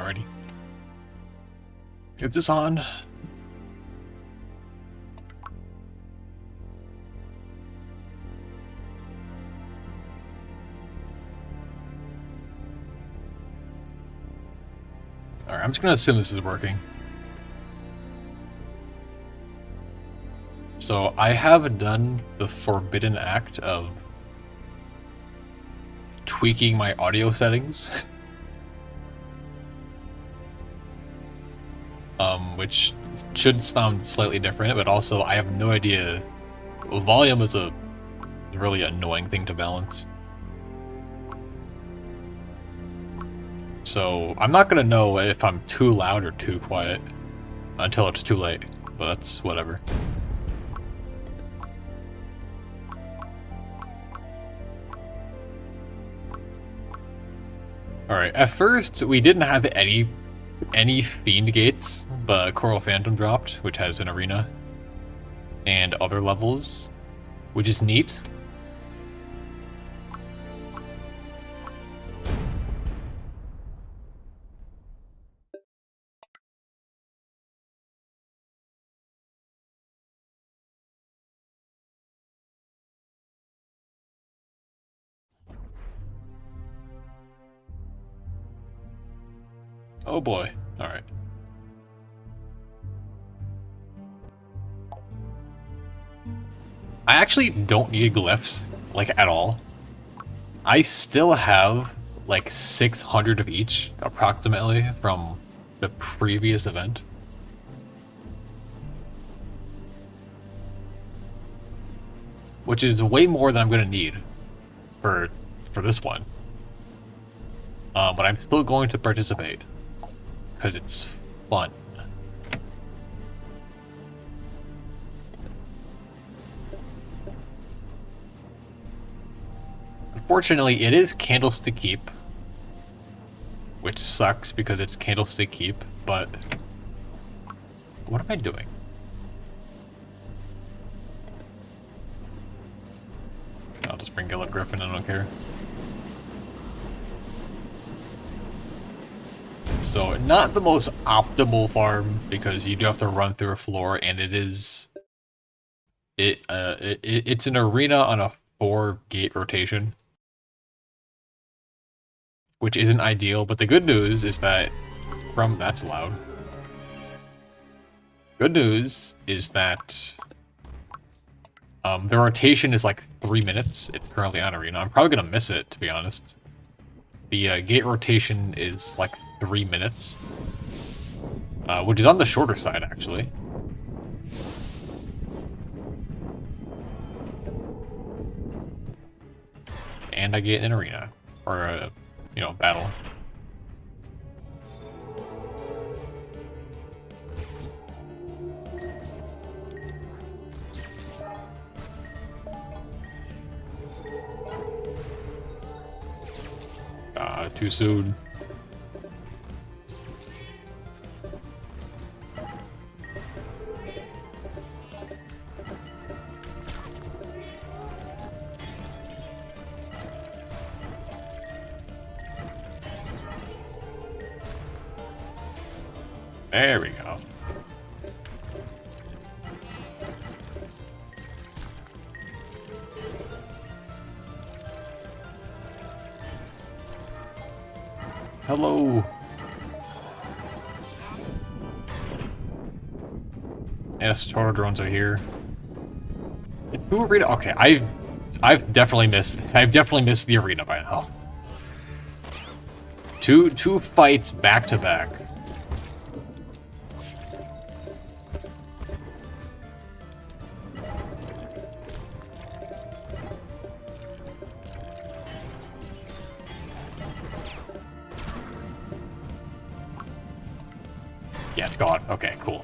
already. Is this on? Alright, I'm just gonna assume this is working. So I have done the forbidden act of tweaking my audio settings. Which should sound slightly different, but also I have no idea. Volume is a really annoying thing to balance. So I'm not gonna know if I'm too loud or too quiet until it's too late, but that's whatever. Alright, at first we didn't have any Fiend Gates, but Coral Phantom dropped, which has an arena and other levels, which is neat. Oh boy, alright. I actually don't need glyphs, like, at all. I still have, like, 600 of each, approximately, from the previous event. Which is way more than I'm gonna need for this one. But I'm still going to participate, because it's fun. Unfortunately, it is Candlestick Keep, which sucks because it's Candlestick Keep, but what am I doing? I'll just bring Gillett Griffin, I don't care. So, not the most optimal farm, because you do have to run through a floor, and it is... It's an arena on a 4-gate rotation, which isn't ideal, but the good news is that that's loud. Good news is that the rotation is like 3 minutes. It's currently on arena. I'm probably gonna miss it, to be honest. The gate rotation is like 3 minutes, which is on the shorter side, actually. And I get an arena, or a, battle. Too soon. There we go. Hello. Yes, Tortodrones are here. Who arena? Okay, I've definitely missed the arena by now. Two fights back to back. Yeah, it's gone. Okay, cool.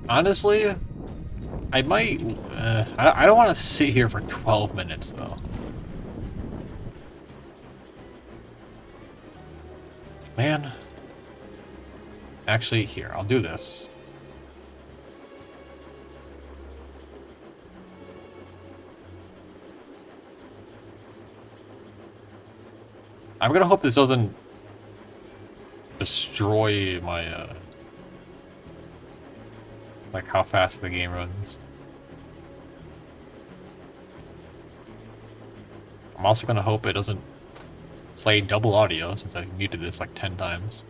Honestly, I might... I don't want to sit here for 12 minutes, though. Man. Actually, here, I'll do this. I'm gonna hope this doesn't destroy my, like how fast the game runs. I'm also gonna hope it doesn't play double audio since I muted this like 10 times.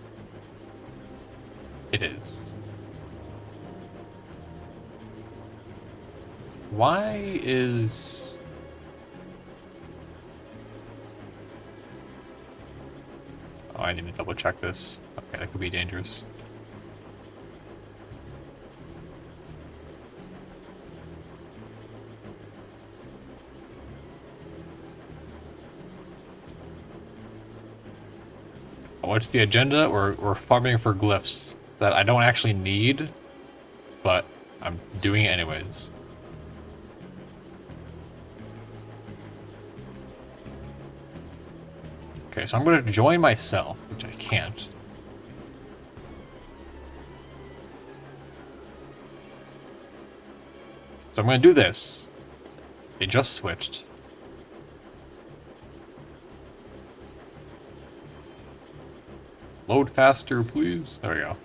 It is. Why is... Oh, I need to double check this. Okay, that could be dangerous. What's the agenda? We're farming for glyphs that I don't actually need, but I'm doing it anyways. Okay, so I'm going to join myself, which I can't. So I'm going to do this. It just switched. Load faster, please. There we go.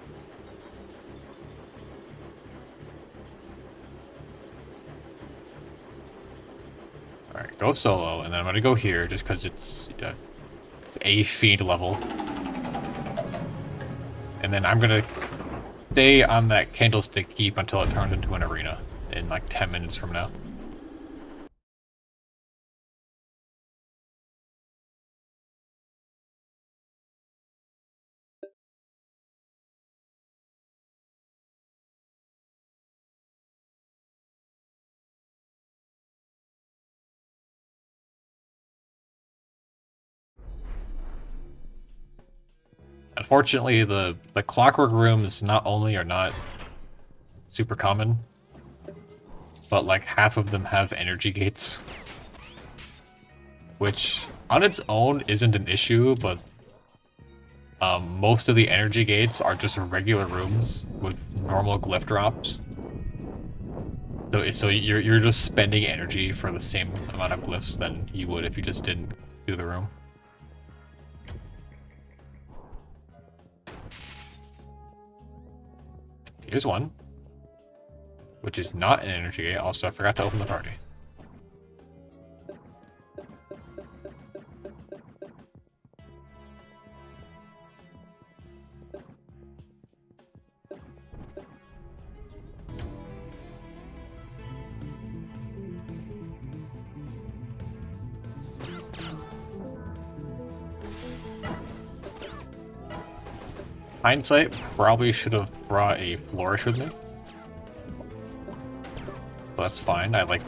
Alright, go solo, and then I'm going to go here just because it's a feed level. And then I'm going to stay on that candlestick keep until it turns into an arena in like 10 minutes from now. Unfortunately, the clockwork rooms not only are not super common, but like half of them have energy gates. Which on its own isn't an issue, but most of the energy gates are just regular rooms with normal glyph drops. So you're just spending energy for the same amount of glyphs than you would if you just didn't do the room. Here's one, which is not an energy gate. Also, I forgot to open the party. Hindsight, probably should have brought a flourish with me. But that's fine. I like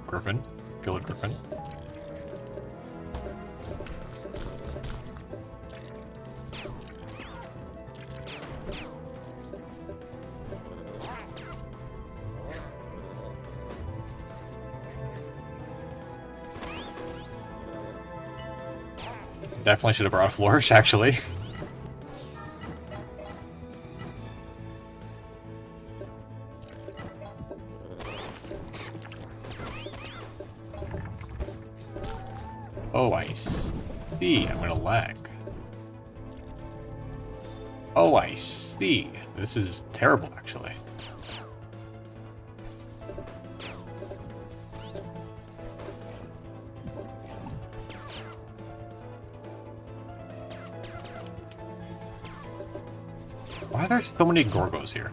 Griffin. Gilded Griffin. Definitely should have brought a flourish, actually. Oh, I see. I'm gonna lag. Oh, I see. This is terrible, actually. Why are there so many Gorgos here?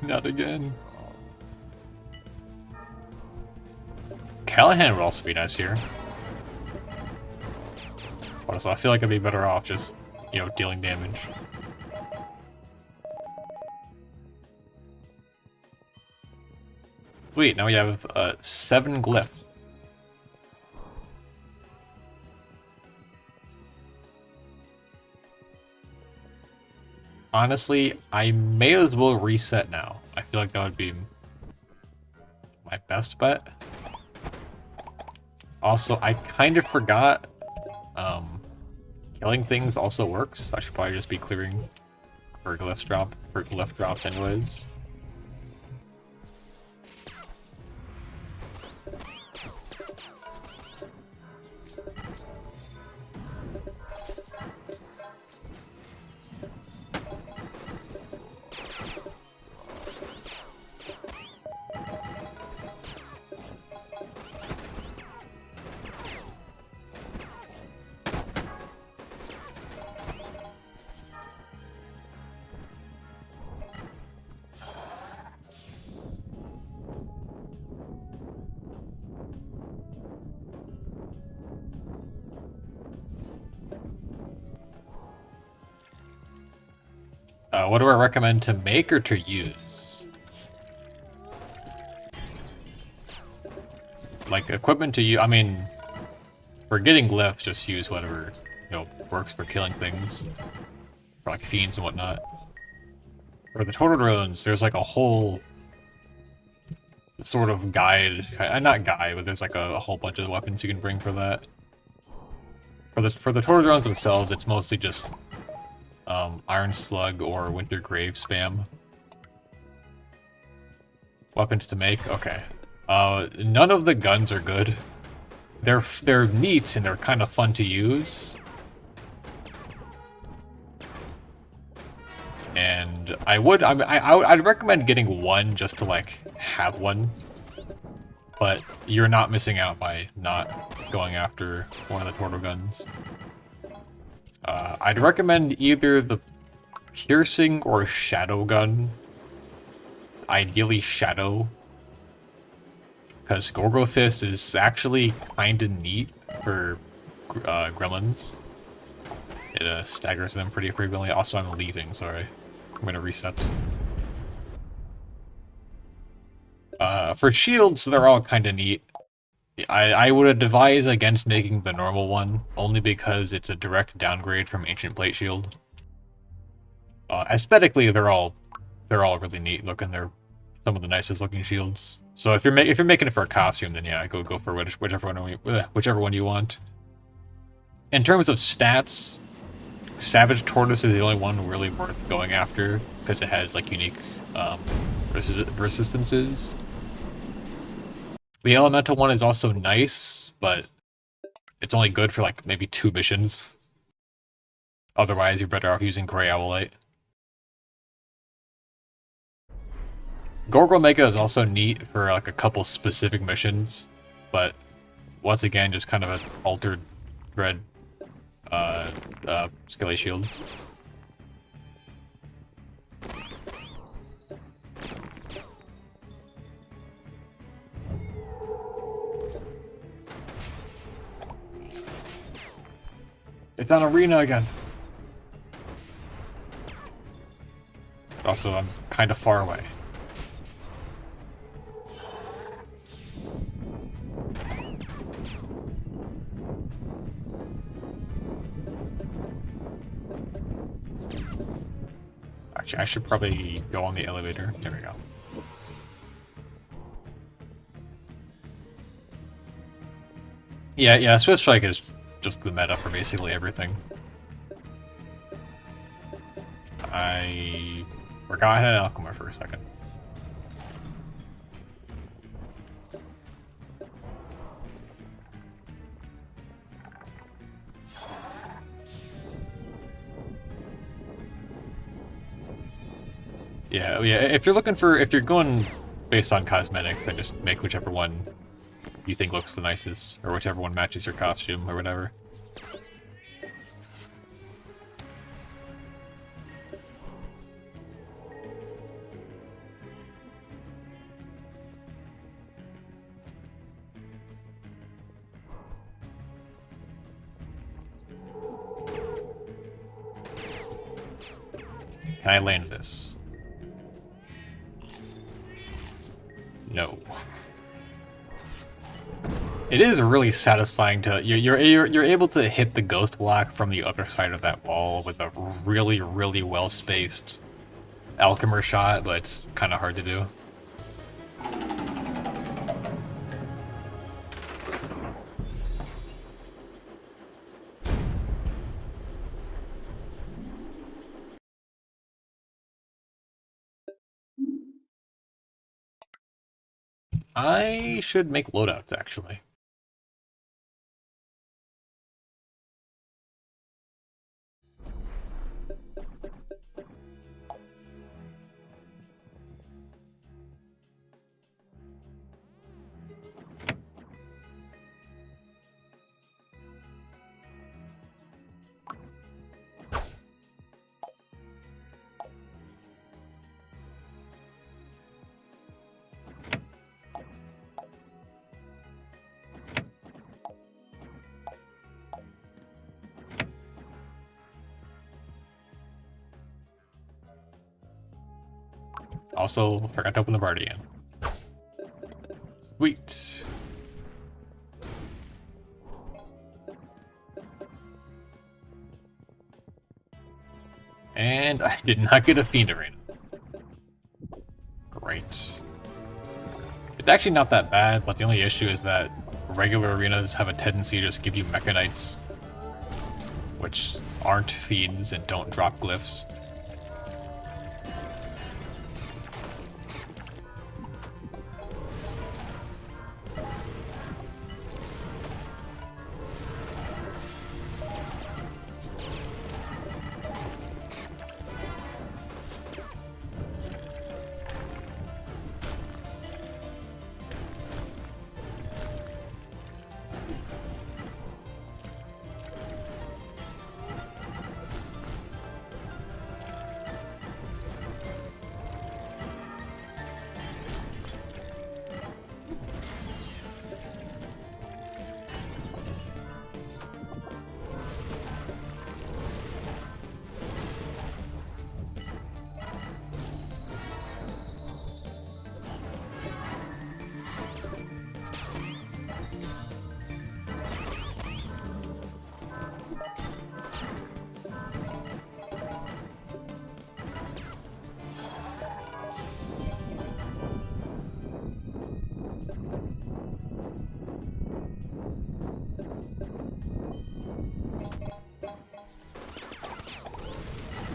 Not again. Callahan would also be nice here. So I feel like I'd be better off just, you know, dealing damage. Sweet, now we have 7 glyphs. Honestly, I may as well reset now. I feel like that would be my best bet. Also, I kind of forgot killing things also works. I should probably just be clearing for glyph drops anyways. What do I recommend to make or to use? Like equipment to use, I mean, for getting glyphs, just use whatever, works for killing things. For like fiends and whatnot. For the Tortodrones, there's like a whole sort of guide, not guide, but there's like a whole bunch of weapons you can bring for that. For the Tortodrones themselves, it's mostly just Iron Slug or Winter Grave spam. Weapons to make? Okay. None of the guns are good. They're neat and they're kind of fun to use. And I'd recommend getting one just to like have one. But you're not missing out by not going after one of the Torto guns. I'd recommend either the piercing or shadow gun. Ideally shadow. Because Gorgo Fist is actually kinda neat for gremlins. It staggers them pretty frequently. Also, I'm leaving, sorry. I'm gonna reset. For shields, they're all kinda neat. I would advise against making the normal one, only because it's a direct downgrade from Ancient Plate Shield. Aesthetically, they're all really neat looking. They're some of the nicest looking shields. So if you're making it for a costume, then yeah, go for whichever one you want. In terms of stats, Savage Tortoise is the only one really worth going after because it has like unique resistances. The elemental one is also nice, but it's only good for like maybe 2 missions. Otherwise, you're better off using Grey Owlite. Gorgo Mega is also neat for like a couple specific missions, but once again, just kind of an altered red Skelly Shield. It's on Arena again. Also, I'm kind of far away. Actually, I should probably go on the elevator. There we go. Yeah, Swift Strike is just the meta for basically everything. I forgot I had an alchemer for a second. Yeah. If you're going based on cosmetics, then just make whichever one you think looks the nicest, or whichever one matches your costume, or whatever. Can I land this? No. It is really satisfying to you're able to hit the ghost block from the other side of that wall with a really well spaced alchemer shot, but it's kind of hard to do. I should make loadouts actually. Also, forgot to open the party again. Sweet. And I did not get a Fiend Arena. Great. It's actually not that bad, but the only issue is that regular arenas have a tendency to just give you Mecha Knights, which aren't fiends and don't drop glyphs.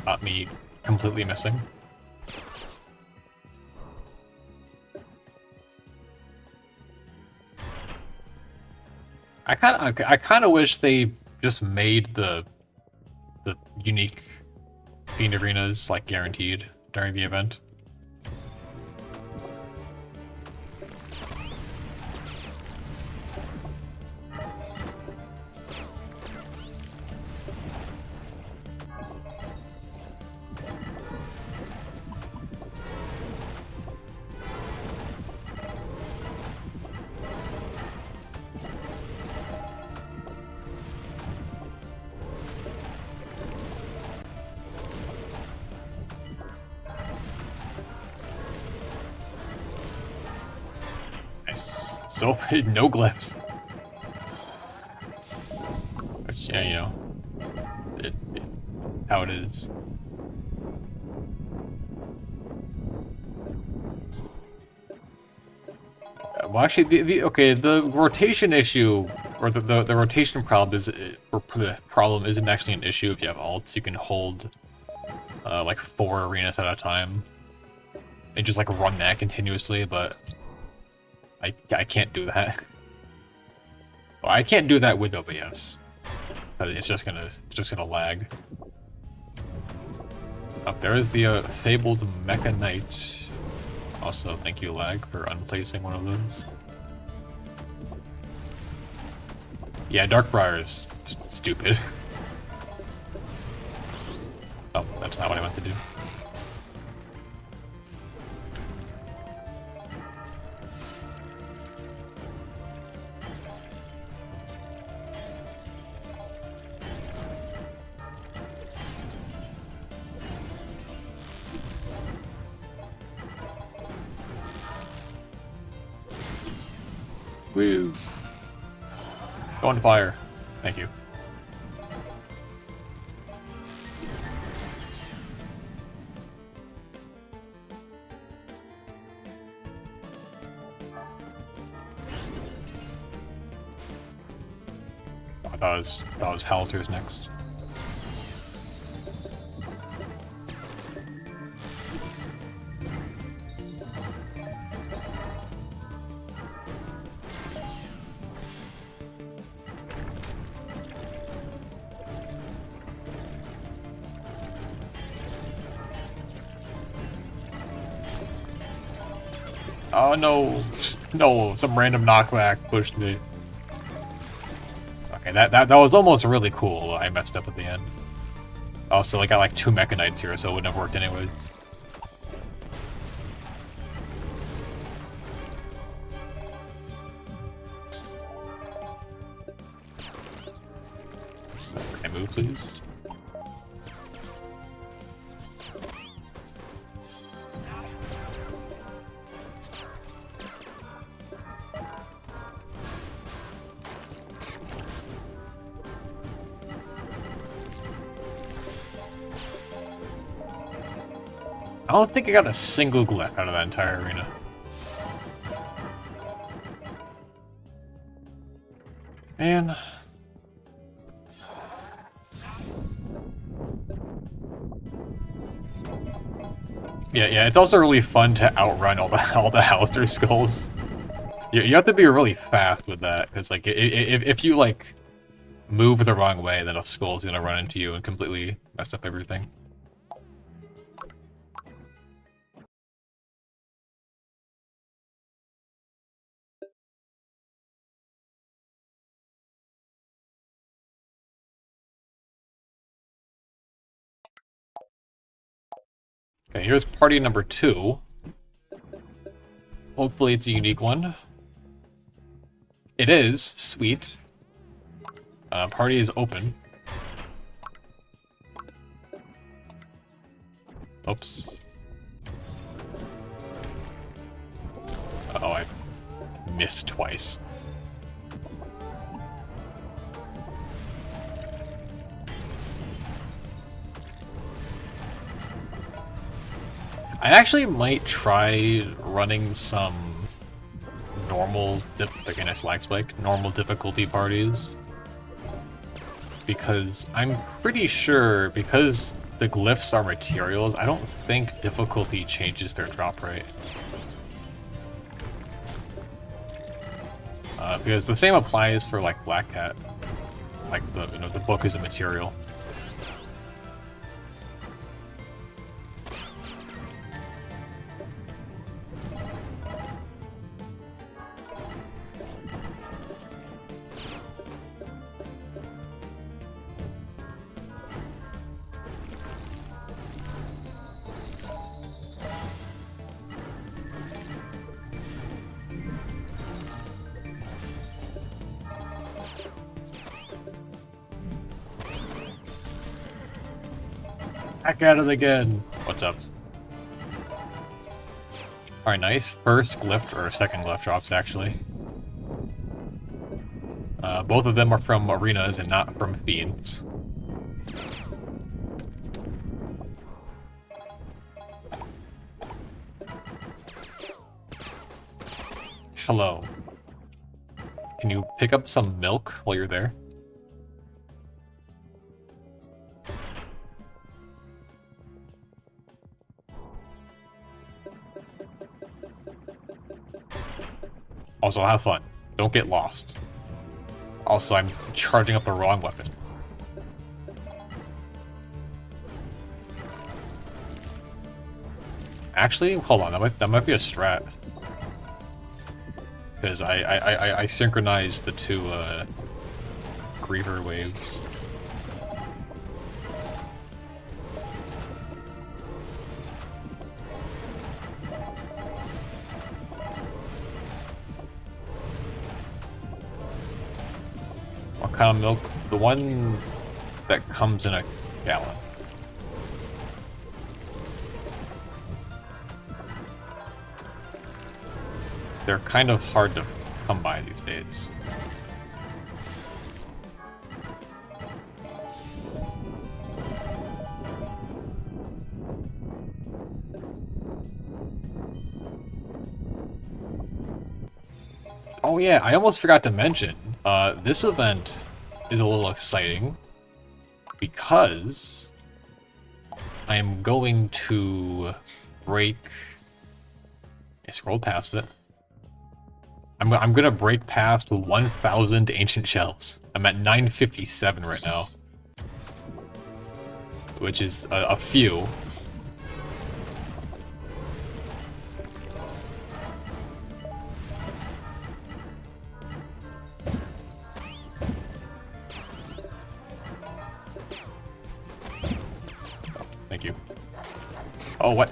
Got me completely missing. I kind of wish they just made the unique Fiend Arenas like guaranteed during the event. So, no glyphs. Which, yeah, you know, how it is. Well, actually, the rotation issue, or the rotation problem isn't actually an issue if you have alts. You can hold, like 4 arenas at a time, and just like run that continuously, but I can't do that. Well, I can't do that with OBS. It's just gonna lag. Up there is the fabled Mecha Knight. Also, thank you, lag, for unplacing one of those. Yeah, Darkbriar is stupid. Oh, that's not what I meant to do. Whiz. Go into fire. Thank you. I thought it was Halter's next. Oh no! No, some random knockback pushed me. Okay, that was almost really cool. I messed up at the end. Also, I got like 2 Mechanites here, so it wouldn't have worked anyways. Can I move, please? I don't think I got a single glyph out of that entire arena. Man. Yeah, it's also really fun to outrun all the Hauser skulls. You have to be really fast with that, because like if you like move the wrong way, then a skull's gonna run into you and completely mess up everything. Okay, here's party number 2. Hopefully it's a unique one. It is. Sweet. Party is open. Oops. Uh-oh, I missed twice. I actually might try running some normal normal difficulty parties. Because I'm pretty sure, because the glyphs are materials, I don't think difficulty changes their drop rate. Because the same applies for like Black Cat. Like the book is a material. Back at it again. What's up? Alright, nice. First glyph, or second glyph drops, actually. Both of them are from arenas and not from fiends. Hello. Can you pick up some milk while you're there? Also, have fun. Don't get lost. Also, I'm charging up the wrong weapon. Actually, hold on. That might be a strat. Because I synchronized the 2 Griever waves. What kind of milk? The one that comes in a gallon. They're kind of hard to come by these days. yeah, I almost forgot to mention, this event is a little exciting because I am going to break... I scrolled past it. I'm gonna break past 1,000 ancient shells. I'm at 957 right now, which is a few. Thank you. Oh, what?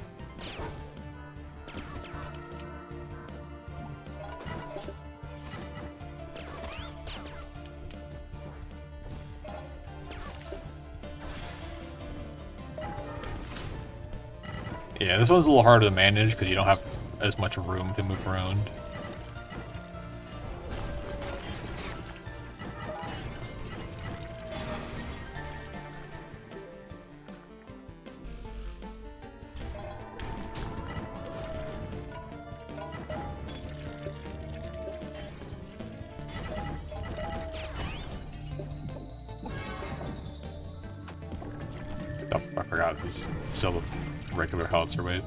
Yeah, this one's a little harder to manage because you don't have as much room to move around. Oh, I forgot it was still the regular howitzer wave.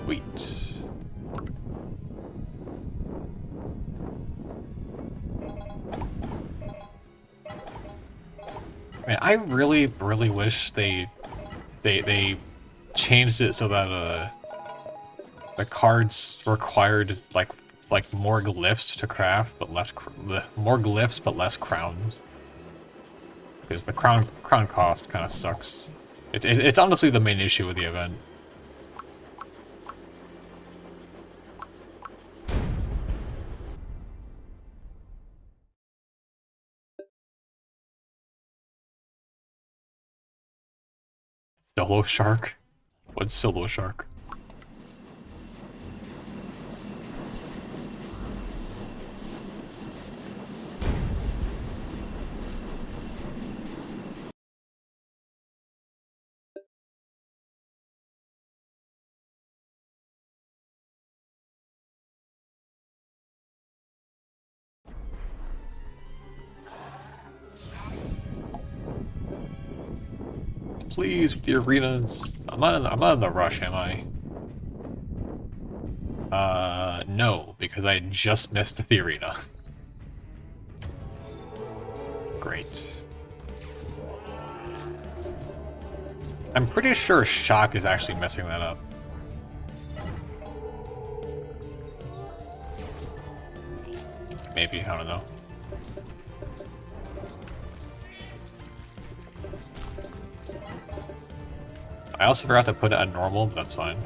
Sweet. Man, I really wish they changed it so that the cards required like more glyphs to craft, but more glyphs but less crowns. Because the crown cost kind of sucks. It's honestly the main issue with the event. Solo shark? What's solo shark? Please, with the arenas. I'm not in the rush, am I? No, because I just missed the arena. Great. I'm pretty sure Shock is actually messing that up. Maybe, I don't know. I also forgot to put it at normal, but that's fine.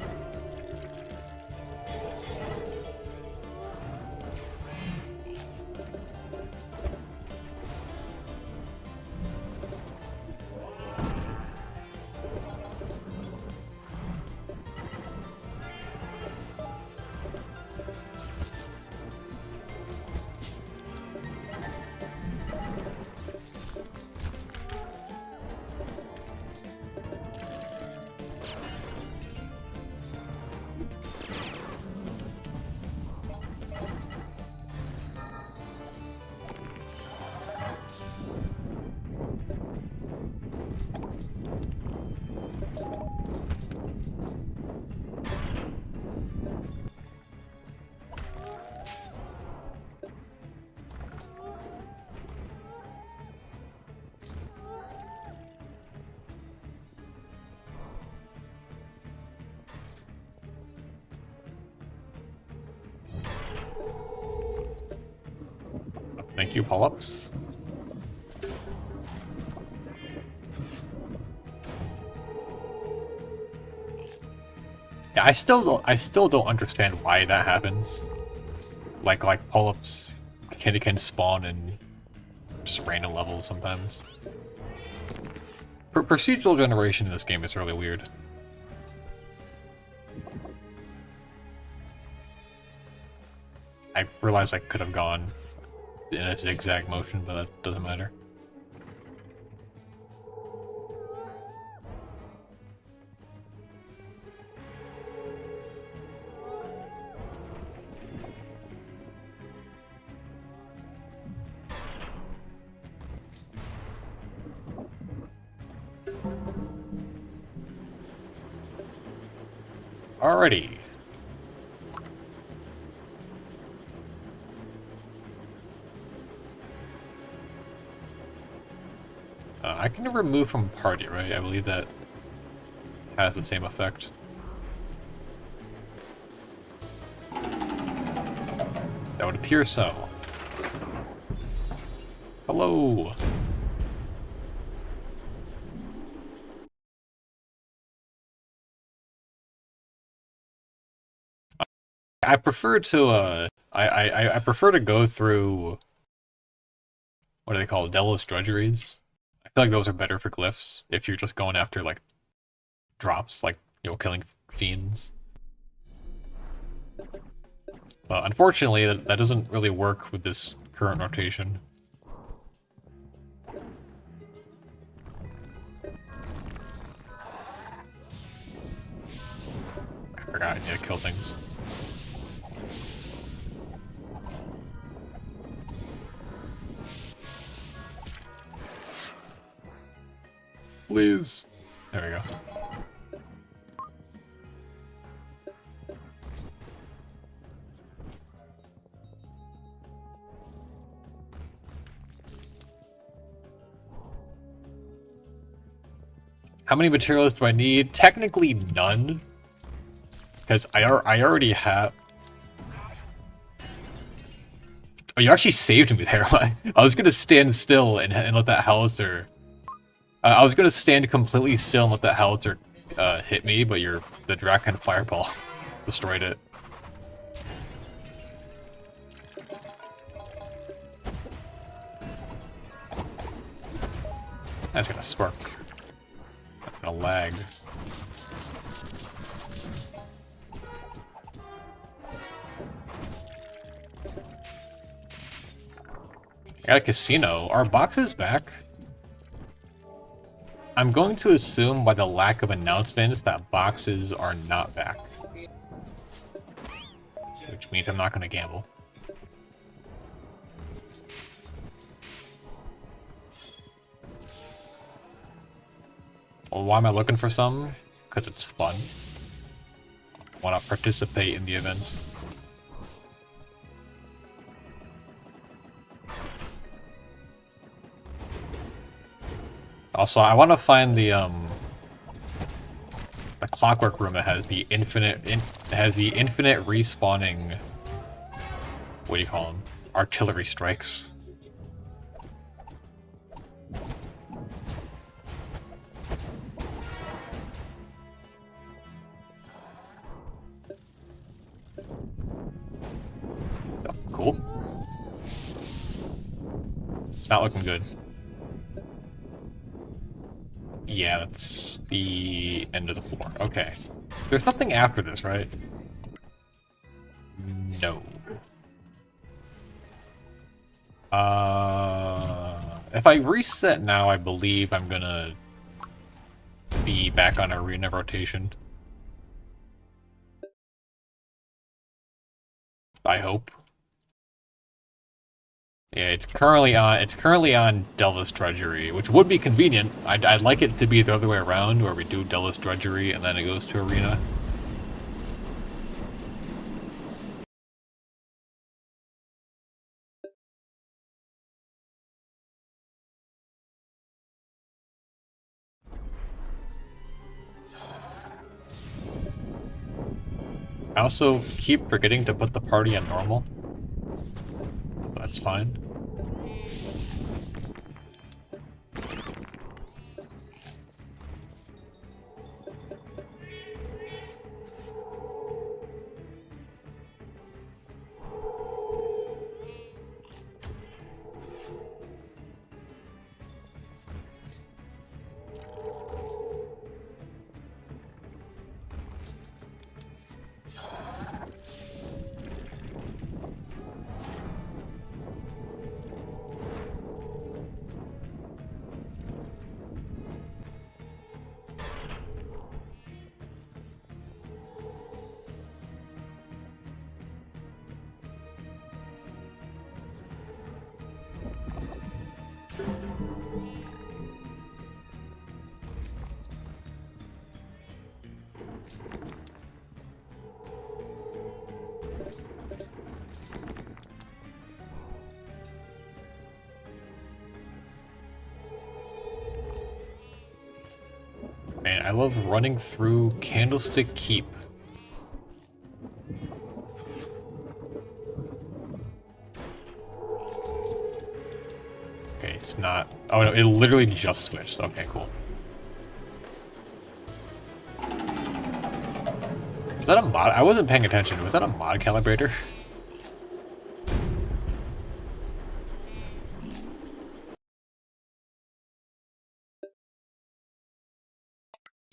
Thank you, Polyps. Yeah, I still don't understand why that happens. Like pull-ups can spawn in just random levels sometimes. Procedural generation in this game is really weird. I realized I could have gone in a zigzag motion, but that doesn't matter. Alrighty. I can remove from party, right? I believe that has the same effect. That would appear so. Hello! I prefer to, I prefer to go through, what do they call it, Delos Drudgeries. I feel like those are better for glyphs, if you're just going after, like, drops, like, you know, killing fiends. But unfortunately, that doesn't really work with this current rotation. I forgot I need to kill things. Please. There we go. How many materials do I need? Technically none. Because I already have... Oh, you actually saved me there. I was gonna stand still and let that howitzer... I was gonna stand completely still and let that howitzer hit me, but the Draken Fireball destroyed it. That's gonna spark. That's gonna lag. I got a casino. Our box is back. I'm going to assume by the lack of announcements that boxes are not back. Which means I'm not going to gamble. Well, why am I looking for some? Because it's fun. I want to participate in the event. Also, I want to find the clockwork room that has the infinite respawning. What do you call them? Artillery strikes. Oh, cool. It's not looking good. Yeah, that's the end of the floor. Okay. There's nothing after this, right? No. If I reset now, I believe I'm gonna be back on arena rotation. I hope. Yeah, it's currently on Delos Drudgery, which would be convenient. I'd like it to be the other way around, where we do Delos Drudgery and then it goes to arena. I also keep forgetting to put the party on normal. That's fine. Man, I love running through Candlestick Keep. Okay, it's not... Oh no, it literally just switched. Okay, cool. Was that a mod? I wasn't paying attention. Was that a mod calibrator?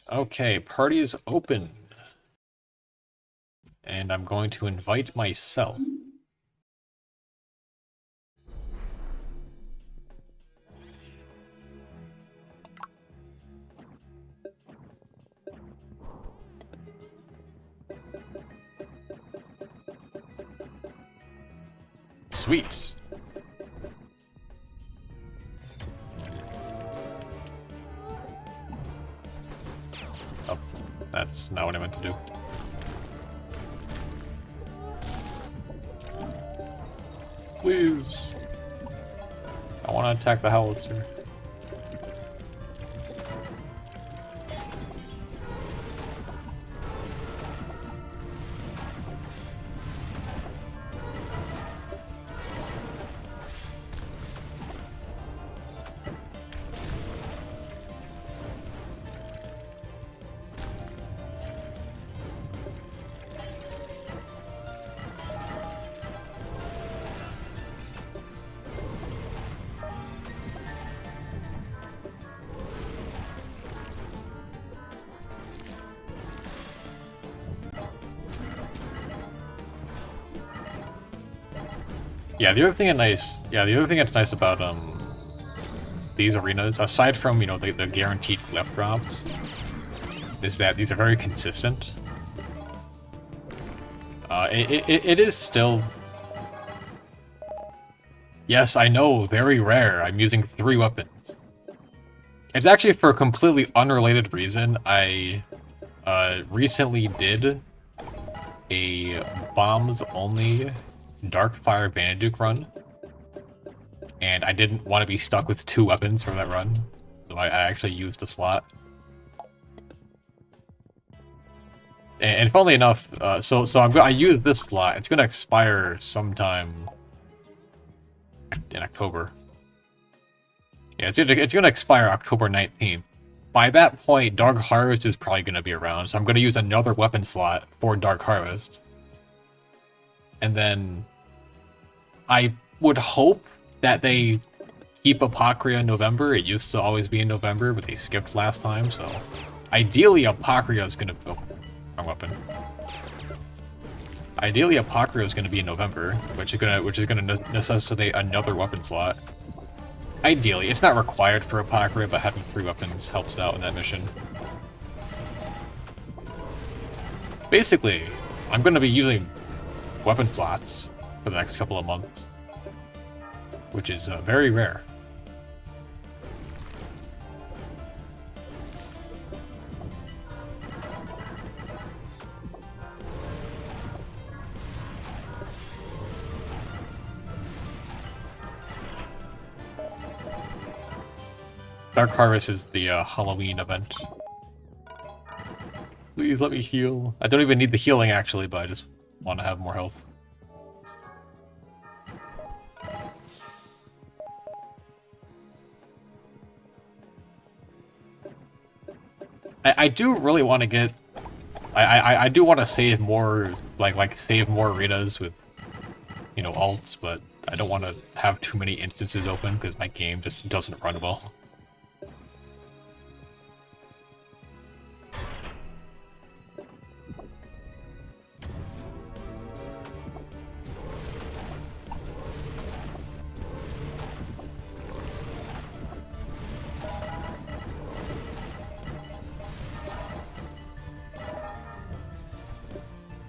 Okay, party is open. And I'm going to invite myself. Sweet. Oh, that's not what I meant to do. Please. I want to attack the howitzer. Yeah, the other thing that's nice about these arenas, aside from, you know, the guaranteed glyph drops, is that these are very consistent. It is still... Yes, I know, very rare. I'm using 3 weapons. It's actually for a completely unrelated reason. I recently did a bombs-only Darkfire Bandicoot run, and I didn't want to be stuck with 2 weapons for that run, so I actually used a slot. And funnily enough, I used this slot. It's gonna expire sometime in October. Yeah, it's gonna expire October 19th. By that point, Dark Harvest is probably gonna be around, so I'm gonna use another weapon slot for Dark Harvest. And then I would hope that they keep Apocria in November. It used to always be in November, but they skipped last time, so ideally Apocria is gonna go. Wrong weapon. Ideally Apocria is gonna be in November, which is gonna necessitate another weapon slot. Ideally, it's not required for Apocria, but having 3 weapons helps out in that mission. Basically, I'm gonna be using weapon slots for the next couple of months, which is very rare. Dark Harvest is the Halloween event. Please let me heal. I don't even need the healing actually, but I just want to have more health. I do really want to get... I do want to save more, save more arenas with, you know, alts, but I don't want to have too many instances open because my game just doesn't run well.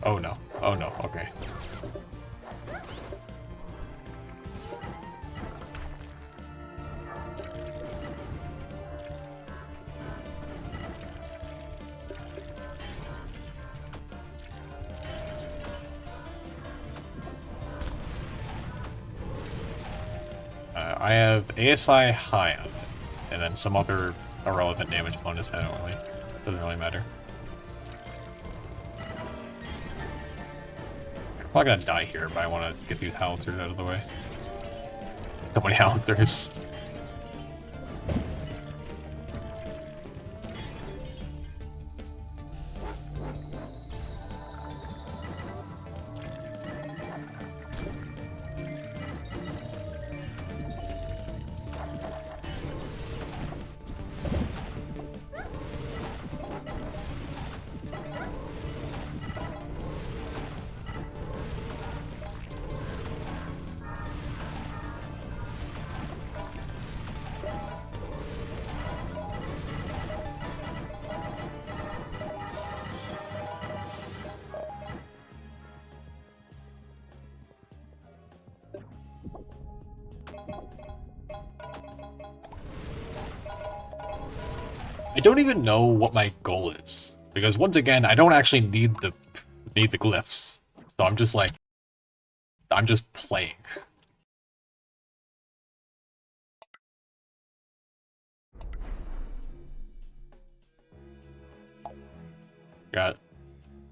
Oh no. Oh no, okay. I have ASI high on it, and then some other irrelevant damage bonus. Doesn't really matter. I'm probably gonna die here, but I want to get these howitzers out of the way. So many howitzers. I don't even know what my goal is, because once again, I don't actually need the glyphs. So I'm just like, I'm just playing. Got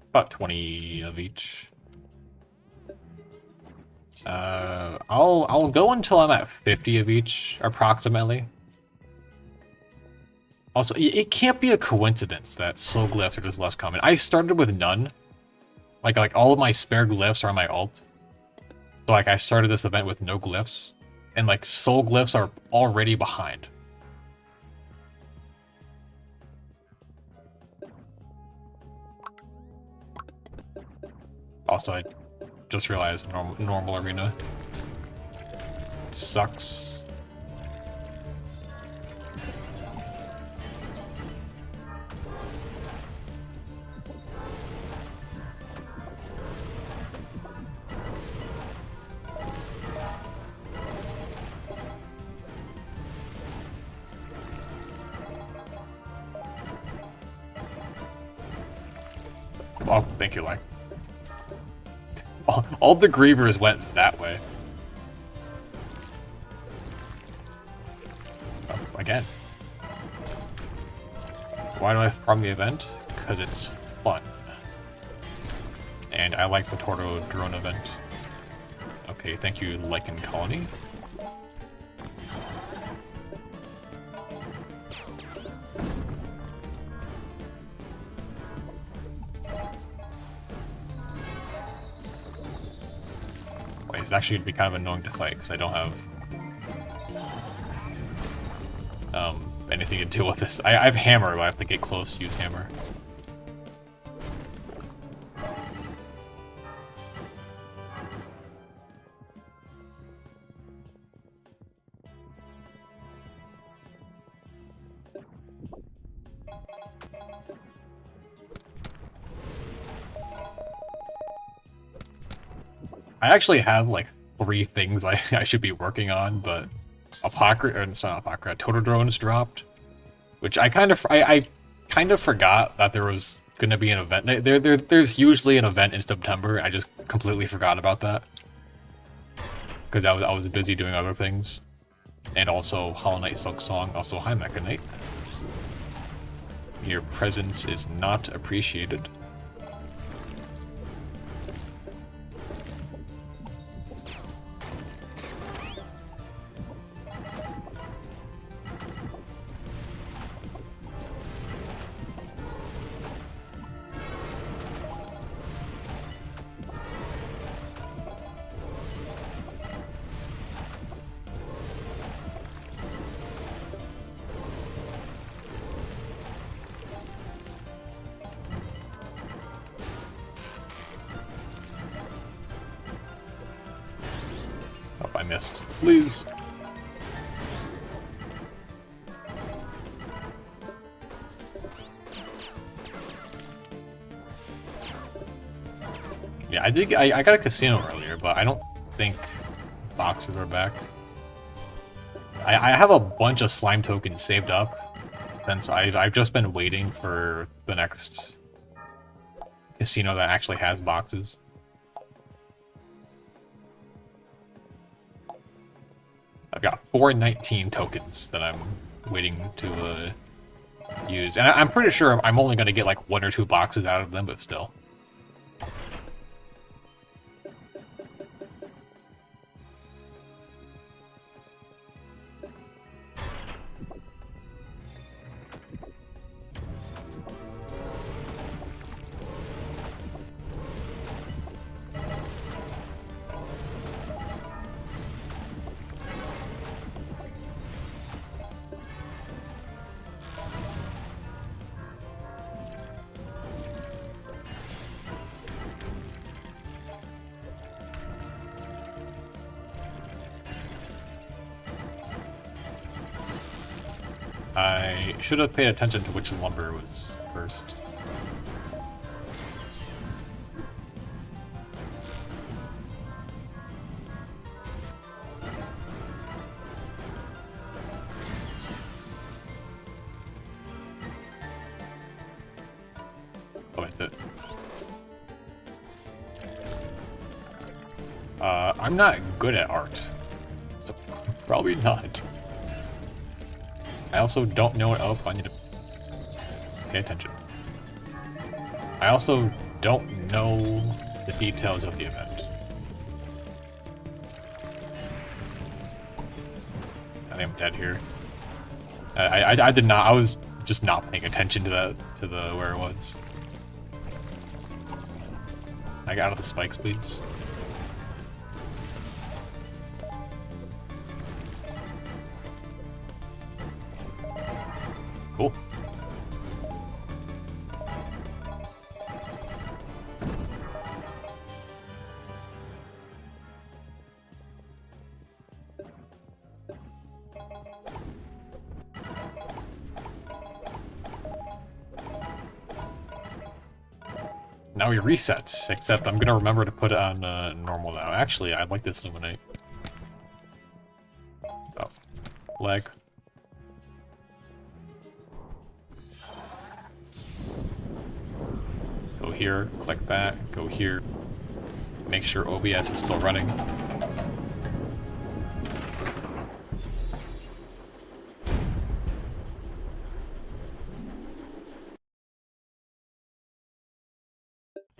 about 20 of each. I'll go until I'm at 50 of each, approximately. Also, it can't be a coincidence that slow glyphs are just less common. I started with none. Like all of my spare glyphs are on my alt. So like I started this event with no glyphs. And like soul glyphs are already behind. Also, I just realized normal arena sucks. Oh, thank you, like. All the grievers went that way. Oh, again. Why do I farm the event? Because it's fun. And I like the Tortodrone event. Okay, thank you, Lichen Colony. It's actually going to be kind of annoying to fight because I don't have anything to deal with this. I have hammer, but I have to get close to use hammer. I actually have like 3 things I should be working on, but it's not Tortodrones dropped, which I kind of forgot that there was gonna be an event. There's usually an event in September. I just completely forgot about that because I was busy doing other things, and also Hollow Knight Silk Song. Also, hi Mecha Knight. Your presence is not appreciated. Oh, I missed. Please. Yeah, I got a casino earlier, but I don't think boxes are back. I have a bunch of slime tokens saved up since I've just been waiting for the next casino that actually has boxes. I've got 419 tokens that I'm waiting to use. And I'm pretty sure I'm only going to get like 1 or 2 boxes out of them, but still. I should have paid attention to which lumber was first. Oh, wait, I'm not good at art, so probably not. I also don't know what. Oh, I need to pay attention. I also don't know the details of the event. I think I'm dead here. I did not. I was just not paying attention to where it was. I got out of the spikes, please. Cool. Now we reset, except I'm gonna remember to put it on normal now. Actually, I like this illuminate. Oh, lag. Go here, click that, go here. Make sure OBS is still running.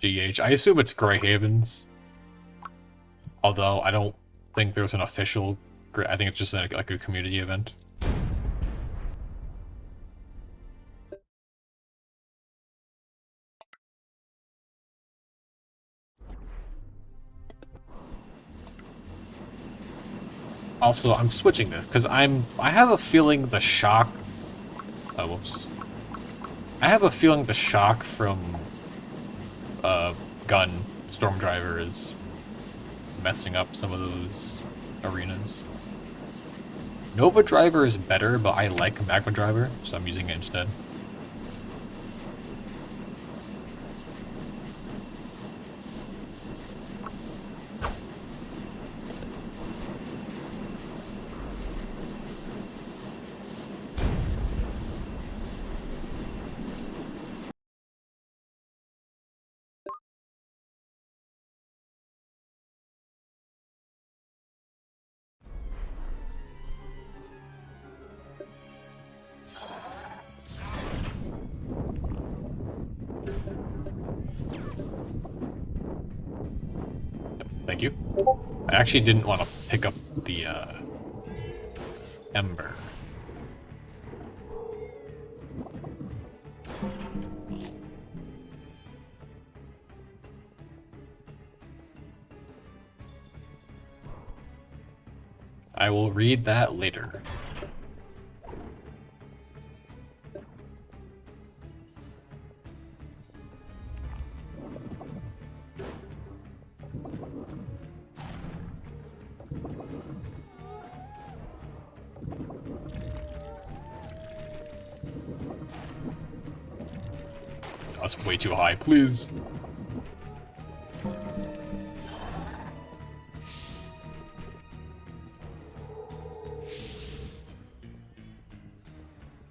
GH. I assume it's Grey Havens. Although I don't think there's an official. I think it's just like a community event. Also, I'm switching this because I have a feeling the shock. Oh, whoops. I have a feeling the shock from gun storm driver is messing up some of those arenas. Nova driver is better, but I like magma driver, so I'm using it instead. Thank you. I actually didn't want to pick up the ember. I will read that later. That's way too high, please.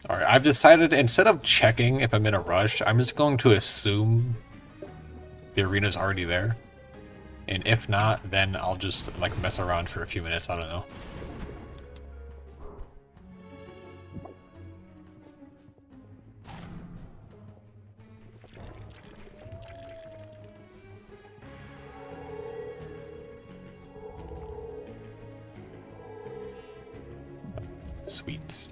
Alright, I've decided instead of checking if I'm in a rush, I'm just going to assume the arena's already there. And if not, then I'll just like mess around for a few minutes, I don't know. Sweet.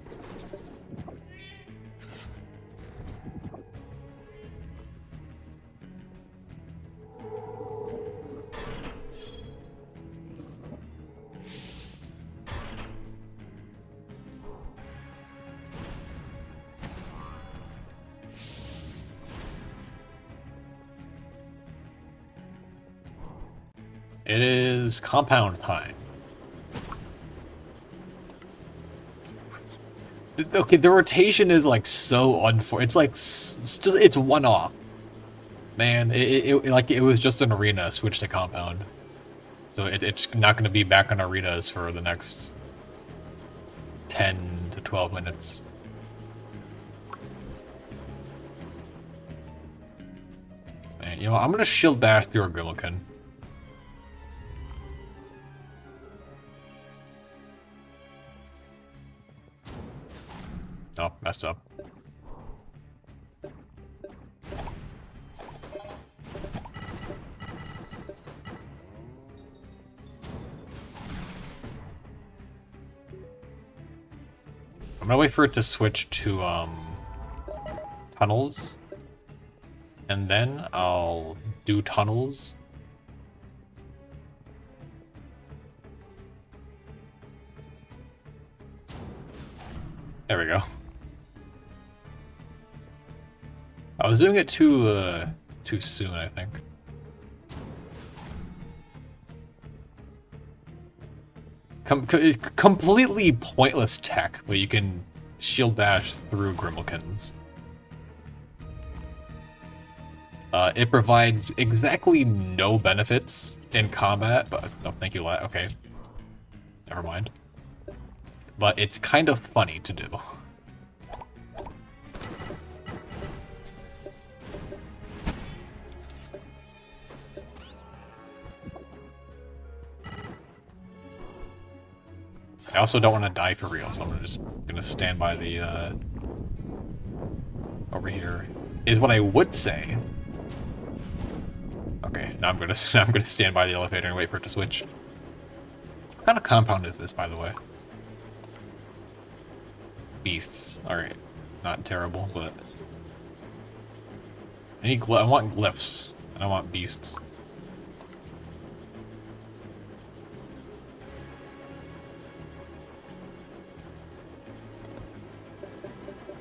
It is compound time. Okay, the rotation is like so it's like it's one off. Man, it was just an arena switch to compound, so it's not going to be back on arenas for the next 10 to 12 minutes. Man, you know, I'm gonna shield bash through a Grimalkin. Oh, messed up. I'm gonna wait for it to switch to tunnels, and then I'll do tunnels. There we go. I was doing it too soon, I think. Completely pointless tech, but you can shield bash through Grimalkins. It provides exactly no benefits in combat, but no, thank you, okay. Never mind. But it's kind of funny to do. I also don't want to die for real, so I'm just gonna stand by the over here. Is what I would say. Okay, now I'm gonna stand by the elevator and wait for it to switch. What kind of compound is this, by the way? Beasts. Alright. Not terrible, but I want glyphs, and I want beasts.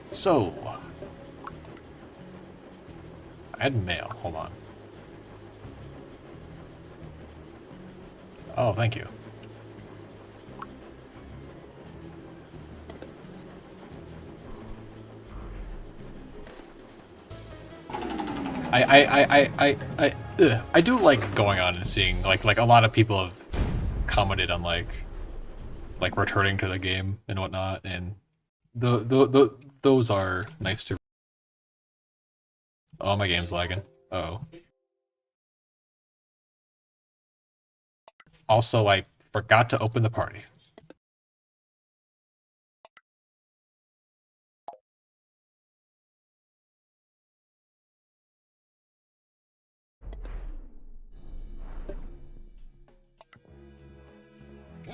So, I had mail. Hold on. Oh, thank you. I do like going on and seeing like a lot of people have commented on like returning to the game and whatnot, and those are nice to. Oh, my game's lagging. Uh-oh. Also, I forgot to open the party.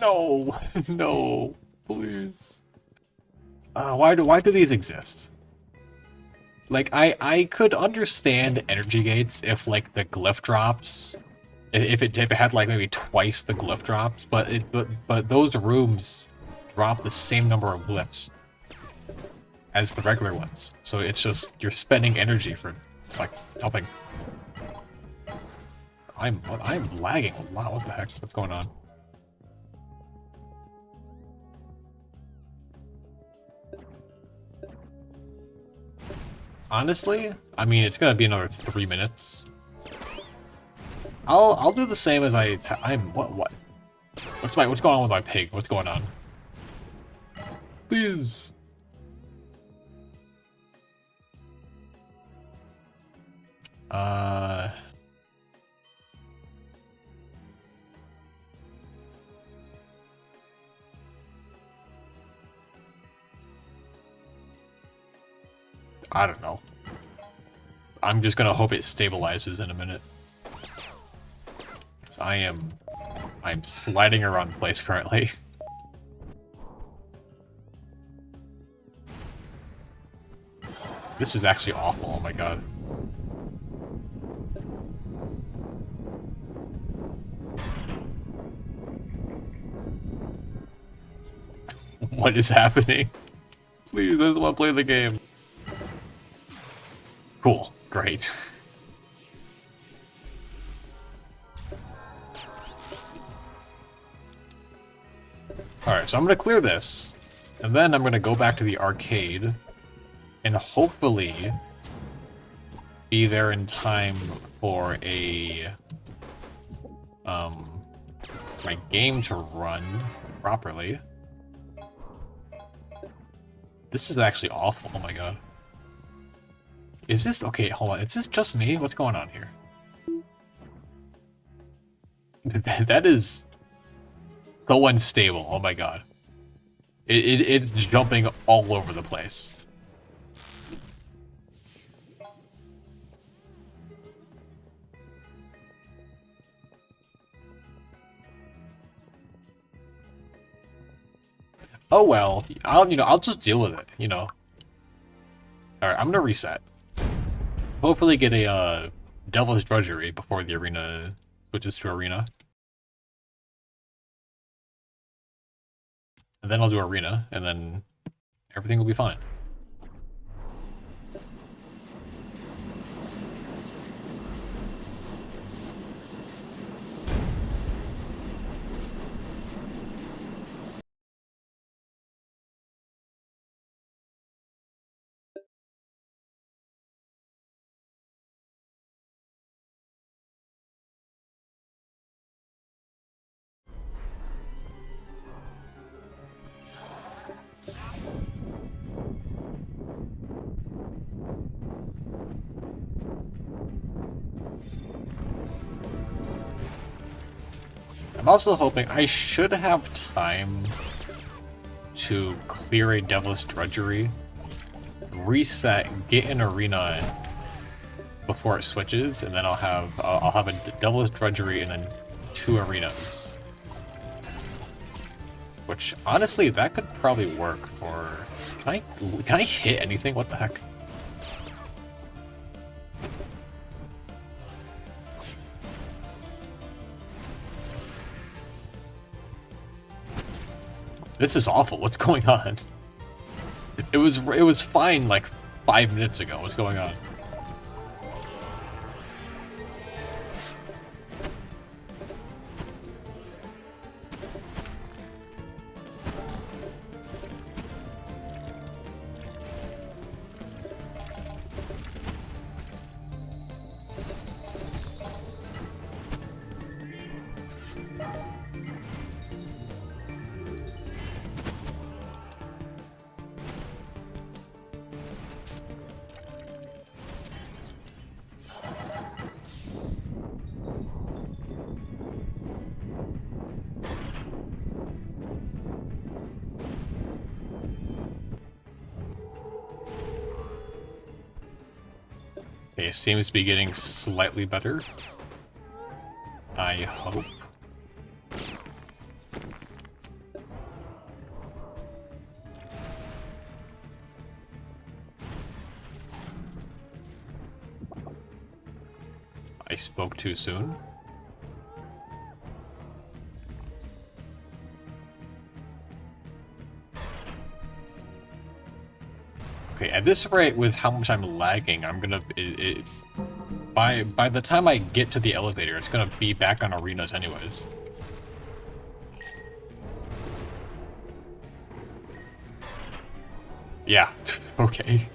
No, no, please. Why do these exist? Like, I could understand energy gates if like the glyph drops, if it had like maybe twice the glyph drops, but those rooms drop the same number of glyphs as the regular ones. So it's just you're spending energy for like helping. I'm lagging a lot. What the heck? What's going on? Honestly, I mean, it's gonna be another 3 minutes. I'll do the same as I'm what? What's going on with my pig? What's going on? Please. I don't know. I'm just gonna hope it stabilizes in a minute. I'm sliding around the place currently. This is actually awful, oh my god. What is happening? Please, I just want to play the game. Cool, great. Alright, so I'm gonna clear this, and then I'm gonna go back to the arcade, and hopefully be there in time for a my game to run properly. This is actually awful, oh my god. Is this okay, hold on, is this just me? What's going on here? That is so unstable, oh my god. It's jumping all over the place. Oh well, I'll just deal with it, you know. Alright, I'm gonna reset. Hopefully get a Devil's Drudgery before the arena switches to arena. And then I'll do arena, and then everything will be fine. I'm also hoping I should have time to clear a Devil's Drudgery, reset, get an arena before it switches, and then I'll have a Devil's Drudgery and then 2 arenas. Which honestly, that could probably work for. Can I hit anything? What the heck? This is awful. What's going on? It was fine like 5 minutes ago. What's going on? Okay, seems to be getting slightly better. I hope. I spoke too soon. Okay, at this rate, with how much I'm lagging, I'm gonna... by the time I get to the elevator, it's gonna be back on arenas anyways. Yeah, okay.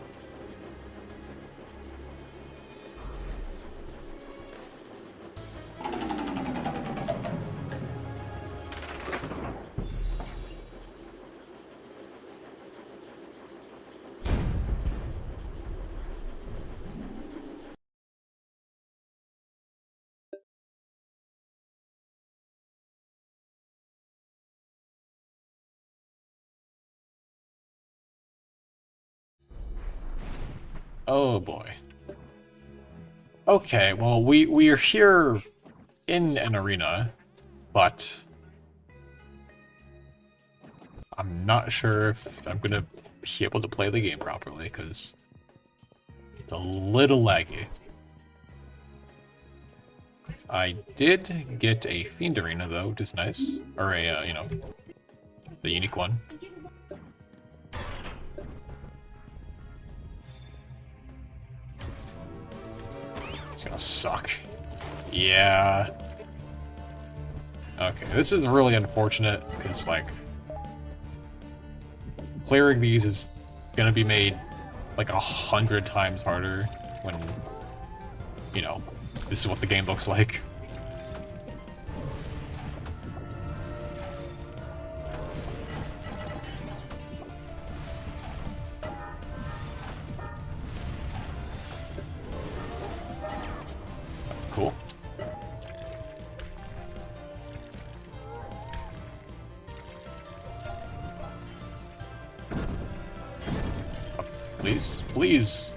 Oh boy. Okay, well we are here in an arena, but I'm not sure if I'm gonna be able to play the game properly, because It's a little laggy. I did get a Fiend Arena, though, which is nice. Or a, you know, the unique one. It's gonna suck. Yeah. Okay, this is really unfortunate, because, like, clearing these is gonna be made, like, 100 times harder when, you know, this is what the game looks like. Cool. Please, please,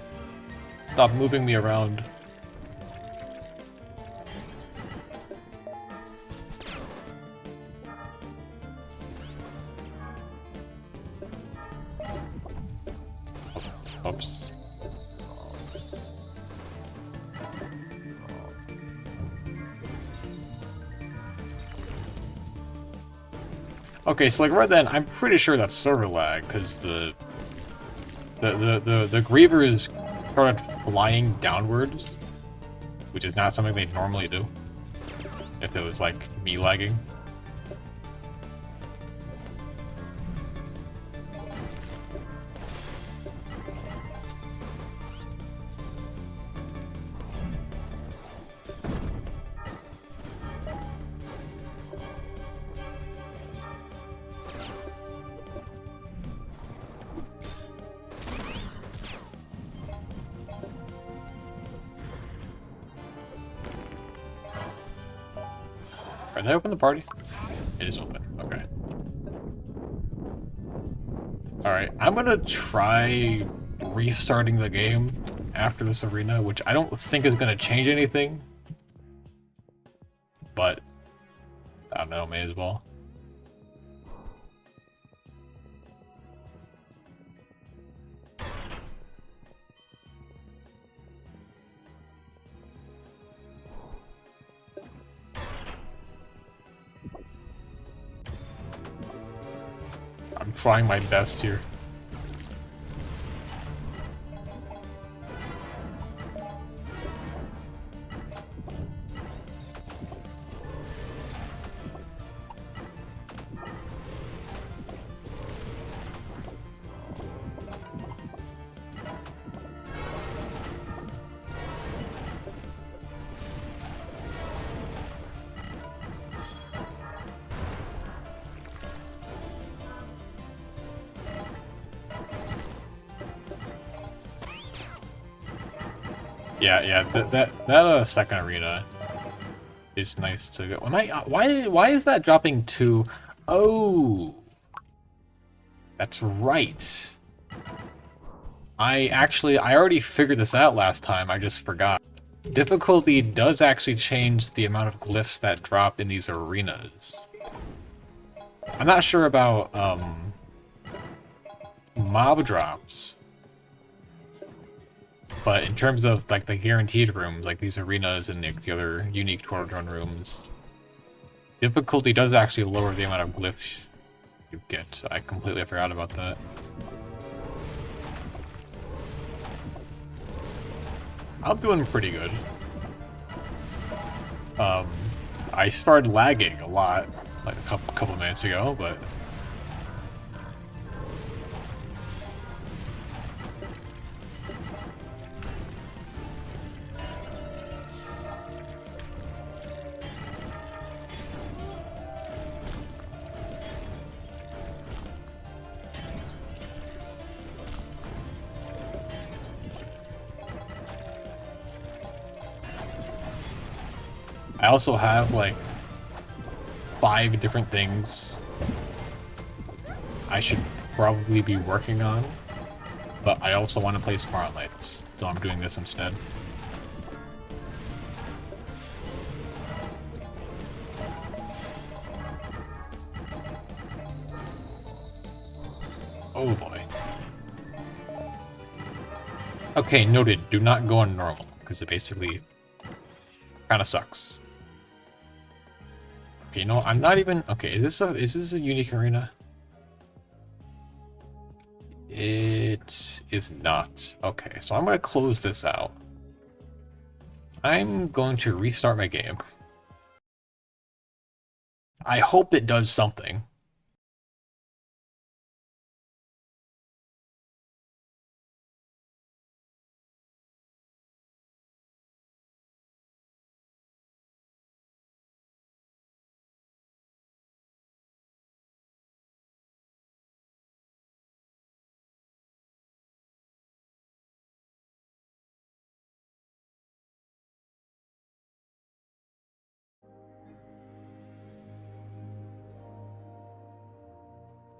stop moving me around. Oops. Okay, so like right then, I'm pretty sure that's server lag, because the grievers started flying downwards, which is not something they normally do. If it was like me lagging. Did I open the party? It is open. Okay. Alright, I'm gonna try restarting the game after this arena, which I don't think is gonna change anything. But, I don't know, may as well. I'm trying my best here. Yeah, that second arena is nice to go. Why is that dropping to? Oh, that's right. I already figured this out last time. I just forgot. Difficulty does actually change the amount of glyphs that drop in these arenas. I'm not sure about mob drops. But in terms of like the guaranteed rooms, like these arenas and like, the other unique Tortodrone rooms, difficulty does actually lower the amount of glyphs you get. I completely forgot about that. I'm doing pretty good. I started lagging a lot, like a couple minutes ago, but I also have like 5 different things I should probably be working on, but I also want to play Smart Lights, so I'm doing this instead. Oh boy. Okay, noted. Do not go on normal, because it basically kind of sucks. Okay, you know, I'm not even... Okay, is this a unique arena? It is not. Okay, so I'm going to close this out. I'm going to restart my game. I hope it does something.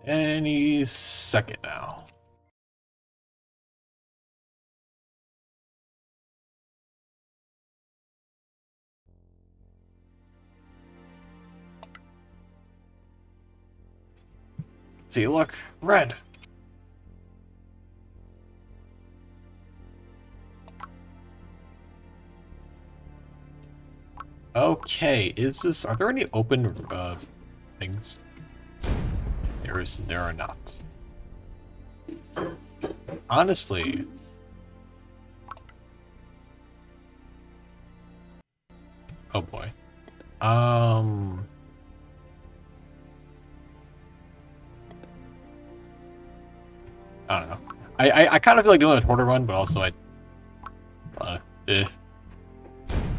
Any second now. See, look, red. Okay, are there any open things? There are not. Honestly. Oh boy. I don't know. I kind of feel like doing a Tortodrone run, but also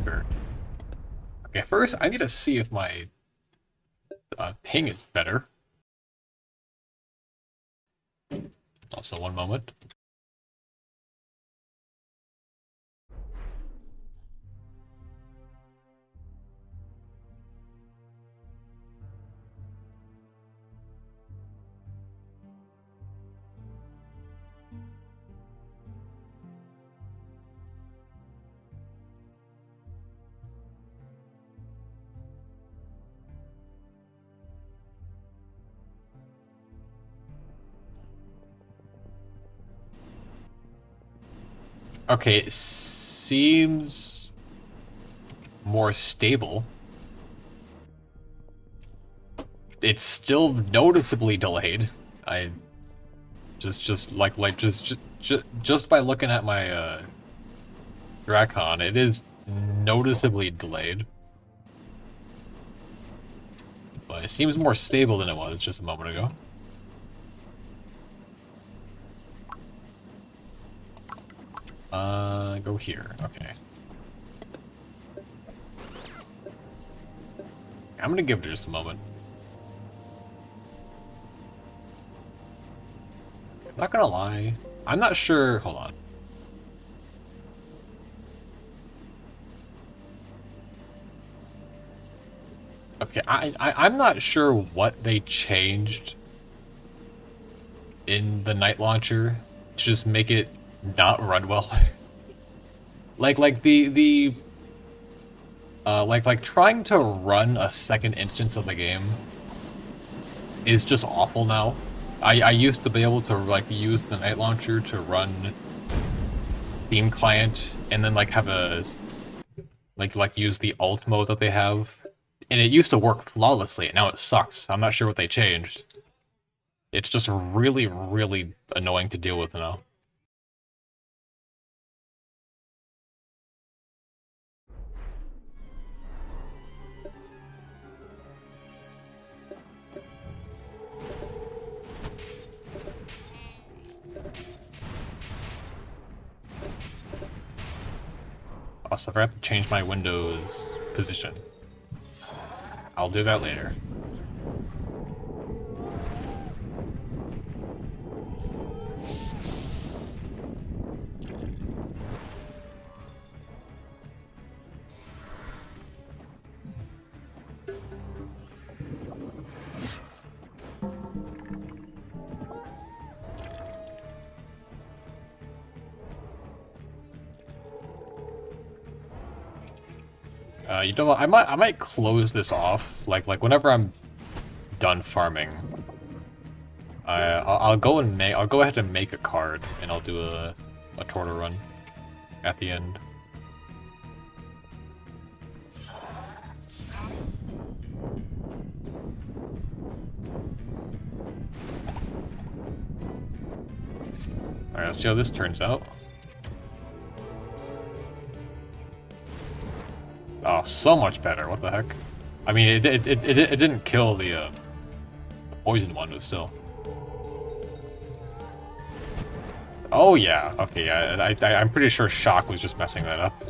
Sure. Okay, first I need to see if my ping is better. Also, one moment. Okay, it seems more stable. It's still noticeably delayed. I just by looking at my Dracon, it is noticeably delayed. But it seems more stable than it was just a moment ago. Go here. Okay. I'm gonna give it just a moment. I'm not gonna lie. I'm not sure. Hold on. Okay, I'm not sure what they changed in the night launcher to just make it not run well. like trying to run a second instance of the game is just awful now. I used to be able to like use the night launcher to run Steam client and then like have a like use the alt mode that they have. And it used to work flawlessly, and now it sucks. I'm not sure what they changed. It's just really, really annoying to deal with now. Also, I forgot to change my Windows position. I'll do that later. You know what? I might close this off. Like whenever I'm done farming, I'll go ahead and make a card, and I'll do a Tortodrone run. at the end. Alright, let's see how this turns out. Oh, so much better. What the heck? I mean, it didn't kill the poison one, but still. Oh yeah. Okay, yeah. I'm pretty sure shock was just messing that up.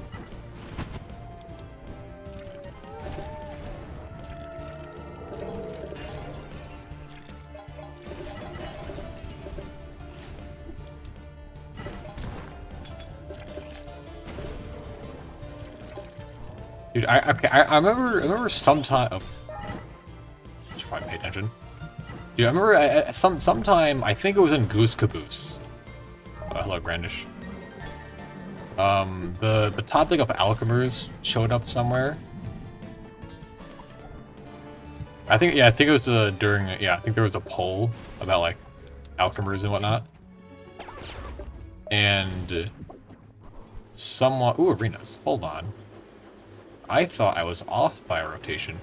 Dude, I remember sometime. Oh, should probably pay attention. Dude, I remember sometime. I think it was in Goose Caboose. Hello, Grandish. The topic of alchemers showed up somewhere. I think it was during I think there was a poll about like alchemers and whatnot, and someone arenas. Hold on. I thought I was off by a rotation.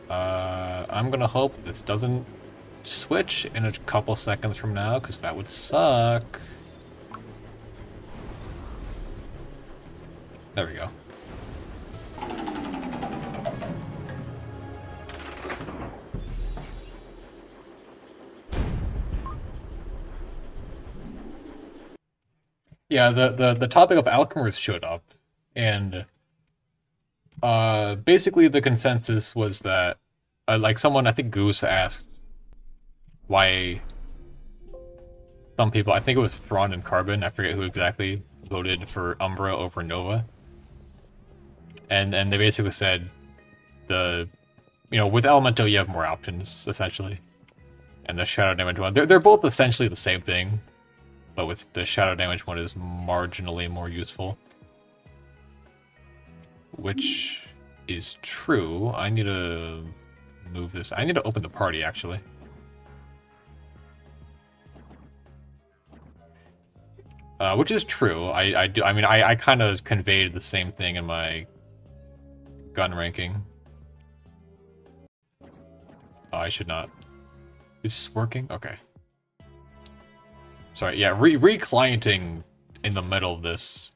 I'm gonna hope this doesn't switch in a couple seconds from now, because that would suck. There we go. Yeah, the topic of alchemers showed up, and basically the consensus was that like someone, I think Goose, asked why some people, I think it was Thrawn and Carbon, I forget who exactly, voted for Umbra over Nova. And they basically said with Elemental you have more options, essentially. And the Shadow Damage one, they're both essentially the same thing, but with the Shadow Damage one is marginally more useful. Which is true. I need to move this. I need to open the party, actually. Which is true. I do. I mean, I kind of conveyed the same thing in my gun ranking. Oh, I should not. Is this working? Okay. Sorry. Yeah, re-clienting in the middle of this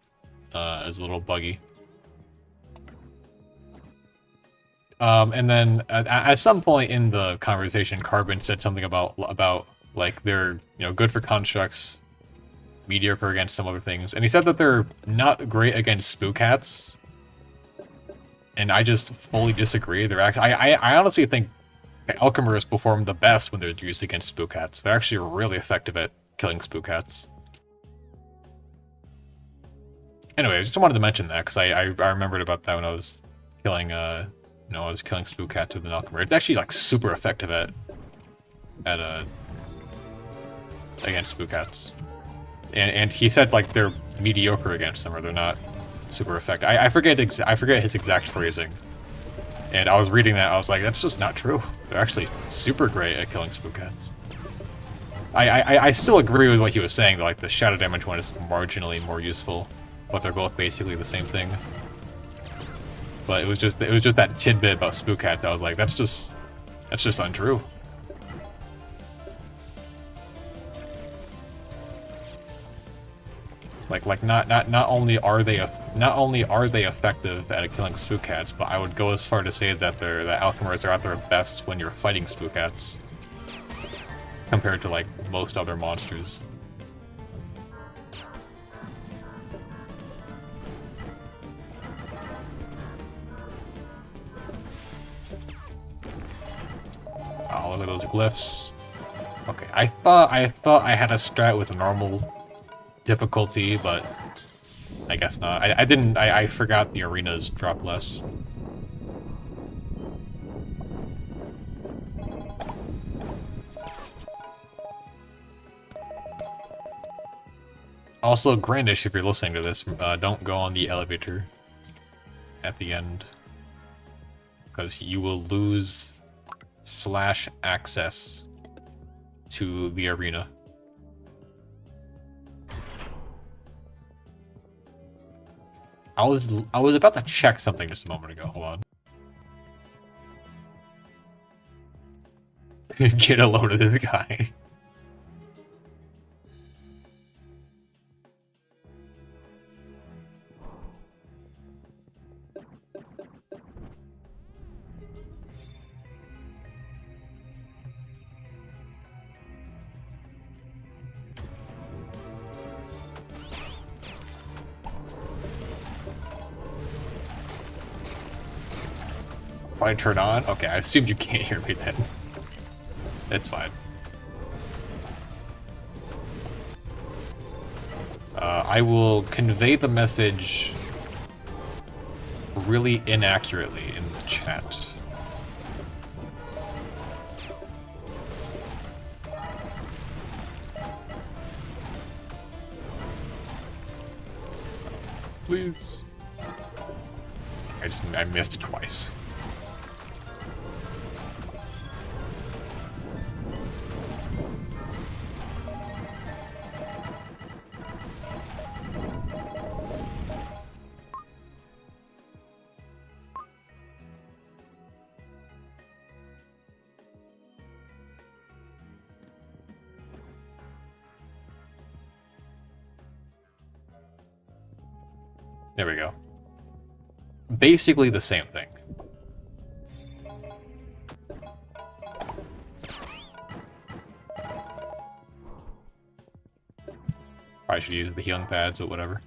is a little buggy. And then at some point in the conversation, Carbon said something about like they're good for constructs, mediocre against some other things, and he said that they're not great against spook hats. And I just fully disagree. They're actually I honestly think alchemers perform the best when they're used against spook hats. They're actually really effective at killing spook hats. Anyway, I just wanted to mention that because I remembered about that when I was killing I was killing spook hats with an alchemer. It's actually like super effective at against spook hats. And he said like they're mediocre against them, or they're not super effective. I forget his exact phrasing. And I was reading that, I was like, that's just not true. They're actually super great at killing spook hats. I still agree with what he was saying, that like the shadow damage one is marginally more useful, but they're both basically the same thing. But it was just that tidbit about spook hat that I was like, that's just untrue. Like not only are they effective at killing spook hats, but I would go as far to say that the alchemers are at their best when you're fighting spook hats, compared to like most other monsters. Oh, look at those glyphs. Okay, I thought I had a strat with normal difficulty, but I guess not. I didn't. I forgot the arenas drop less. Also, Grandish, if you're listening to this, don't go on the elevator at the end, because you will lose /access to the arena. I was about to check something just a moment ago. Hold on. Get a load of this guy. Probably turn on? Okay, I assumed you can't hear me then. It's fine. I will convey the message really inaccurately in the chat. Please. I missed twice. There we go. Basically the same thing. Probably should use the healing pads, but whatever.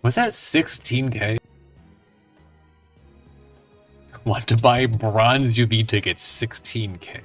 Was that 16k? Want to buy bronze UB tickets, 16k.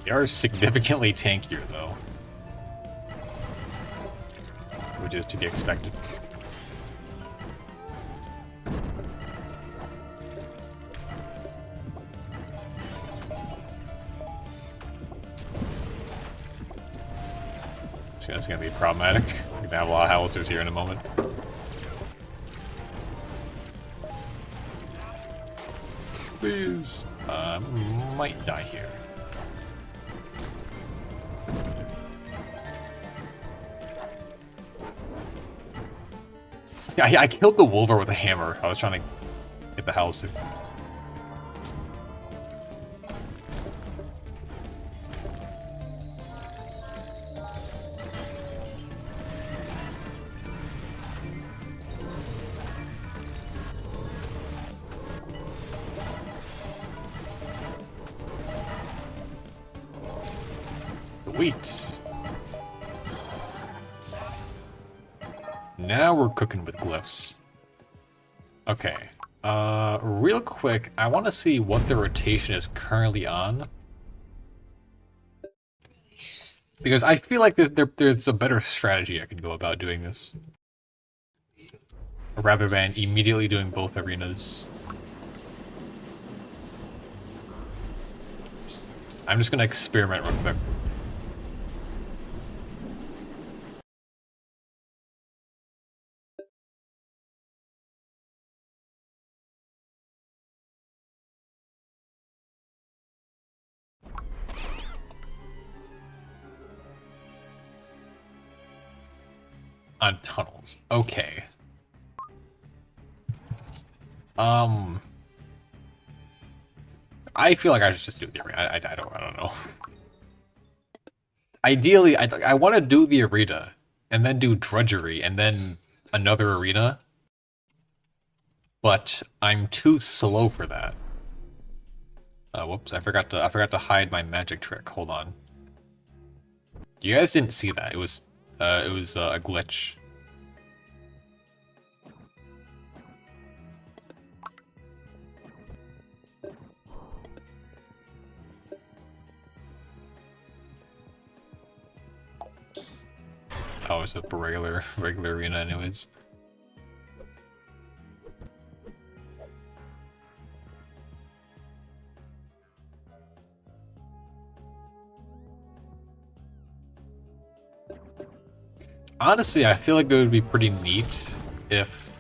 They are significantly tankier, though. Which is to be expected. So that's going to be problematic. We're going to have a lot of howitzers here in a moment. Please. Might die here. Yeah, I killed the wolver with a hammer. I was trying to get the house. Sweet. Now we're cooking with glyphs. Okay. Real quick, I want to see what the rotation is currently on. Because I feel like there's a better strategy I can go about doing this. Rather than immediately doing both arenas. I'm just going to experiment real quick. On tunnels. Okay. I feel like I should just do the arena. I don't know. Ideally, I want to do the arena, and then do drudgery, and then another arena. But I'm too slow for that. Whoops! I forgot to hide my magic trick. Hold on. You guys didn't see that. It was a glitch. Oh, it's a regular arena anyways. Honestly, I feel like it would be pretty neat if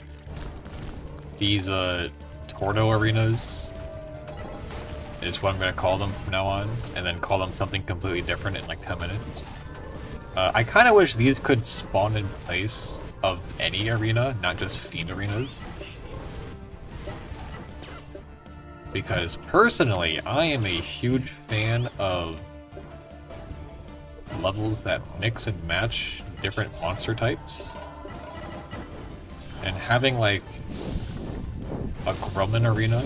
these Torto arenas is what I'm gonna call them from now on, and then call them something completely different in like 10 minutes. I kind of wish these could spawn in place of any arena, not just Fiend arenas. Because personally, I am a huge fan of levels that mix and match different monster types. And having like a Grumman arena,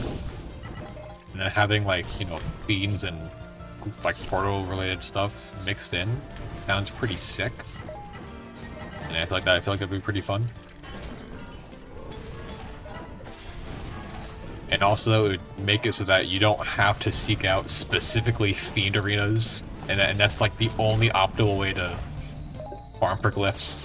and then having like, you know, Fiends and like Portal related stuff mixed in sounds pretty sick. And I feel like that'd be pretty fun. And also, it would make it so that you don't have to seek out specifically Fiend arenas, and that's like the only optimal way to farm for glyphs.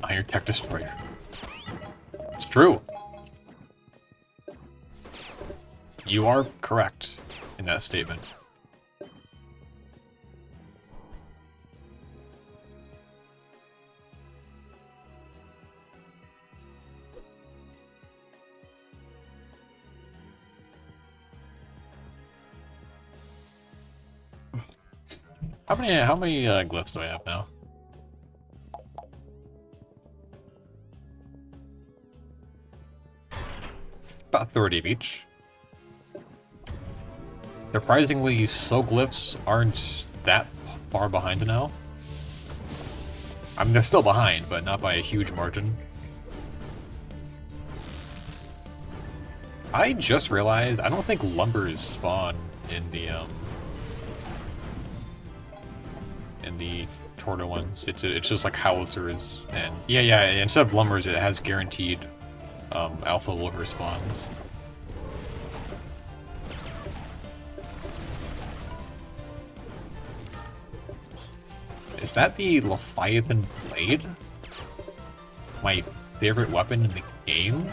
Iron Tech Destroyer. It's true. You are correct in that statement. How many glyphs do I have now? About 30 of each. Surprisingly, so glyphs aren't that far behind now. I mean, they're still behind, but not by a huge margin. I just realized I don't think lumbers spawn in the Torto ones. It's just like howitzers, and yeah. Instead of lumbers, it has guaranteed alpha wolver spawns. Is that the Leviathan Blade? My favorite weapon in the game?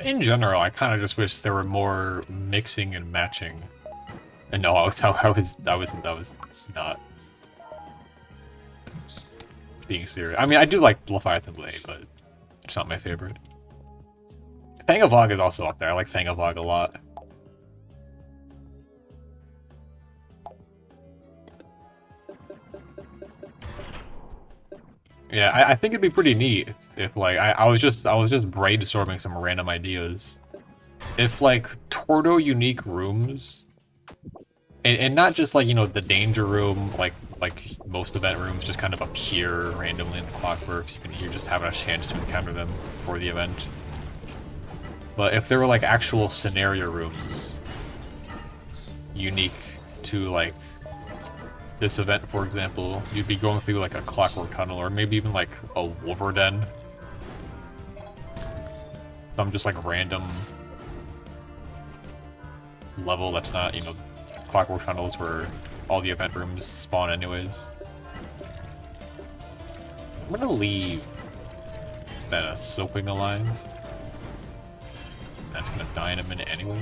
In general, I kind of just wish there were more mixing and matching. And no, I was not being serious. I mean, I do like Leviathan Blade, but it's not my favorite. Fang of Og is also up there. I like Fang of Og a lot. Yeah, I think it'd be pretty neat if like I was just brainstorming some random ideas. If like Torto unique rooms, and not just like, you know, the danger room, like most event rooms just kind of appear randomly in the clockworks. You're just having a chance to encounter them for the event. But if there were like actual scenario rooms unique to like this event, for example, you'd be going through like a clockwork tunnel, or maybe even like a wolver den. Some just like random level that's not, you know, clockwork tunnels where all the event rooms spawn anyways. I'm gonna leave that soaping alive. That's gonna die in a minute anyways.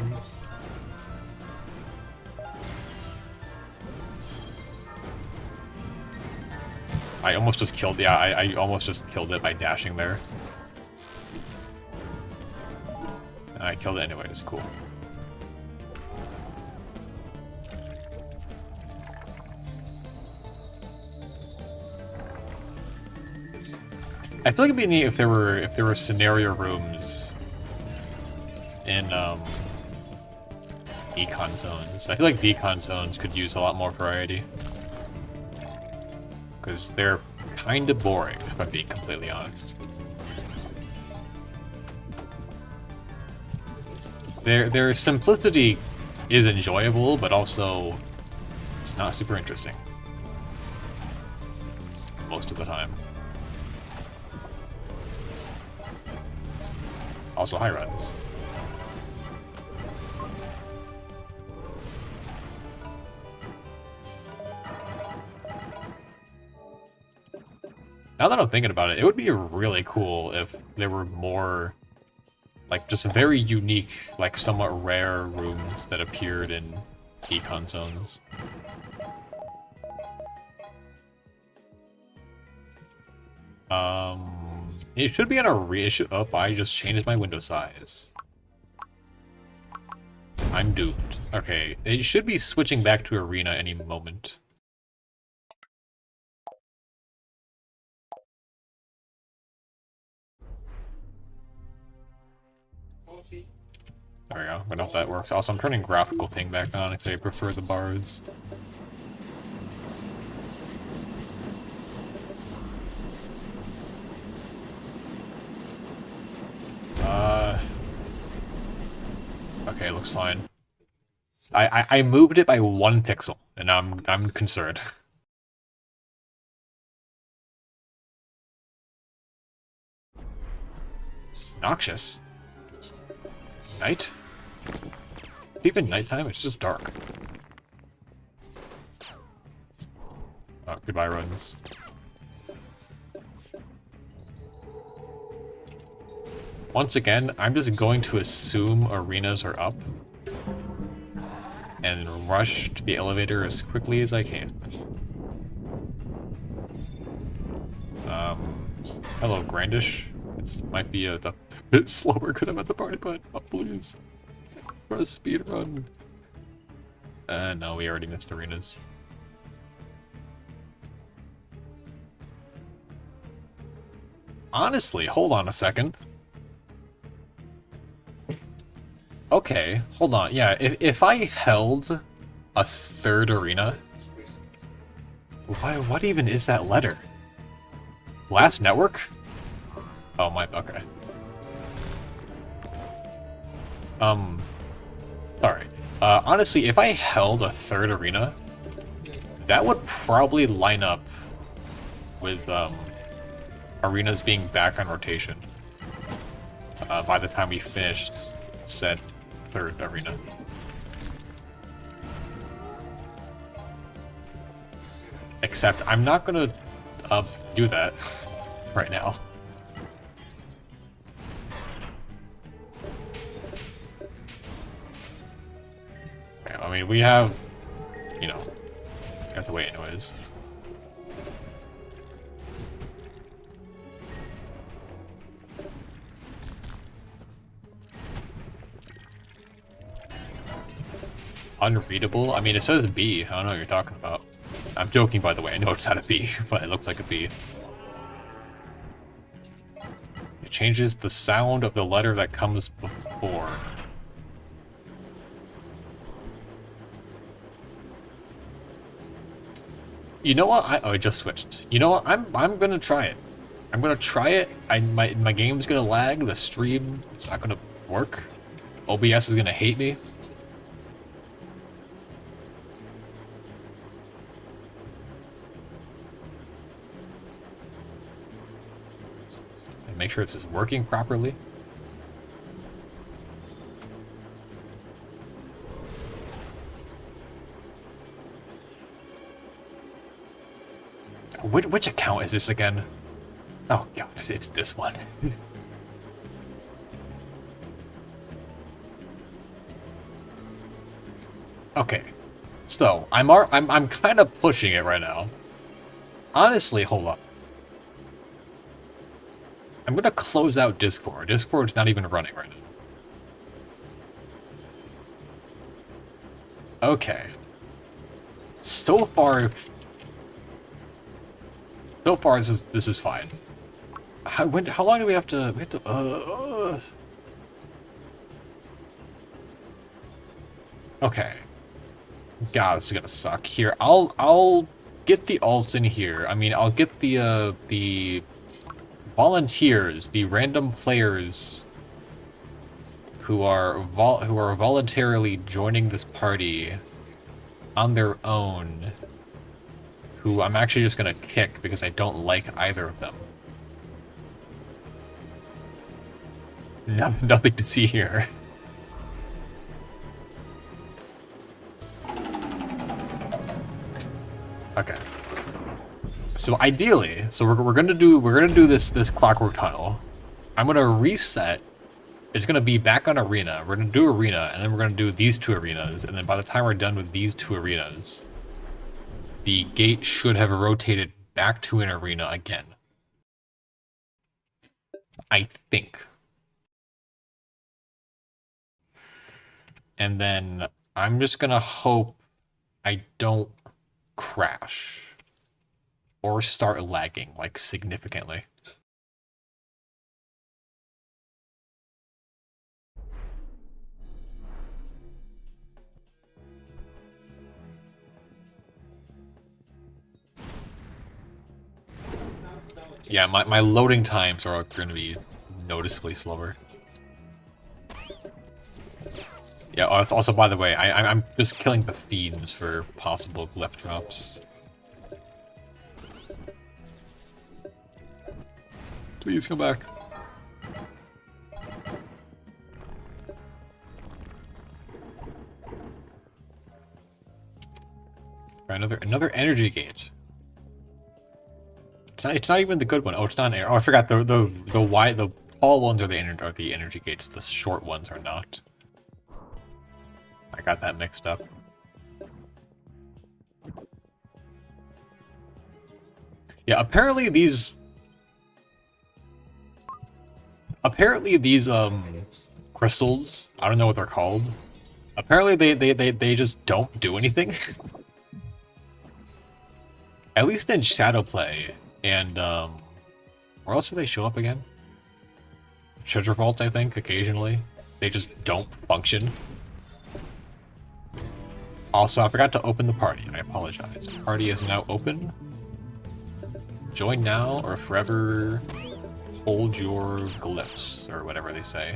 I almost just killed, yeah, I almost just killed it by dashing there. And I killed it anyways, cool. I feel like it'd be neat if there were scenario rooms in decon zones. I feel like decon zones could use a lot more variety. Because they're kind of boring, if I'm being completely honest. Their simplicity is enjoyable, but also it's not super interesting. Most of the time. Also high runs. Now that I'm thinking about it, it would be really cool if there were more, like, just very unique, like, somewhat rare rooms that appeared in decon zones. It should be on a reissue. Oh, I just changed my window size. I'm doomed. Okay, it should be switching back to arena any moment. There we go. I don't know if that works. Also, I'm turning graphical ping back on because I prefer the bards. Okay, looks fine. I moved it by 1 pixel, and I'm concerned. Noxious. Night? It's even nighttime, it's just dark. Oh, goodbye runs. Once again, I'm just going to assume arenas are up and rush to the elevator as quickly as I can. Hello, Grandish. This might be a bit slower because I'm at the party, but oh, please. For a speed run. No, we already missed arenas. Honestly, hold on a second. Okay, hold on. Yeah, if I held a 3rd arena, what even is that letter? Last network? Oh my, okay. Sorry. Honestly, if I held a 3rd arena, that would probably line up with, arenas being back on rotation. By the time we finished said 3rd arena. Except I'm not gonna do that right now. Okay, I mean, we have, you know, we have to wait anyways. Unreadable? I mean, it says B. I don't know what you're talking about. I'm joking, by the way. I know it's not a B, but it looks like a B. It changes the sound of the letter that comes before. You know what? Oh, I just switched. You know what? I'm gonna try it. I'm gonna try it. My game's gonna lag. The stream is not gonna work. OBS is gonna hate me. Make sure this is working properly. Which account is this again? Oh god, it's this one. Okay, so I'm kind of pushing it right now. Honestly, hold up. I'm gonna close out Discord. Discord's not even running right now. Okay. So far, this is fine. How long do we have to? Okay. God, this is gonna suck. Here, I'll get the alts in here. I mean, I'll get the volunteers, the random players who are voluntarily joining this party on their own, who I'm actually just gonna kick because I don't like either of them. No, nothing to see here. Okay. So ideally, we're gonna do this clockwork tunnel. I'm gonna reset. It's gonna be back on arena. We're gonna do arena, and then we're gonna do these two arenas. And then by the time we're done with these two arenas, the gate should have rotated back to an arena again. I think. And then I'm just gonna hope I don't crash or start lagging, like, significantly. Yeah, my loading times are going to be noticeably slower. Yeah, also, by the way, I'm just killing the fiends for possible glyph drops. Please come back. Another energy gate. It's not even the good one. Oh, it's not an air. Oh, I forgot the tall ones are the energy gates. The short ones are not. I got that mixed up. Yeah, apparently these crystals, I don't know what they're called. Apparently they just don't do anything. At least in Shadowplay and where else do they show up again? Treasure Vault, I think, occasionally. They just don't function. Also, I forgot to open the party. I apologize. Party is now open. Join now or forever hold your glyphs, or whatever they say.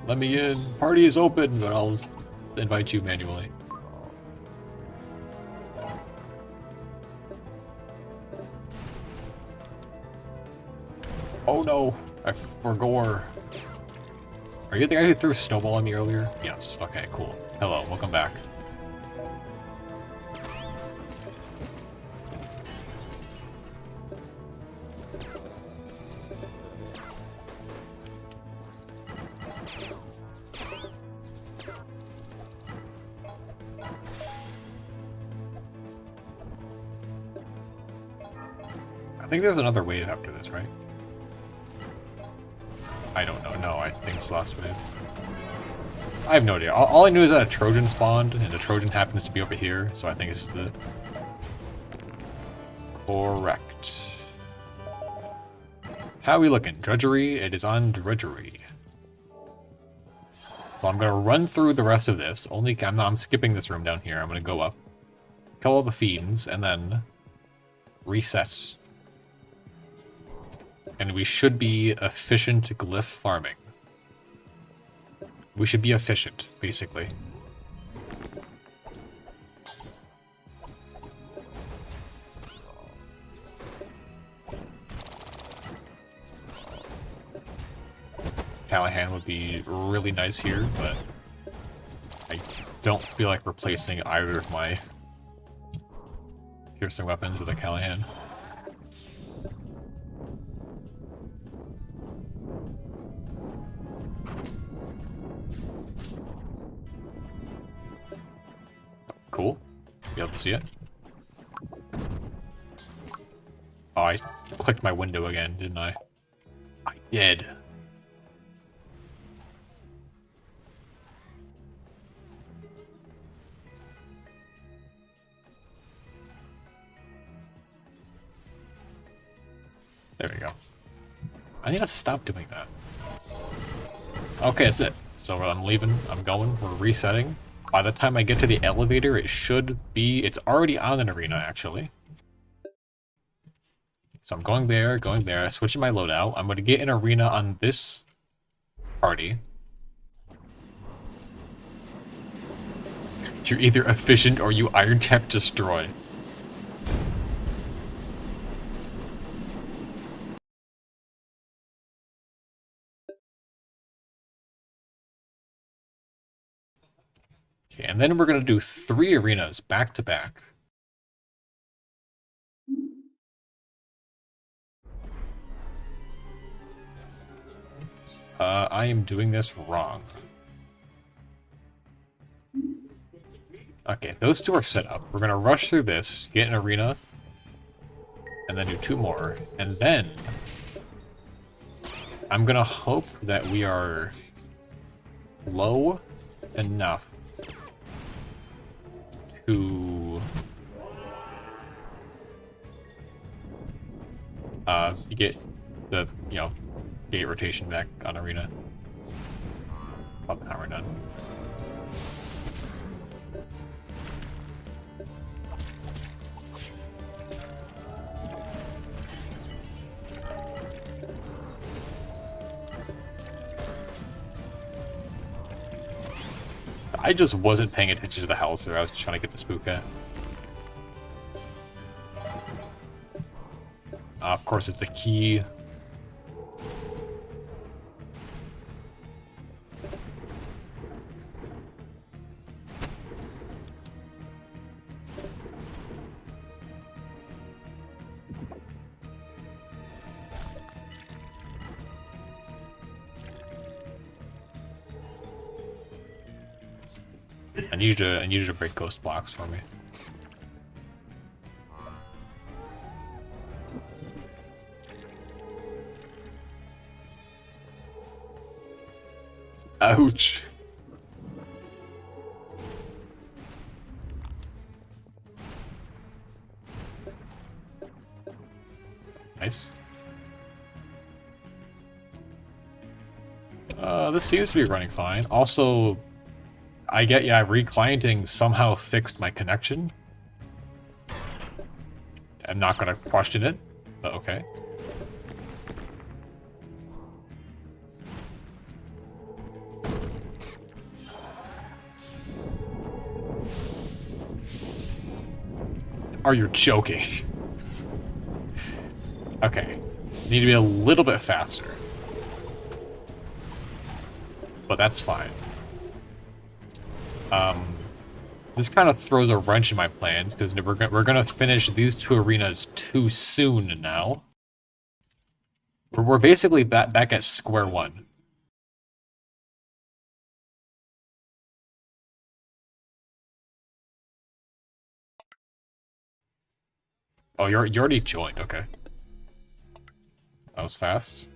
Let me in. Party is open, but I'll invite you manually. Oh no, I forgot. Are you the guy who threw a snowball at me earlier? Yes, okay, cool. Hello, welcome back. I think there's another wave after this, right? I don't know. No, I think it's the last wave. I have no idea. All I knew is that a Trojan spawned, and the Trojan happens to be over here, so I think this is it. Correct. How are we looking? Drudgery? It is on drudgery. So I'm gonna run through the rest of this. I'm skipping this room down here. I'm gonna go up, kill all the fiends, and then reset. And we should be efficient glyph farming. We should be efficient, basically. Callahan would be really nice here, but I don't feel like replacing either of my piercing weapons with a Callahan. Cool. Be able to see it. Oh, I clicked my window again, didn't I? I did. There we go. I need to stop doing that. Okay, that's it. So I'm leaving. I'm going. We're resetting. By the time I get to the elevator, it should be... It's already on an arena, actually. So I'm going there, switching my loadout. I'm going to get an arena on this party. You're either efficient or you iron tech destroy. Okay, and then we're going to do 3 arenas back to back. I am doing this wrong. Okay, those 2 are set up. We're going to rush through this, get an arena, and then do 2 more. And then I'm going to hope that we are low enough to get the, gate rotation back on arena. About the time we're done. I just wasn't paying attention to the house, or I was trying to get the spook at. Of course, it's a key. I need you to break ghost blocks for me. Ouch. Nice. This seems to be running fine. Also, reclienting somehow fixed my connection. I'm not gonna question it, but okay. Are you joking? Okay. Need to be a little bit faster. But that's fine. This kind of throws a wrench in my plans, because we're gonna finish these 2 arenas too soon now. We're basically back at square one. Oh, you already joined, okay. That was fast.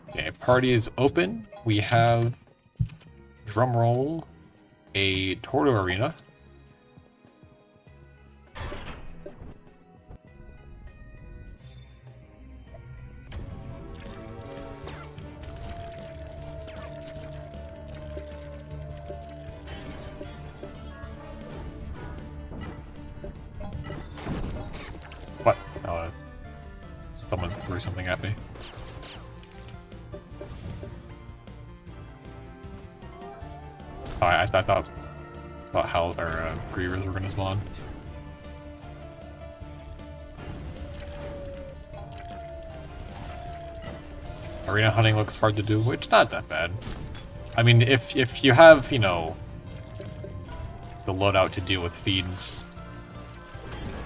Okay, party is open. We have, drumroll, a Torto arena. What? Someone threw something at me. Oh, I thought Hell or Grievers were gonna spawn. Arena hunting looks hard to do, which not that bad. I mean, if you have, you know, the loadout to deal with fiends,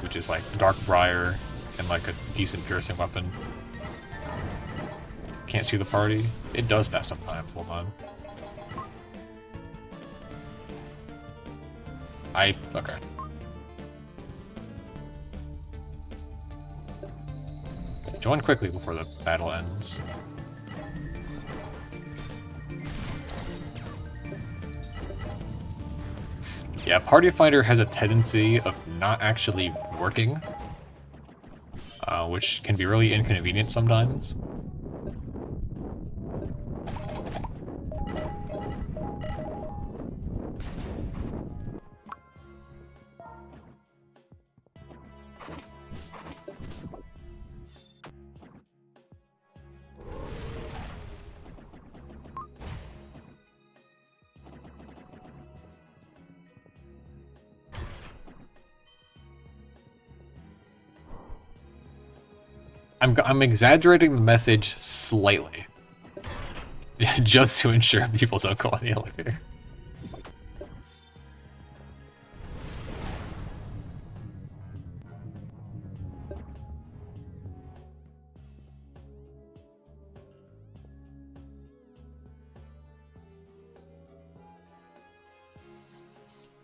which is like Dark Briar and like a decent piercing weapon. Can't see the party. It does that sometimes. Hold on. Okay. Join quickly before the battle ends. Yeah, Party Finder has a tendency of not actually working, which can be really inconvenient sometimes. I'm exaggerating the message slightly, just to ensure people don't go on the elevator.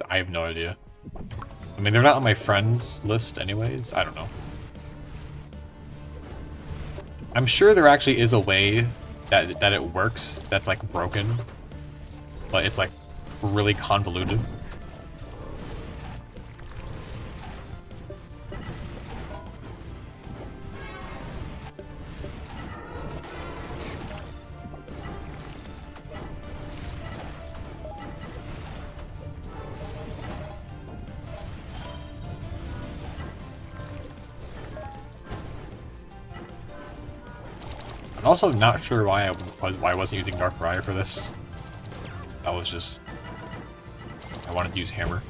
I have no idea. I mean, they're not on my friends list anyways. I don't know. I'm sure there actually is a way that it works that's like broken, but it's like really convoluted. I'm also not sure why I wasn't using Dark Briar for this. That was just... I wanted to use Hammer.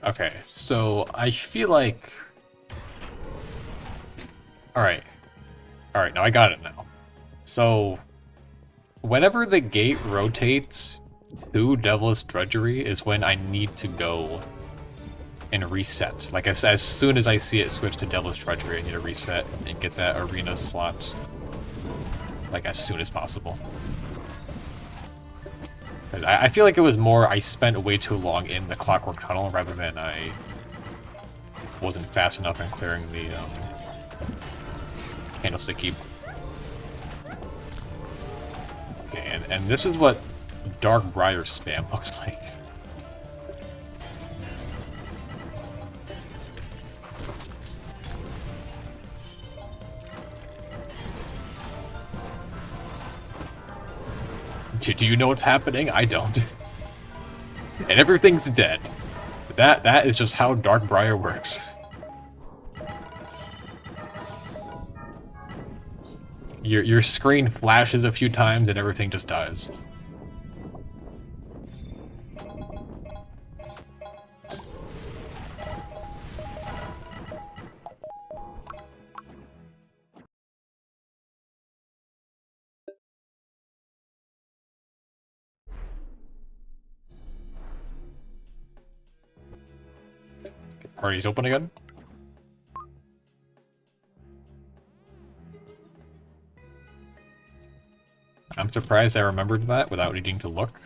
Okay, so I feel like... Alright, now I got it now. So, whenever the gate rotates to Devil's Drudgery is when I need to go and reset. Like, as soon as I see it switch to Devil's Drudgery, I need to reset and get that arena slot, like, as soon as possible. I feel like it was more I spent way too long in the Clockwork Tunnel rather than I wasn't fast enough in clearing the Candlestick Keep. Okay, and this is what Dark Briar spam looks like. Do you know what's happening? I don't. And everything's dead. That is just how Dark Briar works. Your screen flashes a few times and everything just dies. Party's open again? I'm surprised I remembered that without needing to look.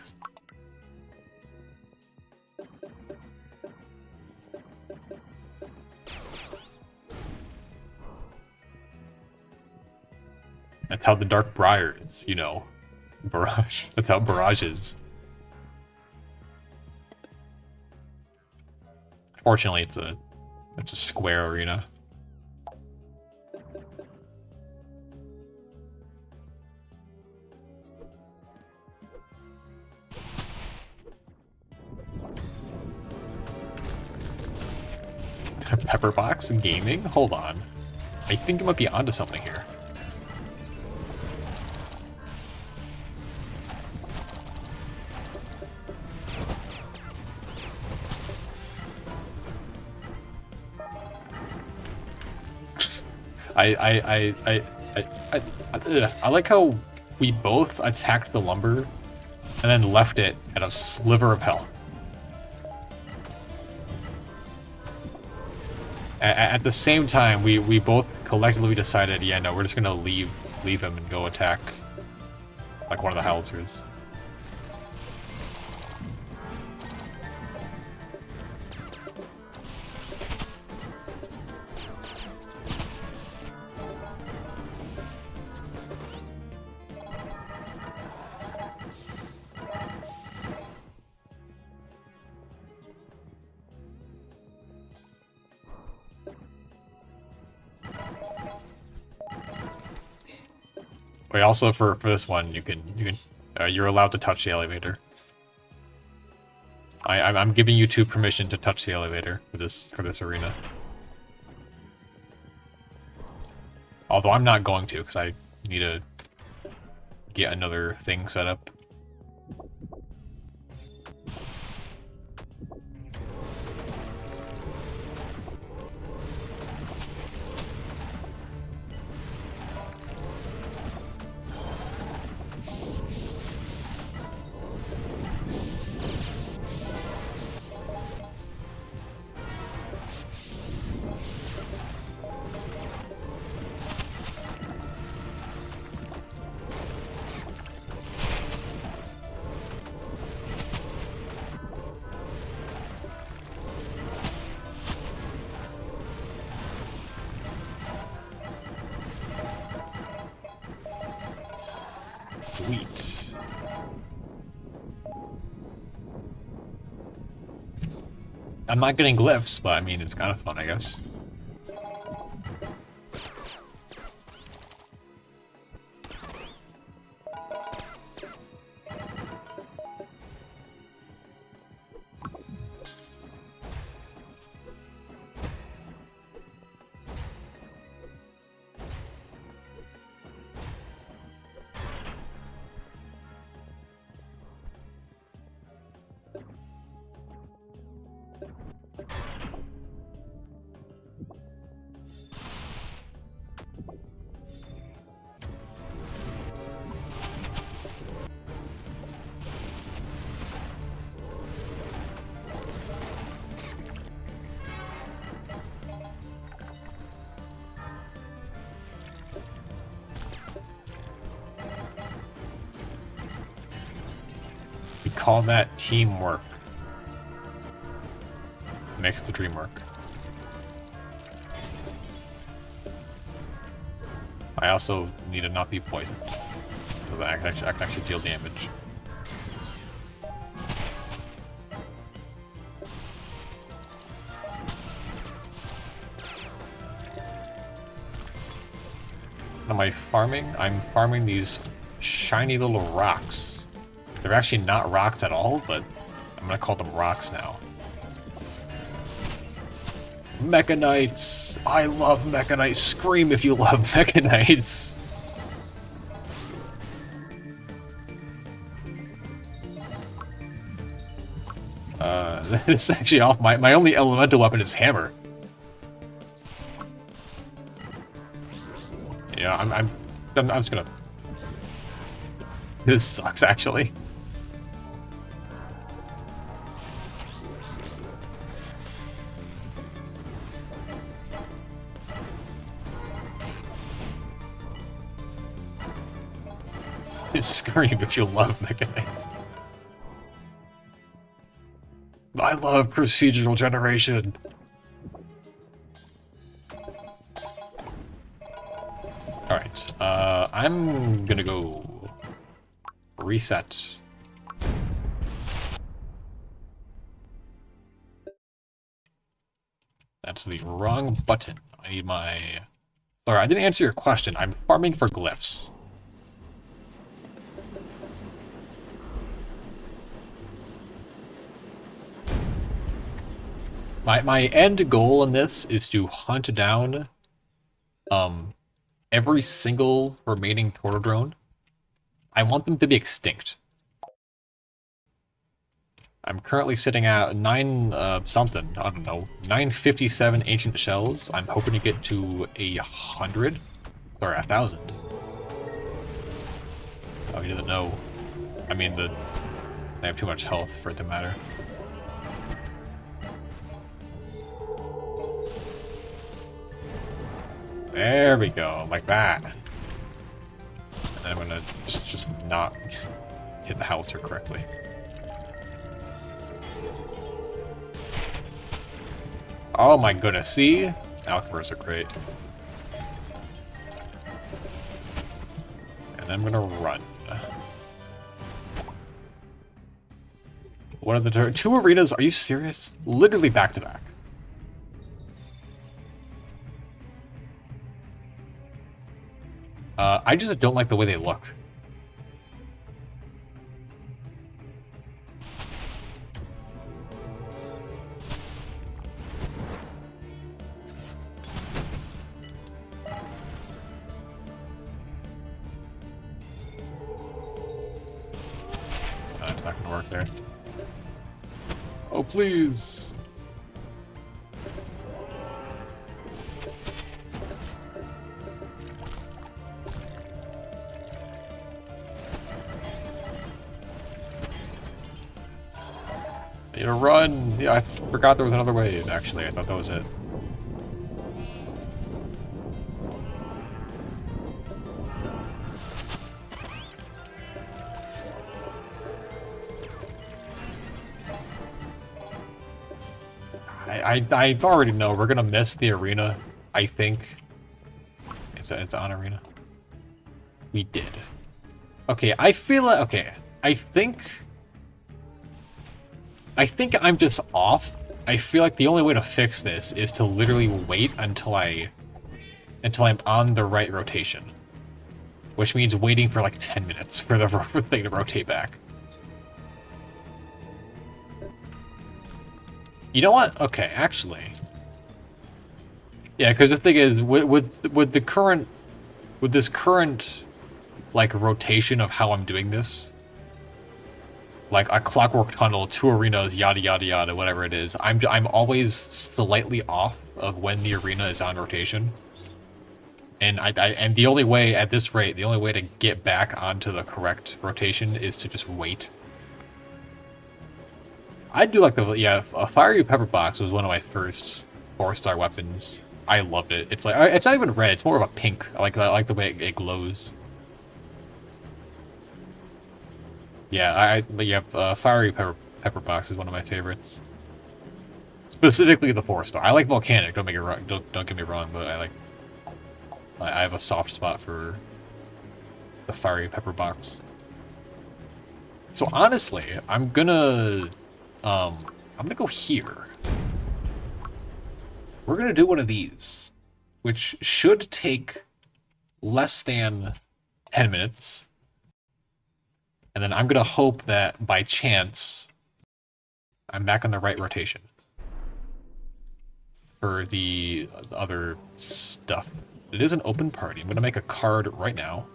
That's how the Dark Briar is, you know. Barrage. That's how Barrage is. Fortunately, it's a square arena. Pepperbox Gaming? Hold on. I think it might be onto something here. I like how we both attacked the lumber and then left it at a sliver of health. At the same time, we both collectively decided, yeah, no, we're just gonna leave him and go attack like one of the howitzers. Wait, also for this one, you're allowed to touch the elevator. I'm giving you two permission to touch the elevator for this arena. Although I'm not going to, because I need to get another thing set up. Sweet. I'm not getting glyphs, but I mean, it's kind of fun, I guess. We call that teamwork. Makes the dream work. I also need to not be poisoned, so that I can actually deal damage. Am I farming? I'm farming these shiny little rocks. They're actually not rocks at all, but I'm gonna call them rocks now. Mechanites! I love Mechanites! Scream if you love Mechanites! This is actually off. My only elemental weapon is hammer. Yeah, I'm just gonna... This sucks, actually. Scream if you love Mechanites. I love procedural generation. Alright, I'm gonna go reset. That's the wrong button. I need my... Sorry, I didn't answer your question. I'm farming for glyphs. My end goal in this is to hunt down every single remaining Tortodrone. I want them to be extinct. I'm currently sitting at 957 ancient shells. I'm hoping to get to 100 or 1,000. Oh, he doesn't know. I mean, they have too much health for it to matter. There we go, like that. And I'm gonna just not hit the howitzer correctly. Oh my goodness, see? Alchemers are great. And I'm gonna run. What are the two arenas? Are you serious? Literally back to back. I just don't like the way they look. It's not gonna work there. Oh, please. You know, run! Yeah, I forgot there was another way, actually. I thought that was it. I already know we're gonna miss the arena, I think. Is it on arena? We did. Okay, I feel like, okay, I think I'm just off. I feel like the only way to fix this is to literally wait until I'm on the right rotation. Which means waiting for like 10 minutes for the thing to rotate back. You know what? Okay, actually. Yeah, because the thing is, with this current like rotation of how I'm doing this, like a clockwork tunnel, 2 arenas, yada yada yada, whatever it is, I'm always slightly off of when the arena is on rotation. And and the only way at this rate, the only way to get back onto the correct rotation is to just wait. I do like a fiery pepper box was one of my first 4-star weapons. I loved it. It's like it's not even red; it's more of a pink. I like the way it glows. Yeah, fiery pepper box is one of my favorites. Specifically the 4-star. I like volcanic. Don't make it wrong. Don't get me wrong, but I have a soft spot for the fiery pepper box. So honestly, I'm gonna go here. We're gonna do one of these, which should take less than 10 minutes. And then I'm gonna hope that by chance I'm back on the right rotation for the other stuff. It is an open party. I'm gonna make a card right now.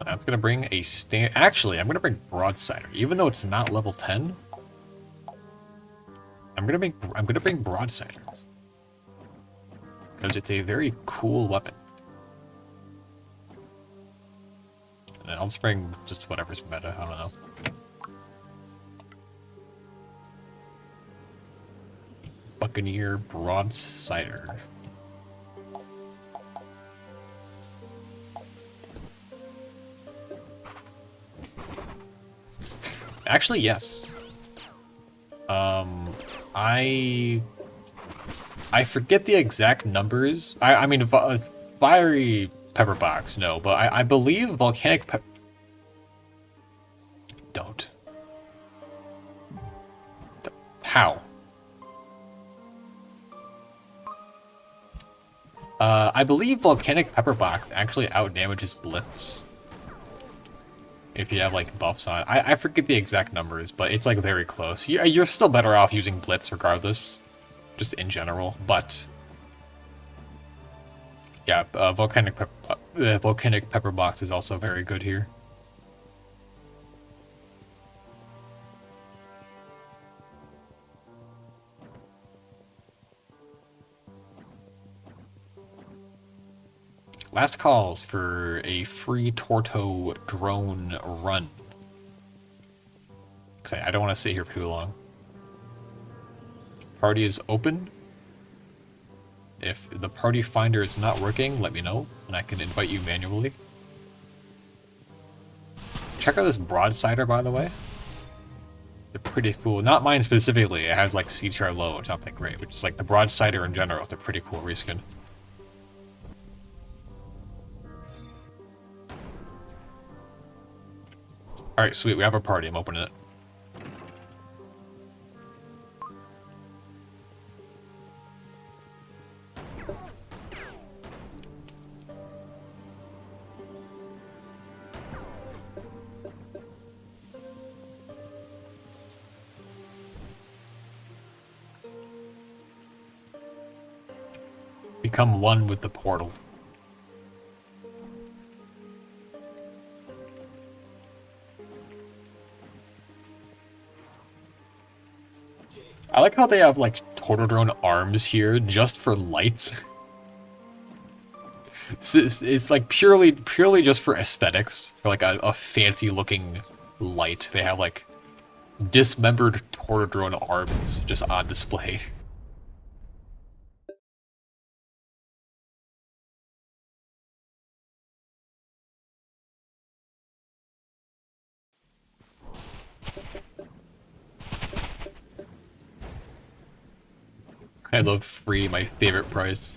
I'm gonna bring a stand. Actually, I'm gonna bring Broadsider, even though it's not level 10. I'm gonna bring Broadsider because it's a very cool weapon. And I'll just bring just whatever's meta. I don't know. Buccaneer Broadsider. Actually, yes. I forget the exact numbers. I mean, fiery pepper box, no, but I believe volcanic pepper. Don't. How? I believe volcanic pepper box actually outdamages blitz. If you have like buffs on, I forget the exact numbers, but it's like very close. You're still better off using blitz regardless, just in general. But yeah, volcanic pepper box is also very good here. Last calls for a free Tortodrone run. Because I don't want to sit here for too long. Party is open. If the party finder is not working, let me know, and I can invite you manually. Check out this broadsider, by the way. They're pretty cool. Not mine specifically. It has like CTR low, it's not that great, but just like the broadsider in general, it's a pretty cool reskin. Alright, sweet, we have a party. I'm opening it. Become one with the portal. I like how they have like Tortodrone arms here just for lights. It's like purely just for aesthetics, for like a fancy looking light. They have like dismembered Tortodrone arms just on display. I love free, my favorite price.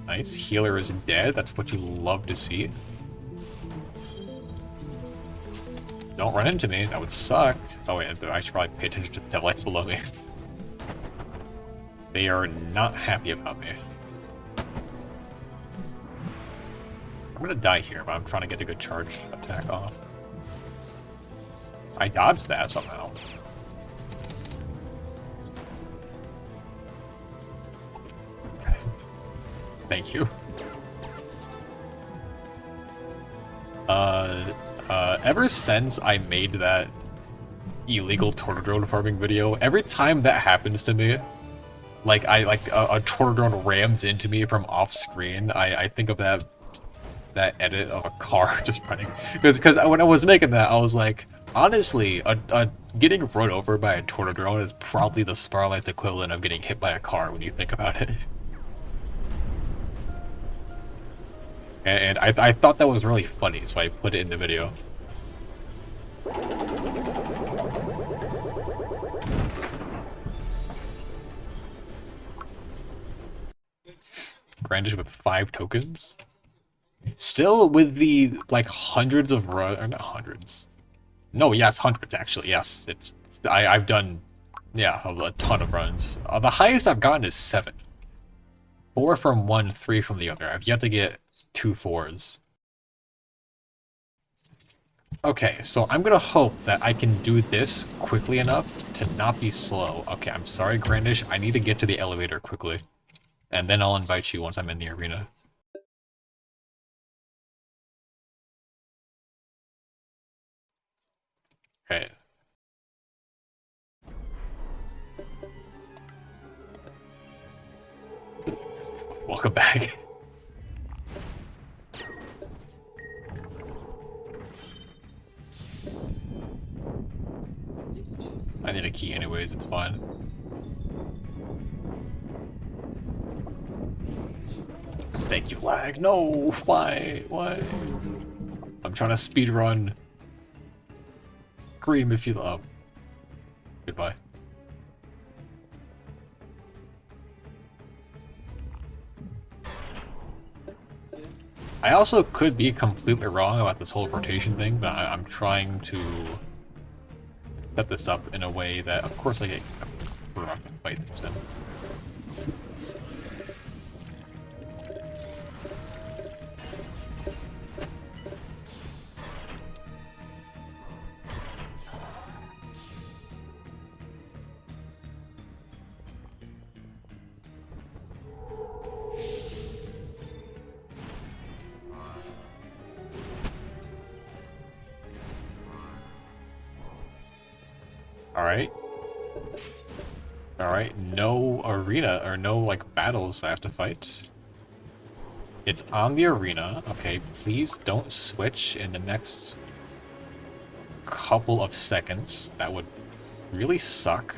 Nice, healer is dead, that's what you love to see. Don't run into me, that would suck. Oh wait, I should probably pay attention to the devilites below me. They are not happy about me. I'm gonna die here, but I'm trying to get a good charge attack off. I dodged that somehow. Thank you. Ever since I made that illegal Tortodrone farming video, every time that happens to me, like a Tortodrone rams into me from off screen, I think of that edit of a car just running. Because when I was making that, I was like, honestly, getting run over by a Tortodrone is probably the Starlight's equivalent of getting hit by a car when you think about it. And I thought that was really funny, so I put it in the video. Brandish with 5 tokens. Still with the, like, hundreds of runs, or not hundreds. No, yes, hundreds, actually, yes. I've done, yeah, a ton of runs. The highest I've gotten is 7. 4 from one, 3 from the other. I've yet to get 2 4s. Okay, so I'm gonna hope that I can do this quickly enough to not be slow. Okay, I'm sorry, Grandish, I need to get to the elevator quickly. And then I'll invite you once I'm in the arena. Okay. Welcome back. I need a key anyways, it's fine. Thank you, lag. No, why? Why? I'm trying to speedrun. Scream if you love. Goodbye. I also could be completely wrong about this whole rotation thing, but I'm trying to set this up in a way that, of course, I get we're not gonna fight this then. Alright. Alright, no arena, or no, like, battles I have to fight. It's on the arena. Okay, please don't switch in the next couple of seconds. That would really suck.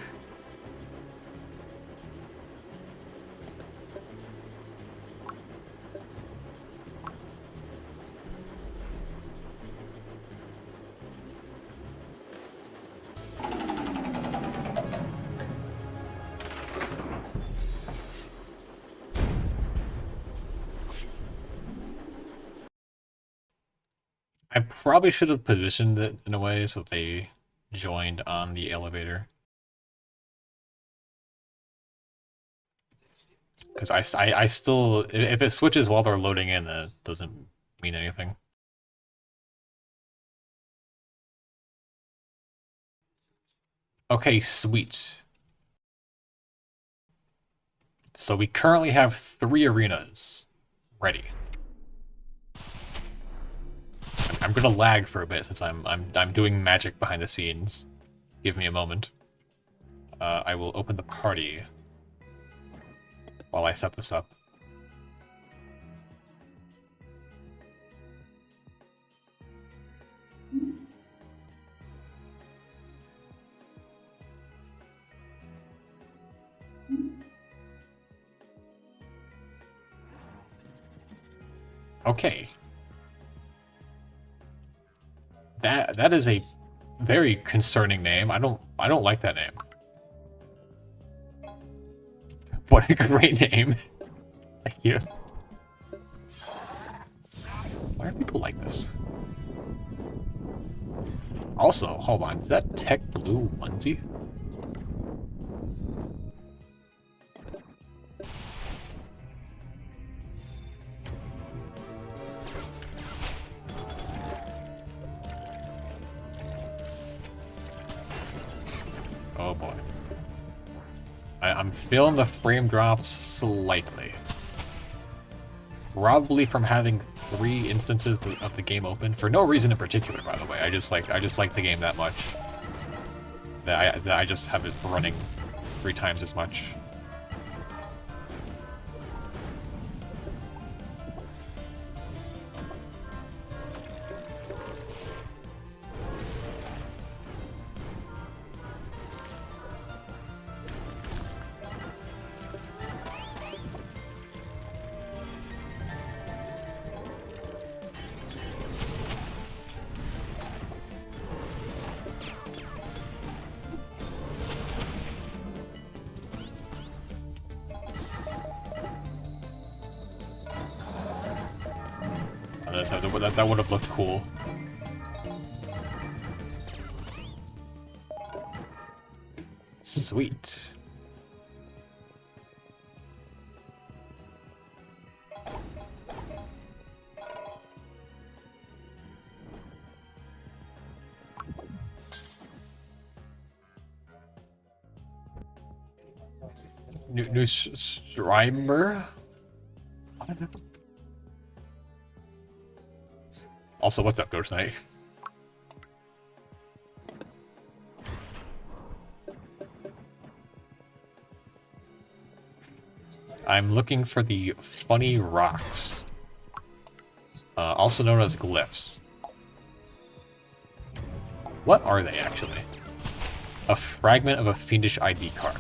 I probably should have positioned it in a way so they joined on the elevator. Because I still, if it switches while they're loading in, that doesn't mean anything. Okay, sweet. So we currently have 3 arenas ready. I'm gonna lag for a bit since I'm doing magic behind the scenes. Give me a moment. I will open the party while I set this up. Okay. That is a very concerning name. I don't like that name. What a great name. Thank you. Why are people like this? Also, hold on, is that tech blue onesie? Oh boy. I'm feeling the frame drops slightly. Probably from having 3 instances of the game open for no reason in particular, by the way. I just like the game that much that I just have it running 3 times as much. That would have looked cool. Sweet. New streamer? Also, what's up, Ghost Knight? I'm looking for the funny rocks, also known as glyphs. What are they, actually? A fragment of a fiendish ID card.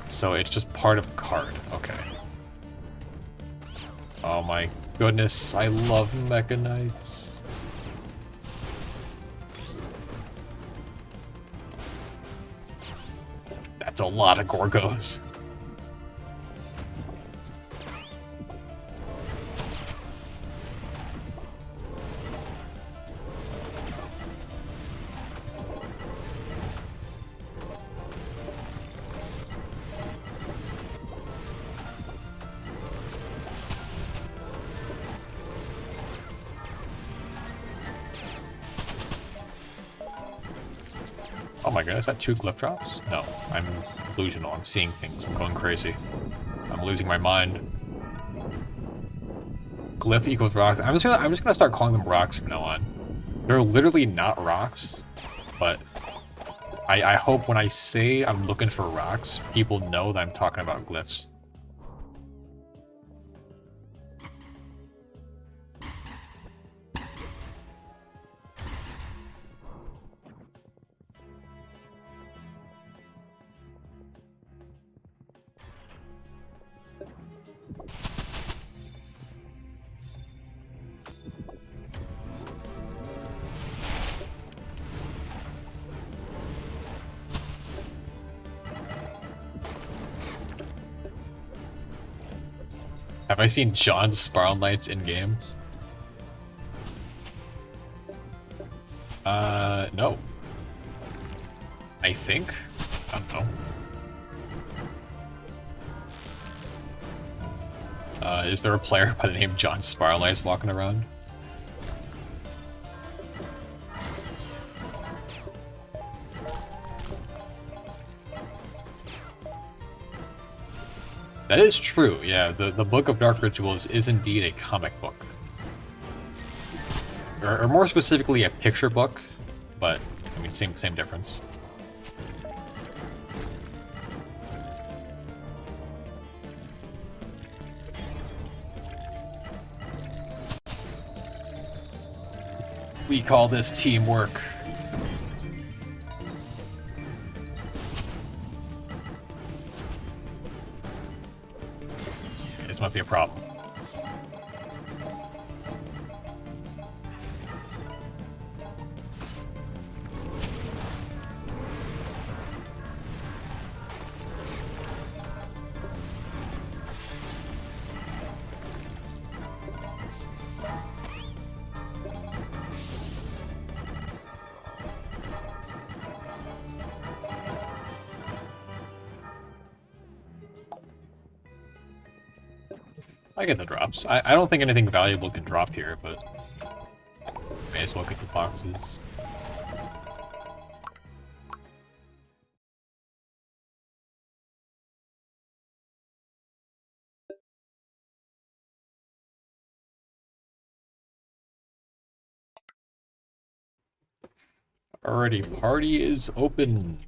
So it's just part of card. Okay. Oh my goodness, I love Mecha Knights. That's a lot of Gorgos. Oh my god, is that 2 glyph drops? No, I'm delusional. I'm seeing things. I'm going crazy. I'm losing my mind. Glyph equals rocks. I'm just gonna start calling them rocks from now on. They're literally not rocks, but I hope when I say I'm looking for rocks, people know that I'm talking about glyphs. Have I seen John's Spiral Knights in game? No. I think? I don't know. Is there a player by the name John Spiral Knights walking around? That is true, yeah. The Book of Dark Rituals is indeed a comic book. Or more specifically, a picture book, but, I mean, same difference. We call this teamwork. This might be a problem. I get the drops. I don't think anything valuable can drop here, but may as well get the boxes. Alrighty, party is open.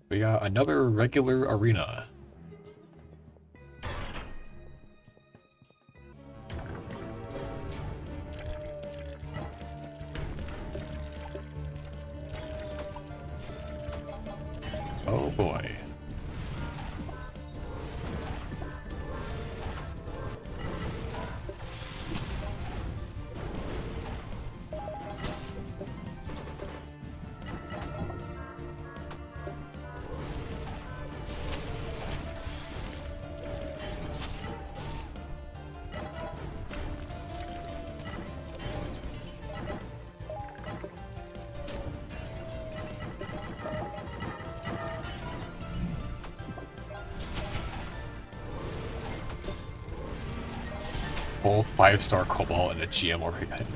We got another regular arena. Oh boy. Full 5-star Cobalt and a GM overhead.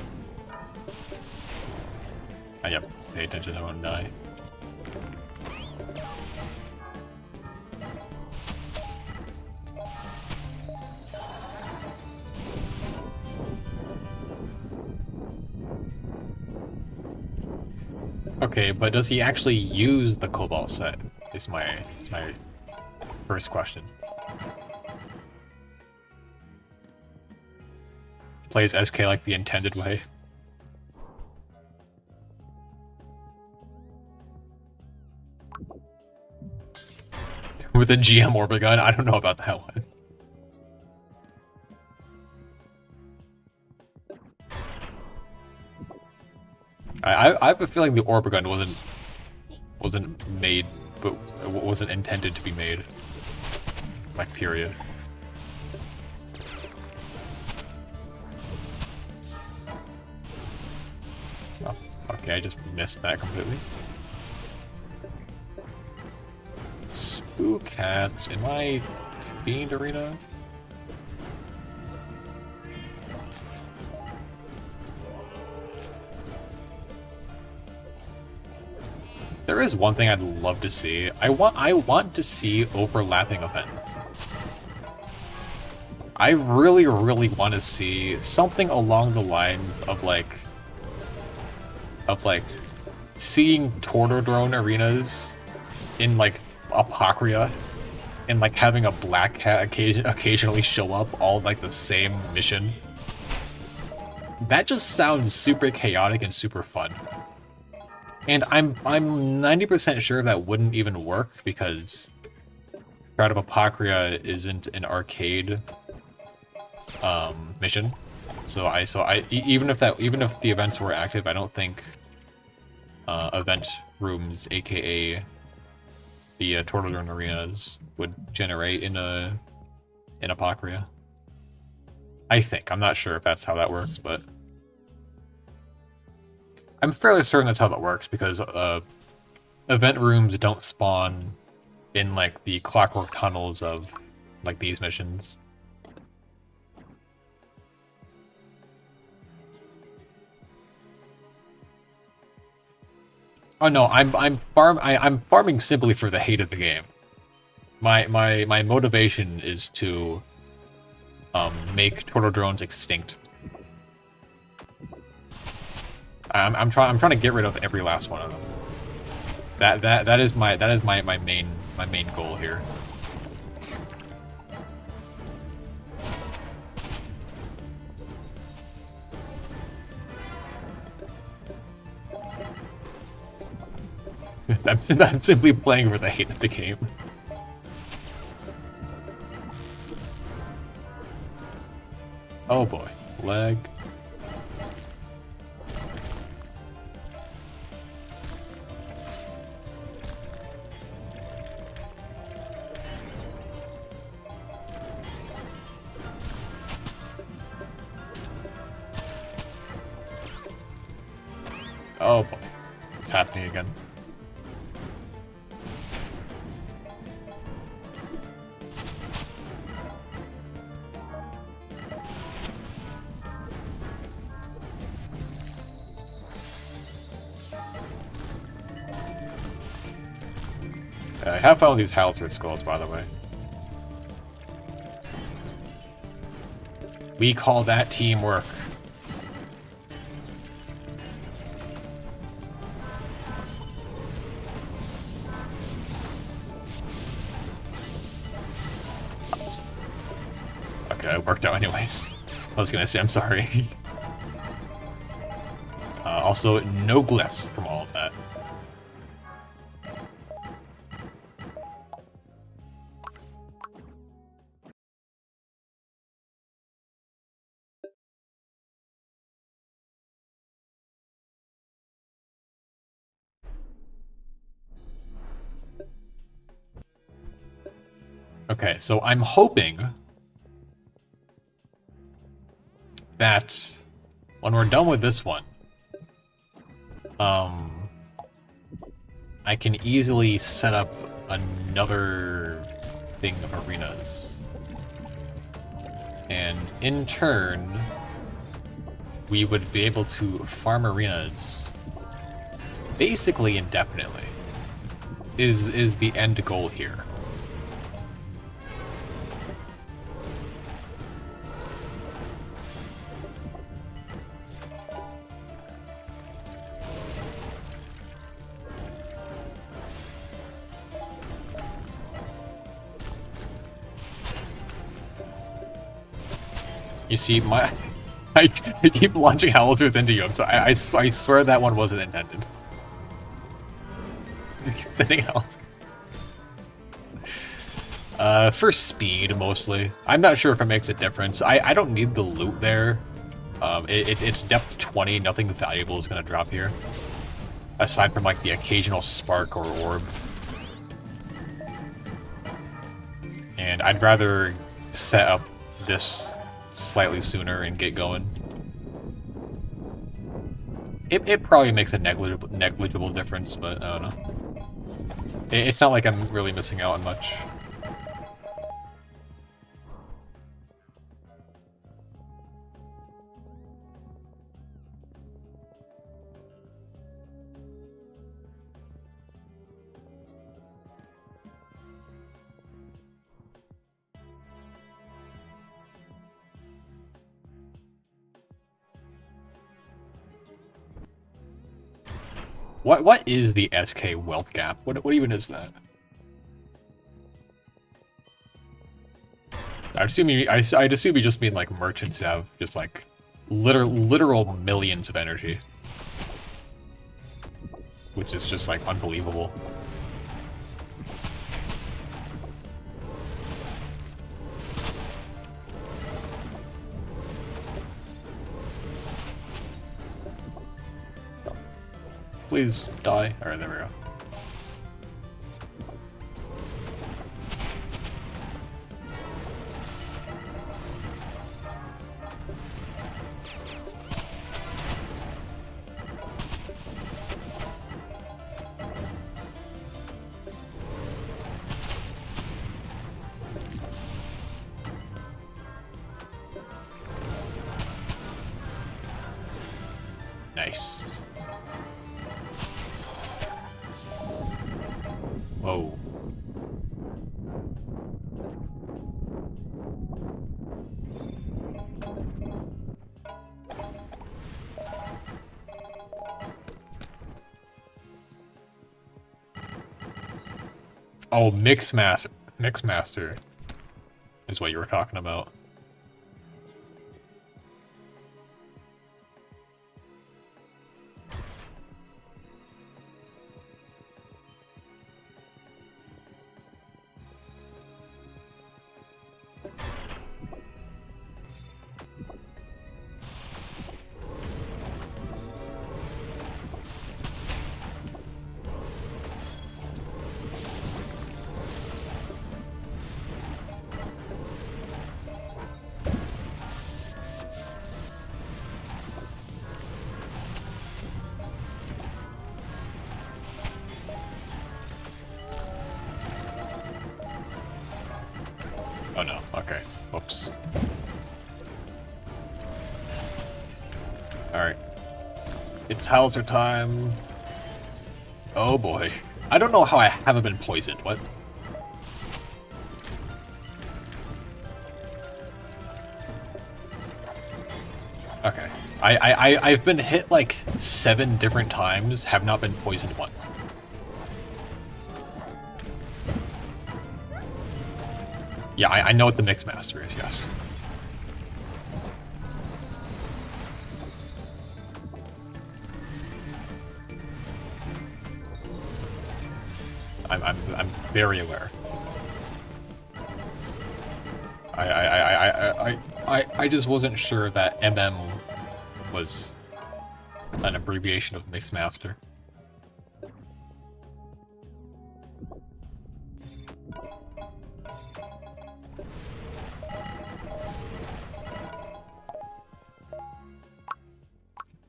Yep, pay attention, I won't die. Okay, but does he actually use the Cobalt set? Is my first question. Plays SK like the intended way. With a GM Orbigun? I don't know about that one. I have a feeling the Orbigun wasn't made, but wasn't intended to be made. Like, period. Oh, okay, I just missed that completely. Spook hats in my Fiend arena? There is one thing I'd love to see. I want to see overlapping events. I really want to see something along the lines of, like, of like seeing Tortodrone arenas in like Apocria and like having a black cat occasionally show up all like the same mission. That just sounds super chaotic and super fun. And I'm 90% sure that wouldn't even work because Crowd of Apocria isn't an arcade mission. So even if the events were active, I don't think event rooms, aka the Tortodrone arenas, would generate in Apocria. I think. I'm not sure if that's how that works, but I'm fairly certain that's how that works because event rooms don't spawn in like the clockwork tunnels of like these missions. Oh no, I'm farming simply for the hate of the game. My motivation is to make Tortodrones extinct. I'm trying to get rid of every last one of them. That is my main goal here. I'm simply playing for the hate of the game. Oh boy, lag. Oh boy, it's happening again. I have found these Howitzer skulls, by the way. We call that teamwork. Okay, it worked out anyways. I was gonna say, I'm sorry. Also, no glyphs from all of that. Okay, so I'm hoping that when we're done with this one, I can easily set up another thing of arenas. And in turn, we would be able to farm arenas basically indefinitely, is the end goal here. You see, I keep launching howitzers into you, so I swear that one wasn't intended. Sending howitzers. For speed, mostly. I'm not sure if it makes a difference. I don't need the loot there. It's depth 20, nothing valuable is going to drop here. Aside from, like, the occasional spark or orb. And I'd rather set up this slightly sooner and get going. It probably makes a negligible difference, but I don't know. It's not like I'm really missing out on much. What is the SK wealth gap? What even is that? I'd assume you just mean like merchants who have just like literal millions of energy, which is just like unbelievable. Please die. Alright, there we go. Nice. Whoa. Oh, Mixmaster is what you were talking about. Oh no, okay. Whoops. Alright. It's Hauser time. Oh boy. I don't know how I haven't been poisoned. What? Okay. I've been hit like 7 different times, have not been poisoned once. Yeah, I know what the Mixmaster is, yes. I'm very aware. I just wasn't sure that MM was an abbreviation of Mixmaster.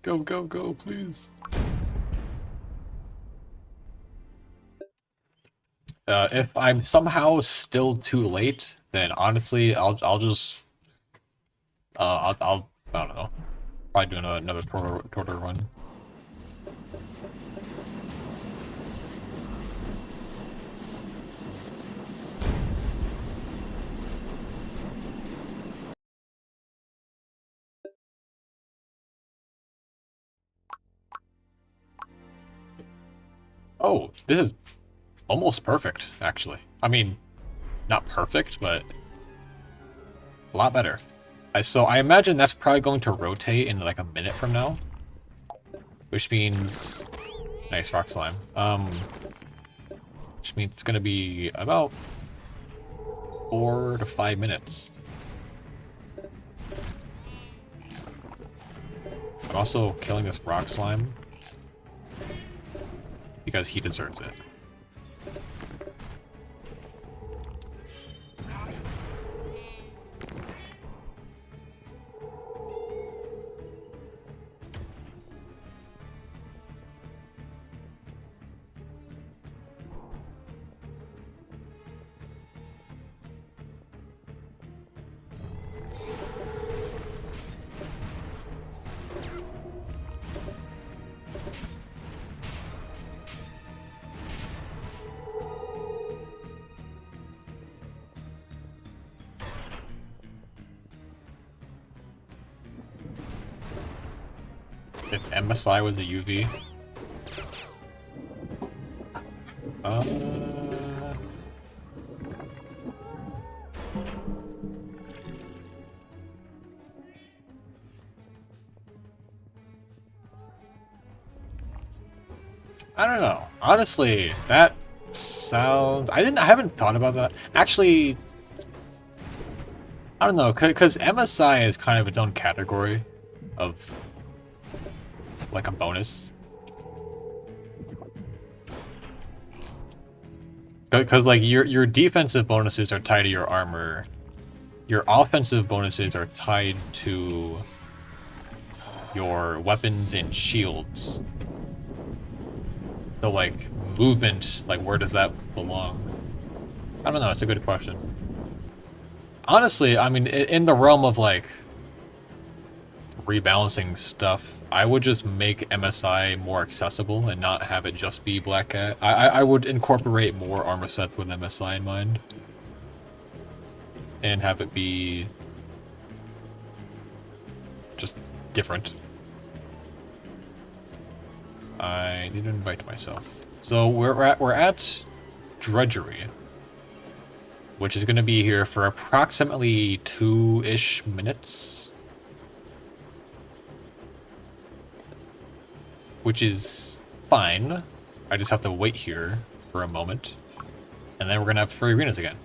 Go, go, go, please. If I'm somehow still too late, then honestly, I'll just, I don't know, probably do another Tortodrone run. Oh, this is almost perfect, actually. I mean, not perfect, but a lot better. So I imagine that's probably going to rotate in like a minute from now. Which means... Nice rock slime. Which means it's gonna be about 4 to 5 minutes. I'm also killing this rock slime because he deserves it. If MSI was a UV, Uh, I don't know. Honestly, that sounds. I haven't thought about that. Actually, I don't know, because MSI is kind of its own category of like a bonus. Because like your defensive bonuses are tied to your armor, your offensive bonuses are tied to your weapons and shields. So like movement, like where does that belong? I don't know. It's a good question. Honestly, I mean, in the realm of like rebalancing stuff, I would just make MSI more accessible and not have it just be Black Cat. I would incorporate more armor sets with MSI in mind. And have it be just different. I need to invite myself. So we're at Drudgery, which is going to be here for approximately 2-ish minutes. Which is fine. I just have to wait here for a moment. And then we're going to have 3 arenas again.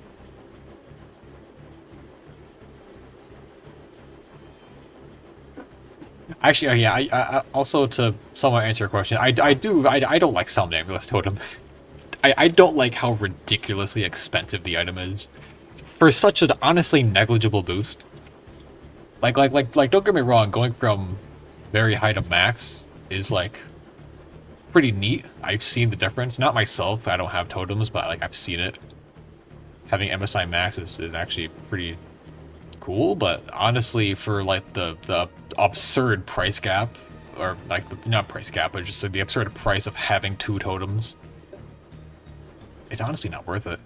Actually, yeah, I also to somewhat answer your question, I don't like Somnambulist Totem. I don't like how ridiculously expensive the item is. For such an honestly negligible boost. Like, don't get me wrong, going from very high to max is like pretty neat. I've seen the difference. Not myself, I don't have totems, but like I've seen it. Having MSI max is actually pretty cool, but honestly for like the absurd price gap, or like not price gap, but just like the absurd price of having 2 totems, it's honestly not worth it.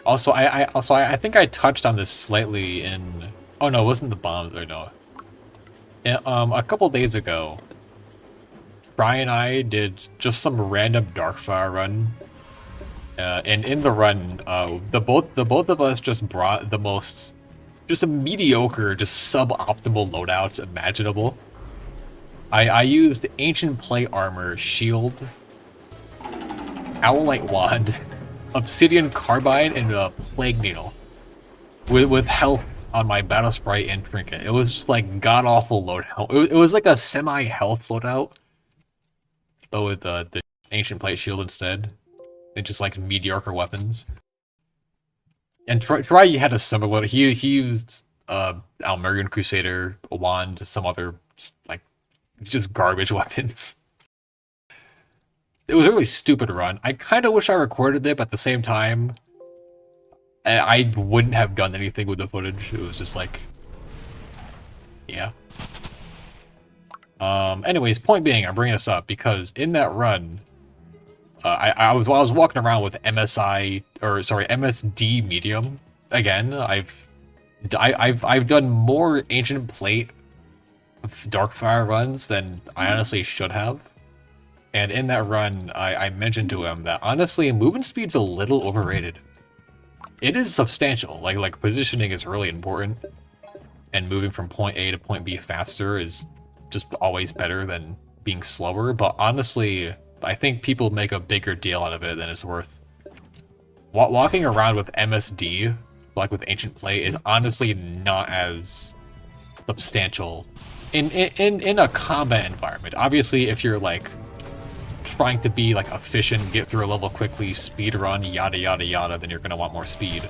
Also, I think I touched on this slightly in. Oh no, it wasn't the bombs, or no. A couple days ago, Try and I did just some random Darkfire run, and in the run, the both of us just brought the most, just a mediocre, just suboptimal loadouts imaginable. I used Ancient Plate Armor, Shield, Owlite Wand, Obsidian Carbine, and a Plague Needle, with health on my Battle Sprite and Trinket. It was just like god-awful loadout. It was like a semi-health loadout, but with the Ancient Plate Shield instead. And just like mediocre weapons. And Try had a similar, he used Almerian Crusader, a wand, some other like just garbage weapons. It was a really stupid run. I kind of wish I recorded it, but at the same time, I wouldn't have done anything with the footage. It was just like, yeah. Anyways, point being, I'm bringing this up because in that run, I was walking around with MSD medium. Again, I've done more Ancient Plate Darkfire runs than I honestly should have. And in that run, I mentioned to him that honestly, movement speed's a little overrated. It is substantial. Like positioning is really important, and moving from point A to point B faster is just always better than being slower. But honestly, I think people make a bigger deal out of it than it's worth. Walking around with MSD, like with Ancient Plate, is honestly not as substantial in a combat environment. Obviously, if you're like trying to be like efficient, get through a level quickly, speed run, yada yada yada, then you're gonna want more speed.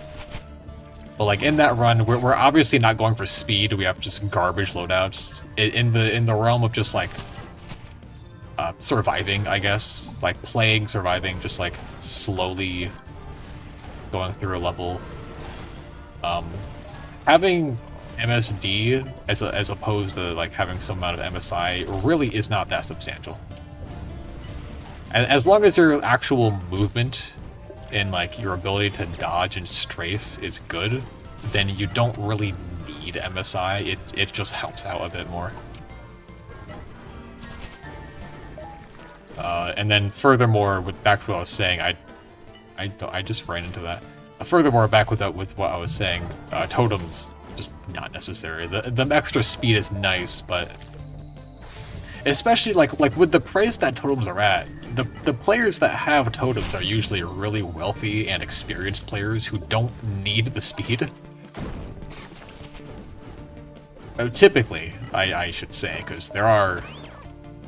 But like in that run, we're obviously not going for speed. We have just garbage loadouts in the realm of just like surviving, I guess, like playing, surviving, just like slowly going through a level. Having MSD as opposed to like having some amount of MSI really is not that substantial. And as long as your actual movement and like your ability to dodge and strafe is good, then you don't really need MSI. It just helps out a bit more. And then furthermore, back to what I was saying, I just ran into that. Furthermore, back with what I was saying, totems just not necessary. The extra speed is nice, but especially like with the price that totems are at, the players that have totems are usually really wealthy and experienced players who don't need the speed. Typically, I should say, because there are,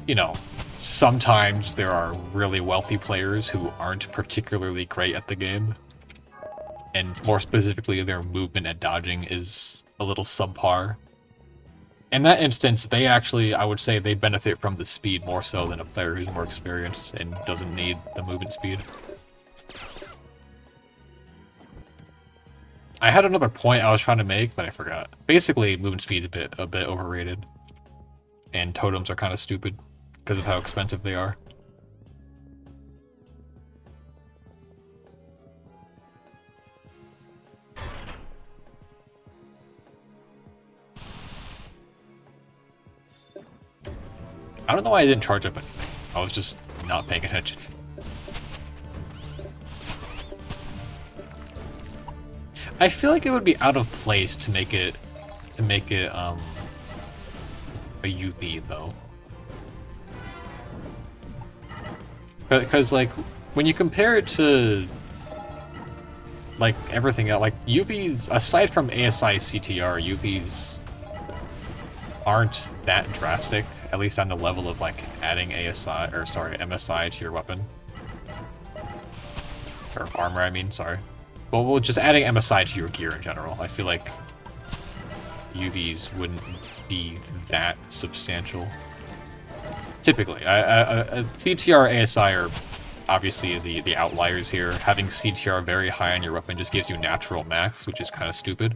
you know, sometimes there are really wealthy players who aren't particularly great at the game. And more specifically, their movement and dodging is a little subpar. In that instance, they actually, I would say, they benefit from the speed more so than a player who's more experienced and doesn't need the movement speed. I had another point I was trying to make, but I forgot. Basically, movement speed's a bit overrated. And totems are kind of stupid because of how expensive they are. I don't know why I didn't charge up anything. I was just not paying attention. I feel like it would be out of place to make it a UV though. Because like when you compare it to like everything else, like UVs aside from ASI CTR, UVs aren't that drastic, at least on the level of like adding MSI to your weapon. Or armor, I mean, sorry. Well, just adding MSI to your gear in general. I feel like UVs wouldn't be that substantial. Typically, CTR, ASI are obviously the outliers here. Having CTR very high on your weapon just gives you natural max, which is kind of stupid.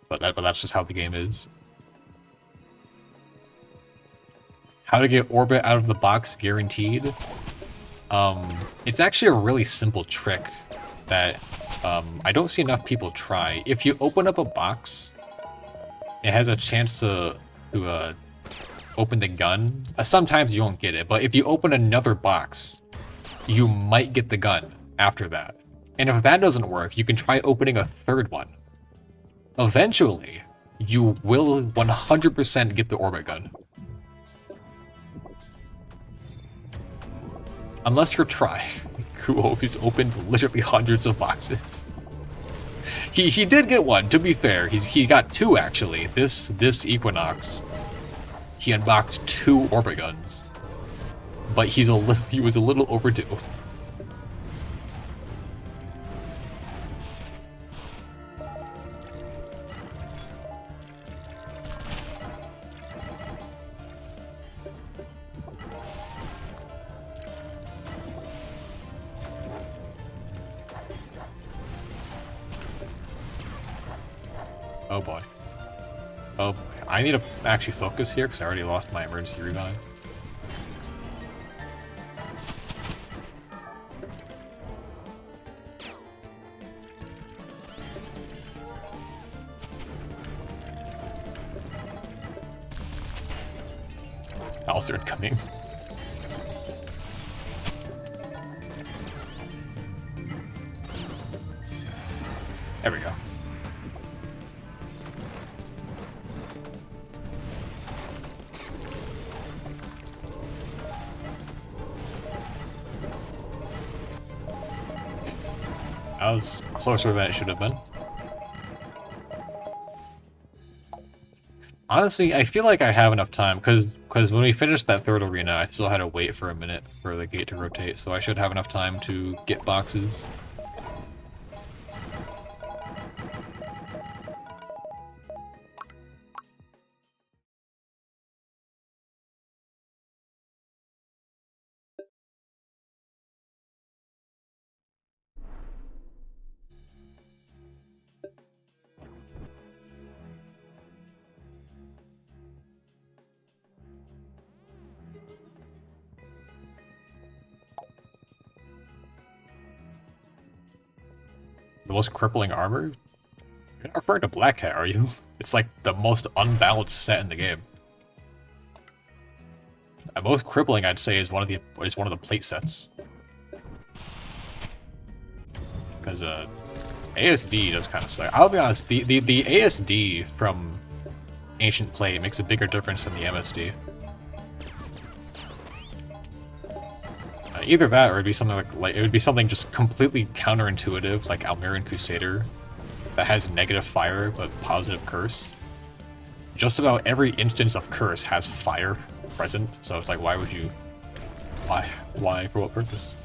But that's just how the game is. How to get orbit out of the box guaranteed? It's actually a really simple trick that I don't see enough people try. If you open up a box, it has a chance to open the gun. Sometimes you won't get it, but if you open another box, you might get the gun after that. And if that doesn't work, you can try opening a third one. Eventually, you will 100% get the orbit gun. Unless you're Try, who always opened literally hundreds of boxes. He did get one, to be fair. He got two actually. This Equinox, he unboxed 2 orbit guns, but he was a little overdue. Oh boy. Oh boy. I need to actually focus here because I already lost my emergency revive. Alistair incoming. There we go. That was closer than it should have been. Honestly, I feel like I have enough time, because when we finished that third arena, I still had to wait for a minute for the gate to rotate, so I should have enough time to get boxes. The most crippling armor? You're not referring to Black Hat, are you? It's like the most unbalanced set in the game. Most crippling, I'd say, is one of the plate sets. Because ASD does kind of suck. I'll be honest, the ASD from Ancient Plate makes a bigger difference than the MSD. Either that, or it'd be something like it would be something just completely counterintuitive, like Almerian Crusader, that has negative fire but positive curse. Just about every instance of curse has fire present, so it's like, why would you? Why? For what purpose?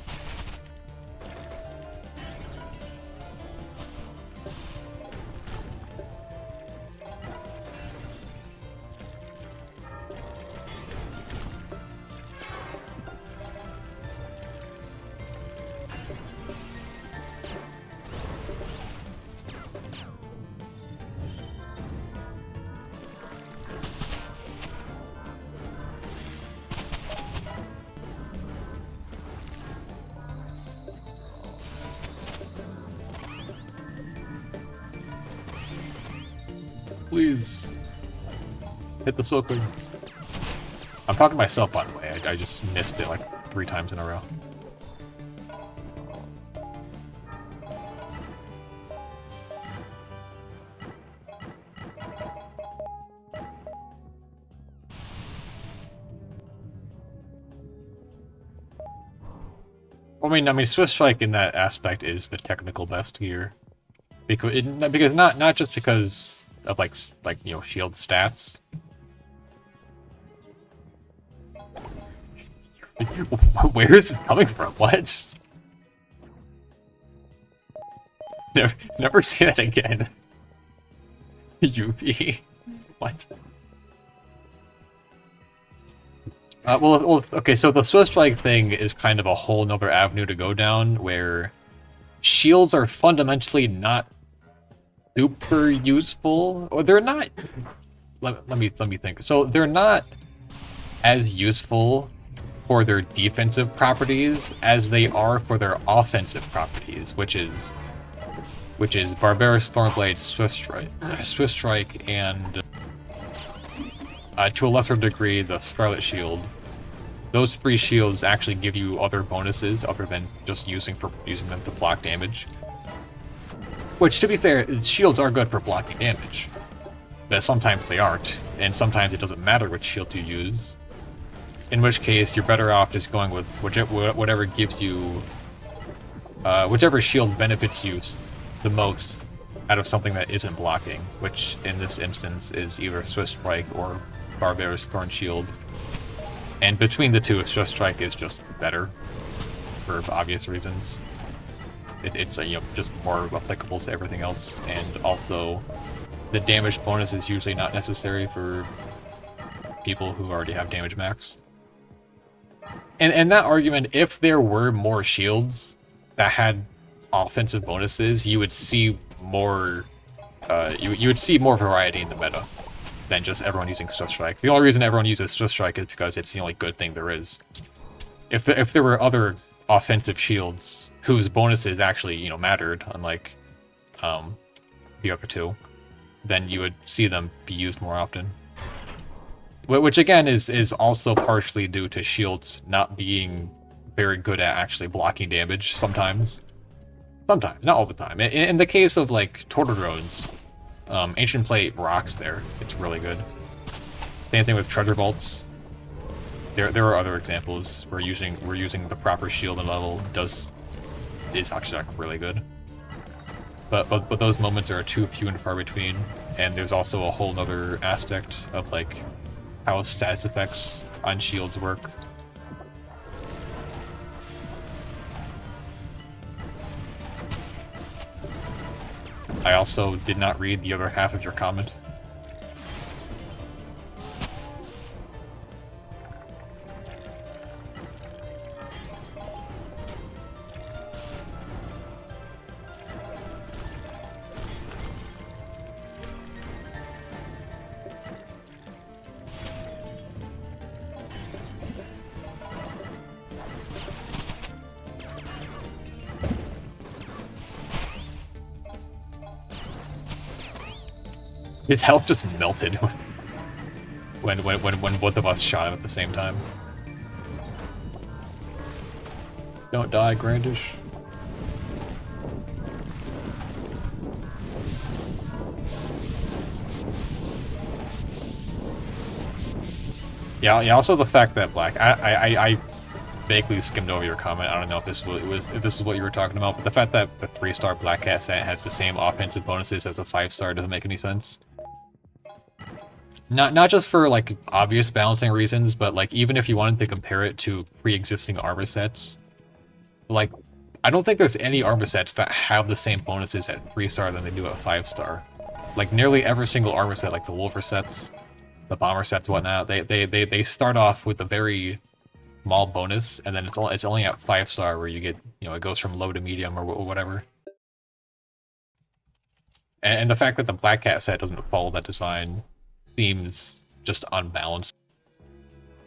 Please. Hit the Silk Ring. I'm talking to myself, by the way. I just missed it like 3 times in a row. I mean, Swift Strike in that aspect is the technical best gear, because not just because of like you know, shield stats. Where is this coming from? What? Never say that again. UV. What? Well, okay, so the Swift Strike thing is kind of a whole nother avenue to go down, where shields are fundamentally not super useful, or they're not. Let me think. So they're not as useful for their defensive properties as they are for their offensive properties, which is Barbarous Thornblade, Swift Strike, and to a lesser degree the Scarlet Shield. Those 3 shields actually give you other bonuses other than just using them to block damage. Which, to be fair, shields are good for blocking damage. But sometimes they aren't, and sometimes it doesn't matter which shield you use. In which case, you're better off just going with whatever gives you... whichever shield benefits you the most out of something that isn't blocking, which in this instance is either Swift Strike or Barbarous Thorn Shield. And between the two, Swift Strike is just better, for obvious reasons. It's you know, just more applicable to everything else, and also the damage bonus is usually not necessary for people who already have damage max. And that argument, if there were more shields that had offensive bonuses, you would see more you would see more variety in the meta than just everyone using Swift Strike. The only reason everyone uses Swift Strike is because it's the only good thing there is. If there were other offensive shields whose bonuses actually, you know, mattered, unlike the other 2, then you would see them be used more often. Which again is also partially due to shields not being very good at actually blocking damage sometimes. Sometimes, not all the time. In the case of like Tortodrones, Ancient Plate rocks there. It's really good. Same thing with Treasure Vaults. There are other examples where using the proper shield and level is actually like really good. But those moments are too few and far between, and there's also a whole other aspect of like how status effects on shields work. I also did not read the other half of your comment. His health just melted when both of us shot him at the same time. Don't die, Grandish. Yeah. Also the fact that Black, I vaguely skimmed over your comment. I don't know if this is what you were talking about, but the fact that the 3-star Black Cat set has the same offensive bonuses as the 5-star doesn't make any sense. Not just for like obvious balancing reasons, but like even if you wanted to compare it to pre-existing armor sets, like I don't think there's any armor sets that have the same bonuses at 3-star than they do at 5-star. Like nearly every single armor set, like the Wolfer sets, the Bomber sets, whatnot, they start off with a very small bonus, and then it's only at 5-star where you get, you know, it goes from low to medium or whatever. And the fact that the Black Cat set doesn't follow that design seems just unbalanced.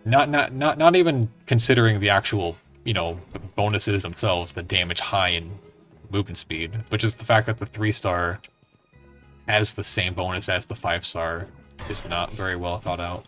Not even considering the actual, you know, bonuses themselves, the damage, high, and movement speed, but just the fact that the 3-star has the same bonus as the 5-star is not very well thought out.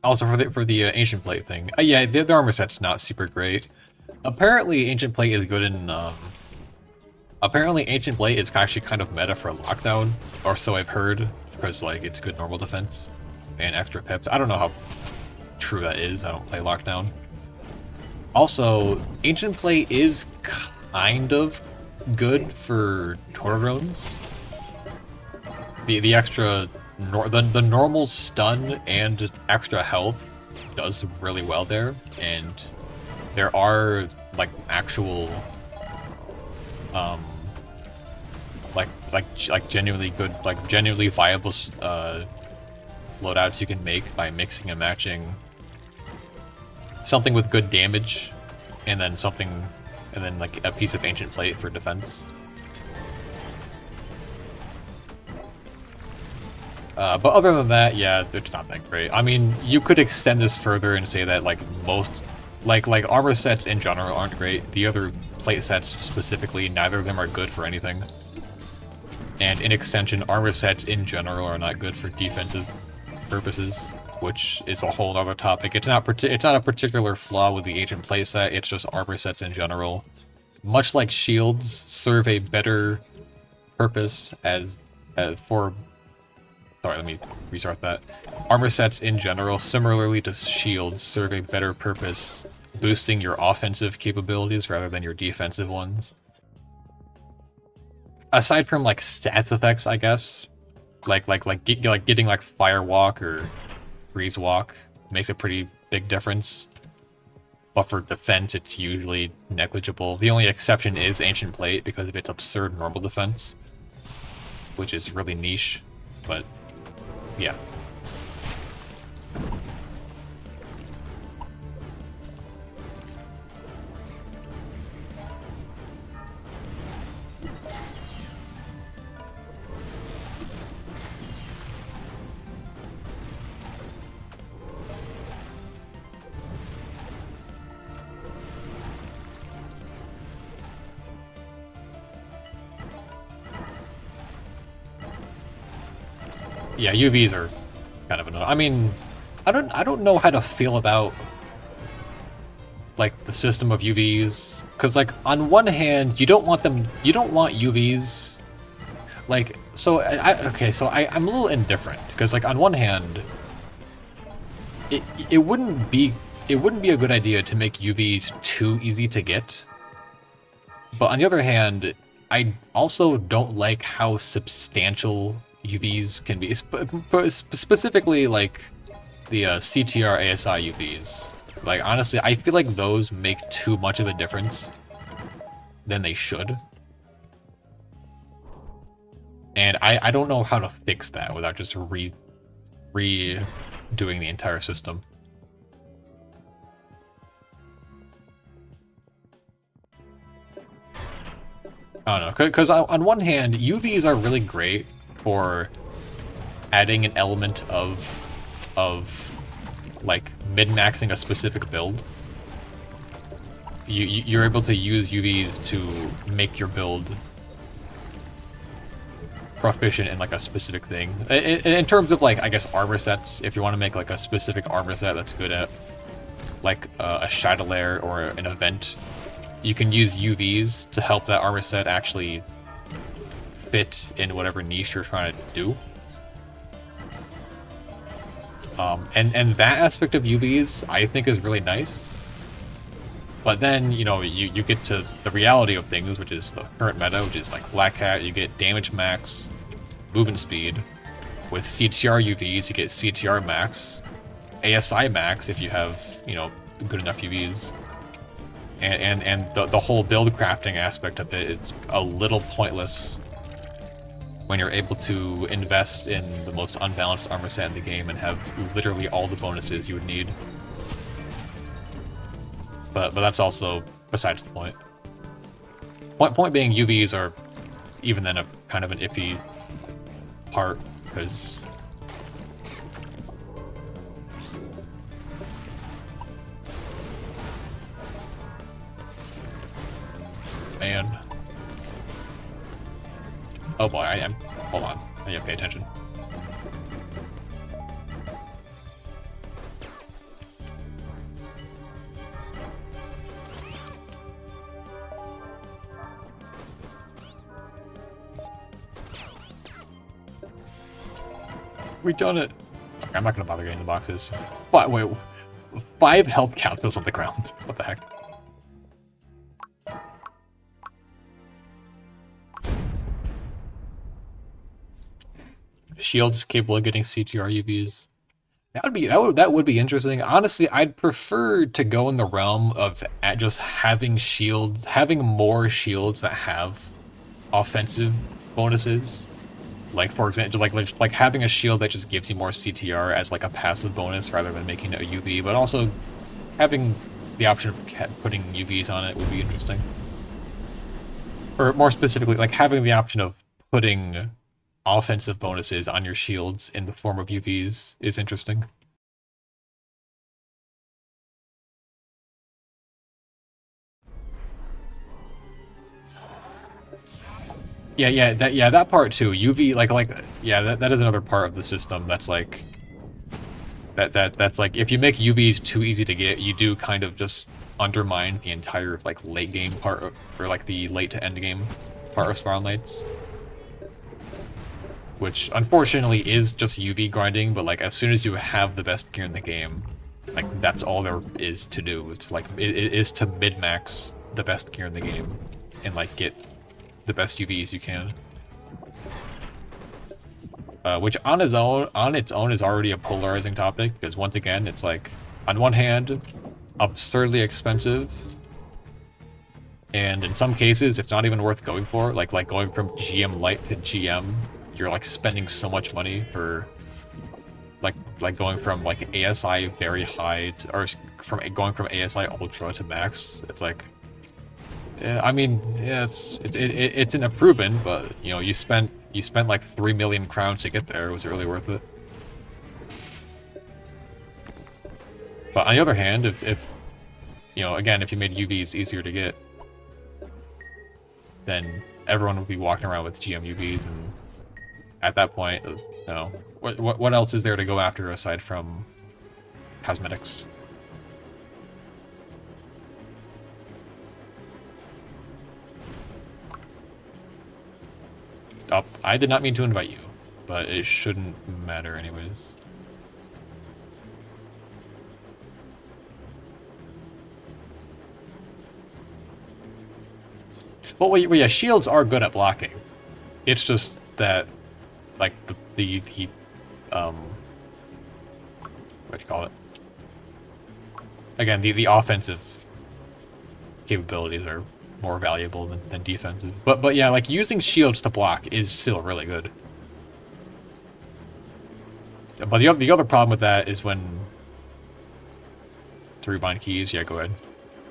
Also for the Ancient Plate thing, yeah, the armor set's not super great. Apparently, Ancient Plate is good in. Apparently, Ancient Plate is actually kind of meta for lockdown, or so I've heard, because like it's good normal defense and extra pips. I don't know how true that is. I don't play lockdown. Also, Ancient Plate is kind of good for Tortodrones. The extra. The normal stun and extra health does really well there, and there are like actual like genuinely good, like genuinely viable loadouts you can make by mixing and matching something with good damage and then like a piece of Ancient Plate for defense. But other than that, yeah, it's not that great. I mean, you could extend this further and say that like most, like armor sets in general aren't great. The other plate sets specifically, neither of them are good for anything. And in extension, armor sets in general are not good for defensive purposes, which is a whole other topic. It's not a particular flaw with the Ancient Plate set. It's just armor sets in general, much like shields, serve a better purpose for. Sorry, let me restart that. Armor sets in general, similarly to shields, serve a better purpose, boosting your offensive capabilities rather than your defensive ones. Aside from like stats effects, I guess, like getting like Firewalk or Freeze Walk makes a pretty big difference. But for defense, it's usually negligible. The only exception is Ancient Plate because of its absurd normal defense, which is really niche, but. Yeah. Yeah, UVs are kind of annoying. I mean, I don't know how to feel about like the system of UVs, because like on one hand, you don't want UVs. Like, so I'm a little indifferent because like on one hand, it wouldn't be a good idea to make UVs too easy to get. But on the other hand, I also don't like how substantial UVs can be, specifically like the CTR ASI UVs. Like honestly, I feel like those make too much of a difference than they should. And I don't know how to fix that without just doing the entire system. I don't know, because on one hand, UVs are really great for adding an element of like min-maxing a specific build. You're able to use UVs to make your build proficient in like a specific thing. In terms of like, I guess, armor sets, if you want to make like a specific armor set that's good at like a Chandelier or an event, you can use UVs to help that armor set actually fit in whatever niche you're trying to do. And that aspect of UVs, I think, is really nice. But then, you know, you get to the reality of things, which is the current meta, which is like Black Hat, you get damage max, movement speed. With CTR UVs, you get CTR max, ASI max if you have, you know, good enough UVs. And the whole build crafting aspect of it is a little pointless when you're able to invest in the most unbalanced armor set in the game and have literally all the bonuses you would need. But that's also besides the point. Point being, UVs are even then a kind of an iffy part, because man. Oh boy, I am. Hold on. I need to pay attention. We done it. Okay, I'm not gonna bother getting the boxes. But wait, 5 health capsules on the ground. What the heck? Shields capable of getting CTR UVs. That would be interesting. Honestly, I'd prefer to go in the realm of just having shields, having more shields that have offensive bonuses. Like, for example, like having a shield that just gives you more CTR as like a passive bonus rather than making it a UV, but also having the option of putting UVs on it would be interesting. Or more specifically, like having the option of putting offensive bonuses on your shields in the form of UVs is interesting. That part too. UV, that is another part of the system that's like that's like, if you make UVs too easy to get, you do kind of just undermine the entire like late game part, or like the late to end game part of Spiral Knights, which unfortunately is just UV grinding. But like, as soon as you have the best gear in the game, like that's all there is to do. It's like it is to mid-max the best gear in the game and like get the best UVs you can. Which on its own is already a polarizing topic, because once again, it's like, on one hand, absurdly expensive, and in some cases, it's not even worth going for. Like going from GM light to GM, you're like spending so much money for like going from like ASI very high to, or going from ASI ultra to max. It's like, yeah, I mean, yeah, it's an improvement, but you know, you spent like 3 million crowns to get there. Was it really worth it? But on the other hand, if you know, again, if you made UVs easier to get, then everyone would be walking around with GM UVs, and at that point, you know, what else is there to go after aside from cosmetics? Oh, I did not mean to invite you, but it shouldn't matter anyways. Well, yeah, shields are good at blocking. It's just that, like, what do you call it? Again, the offensive capabilities are more valuable than defensive. But yeah, like, using shields to block is still really good. But the other problem with that is when to rebind keys. Yeah, go ahead.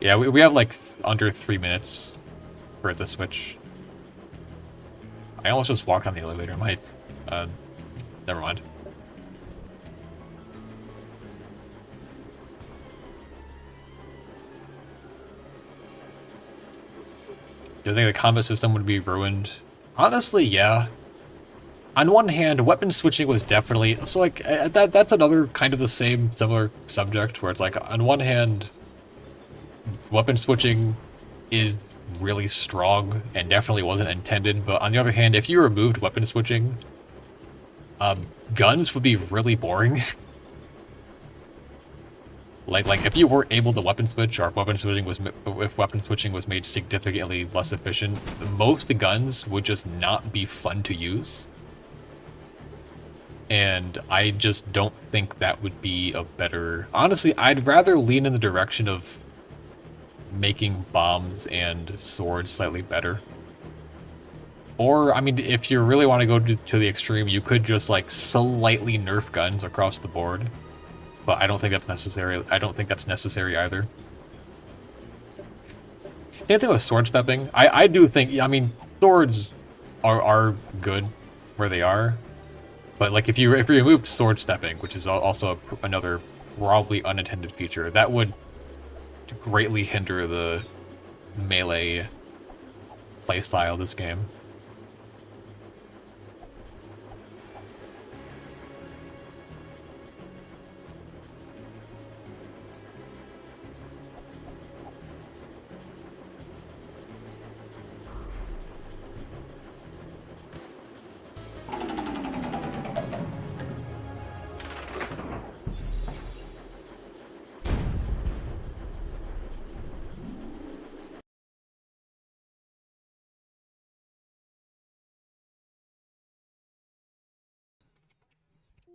Yeah, we have like under 3 minutes for it to switch. I almost just walked on the elevator. Might, never mind. Do you think the combat system would be ruined? Honestly, yeah. On one hand, weapon switching was definitely so like that's another kind of the same similar subject where it's like on one hand, weapon switching is really strong and definitely wasn't intended, but on the other hand, if you removed weapon switching, guns would be really boring. Like if you weren't able to weapon switch, or if weapon switching was made significantly less efficient, most guns would just not be fun to use. And I just don't think that would be a better... Honestly, I'd rather lean in the direction of making bombs and swords slightly better. Or, I mean, if you really want to go to the extreme, you could just, like, slightly nerf guns across the board. But I don't think that's necessary. I don't think that's necessary either. Same thing with sword stepping. I do think... I mean, swords are good where they are. But like if you removed sword stepping, which is also another probably unintended feature, that would greatly hinder the melee playstyle of this game.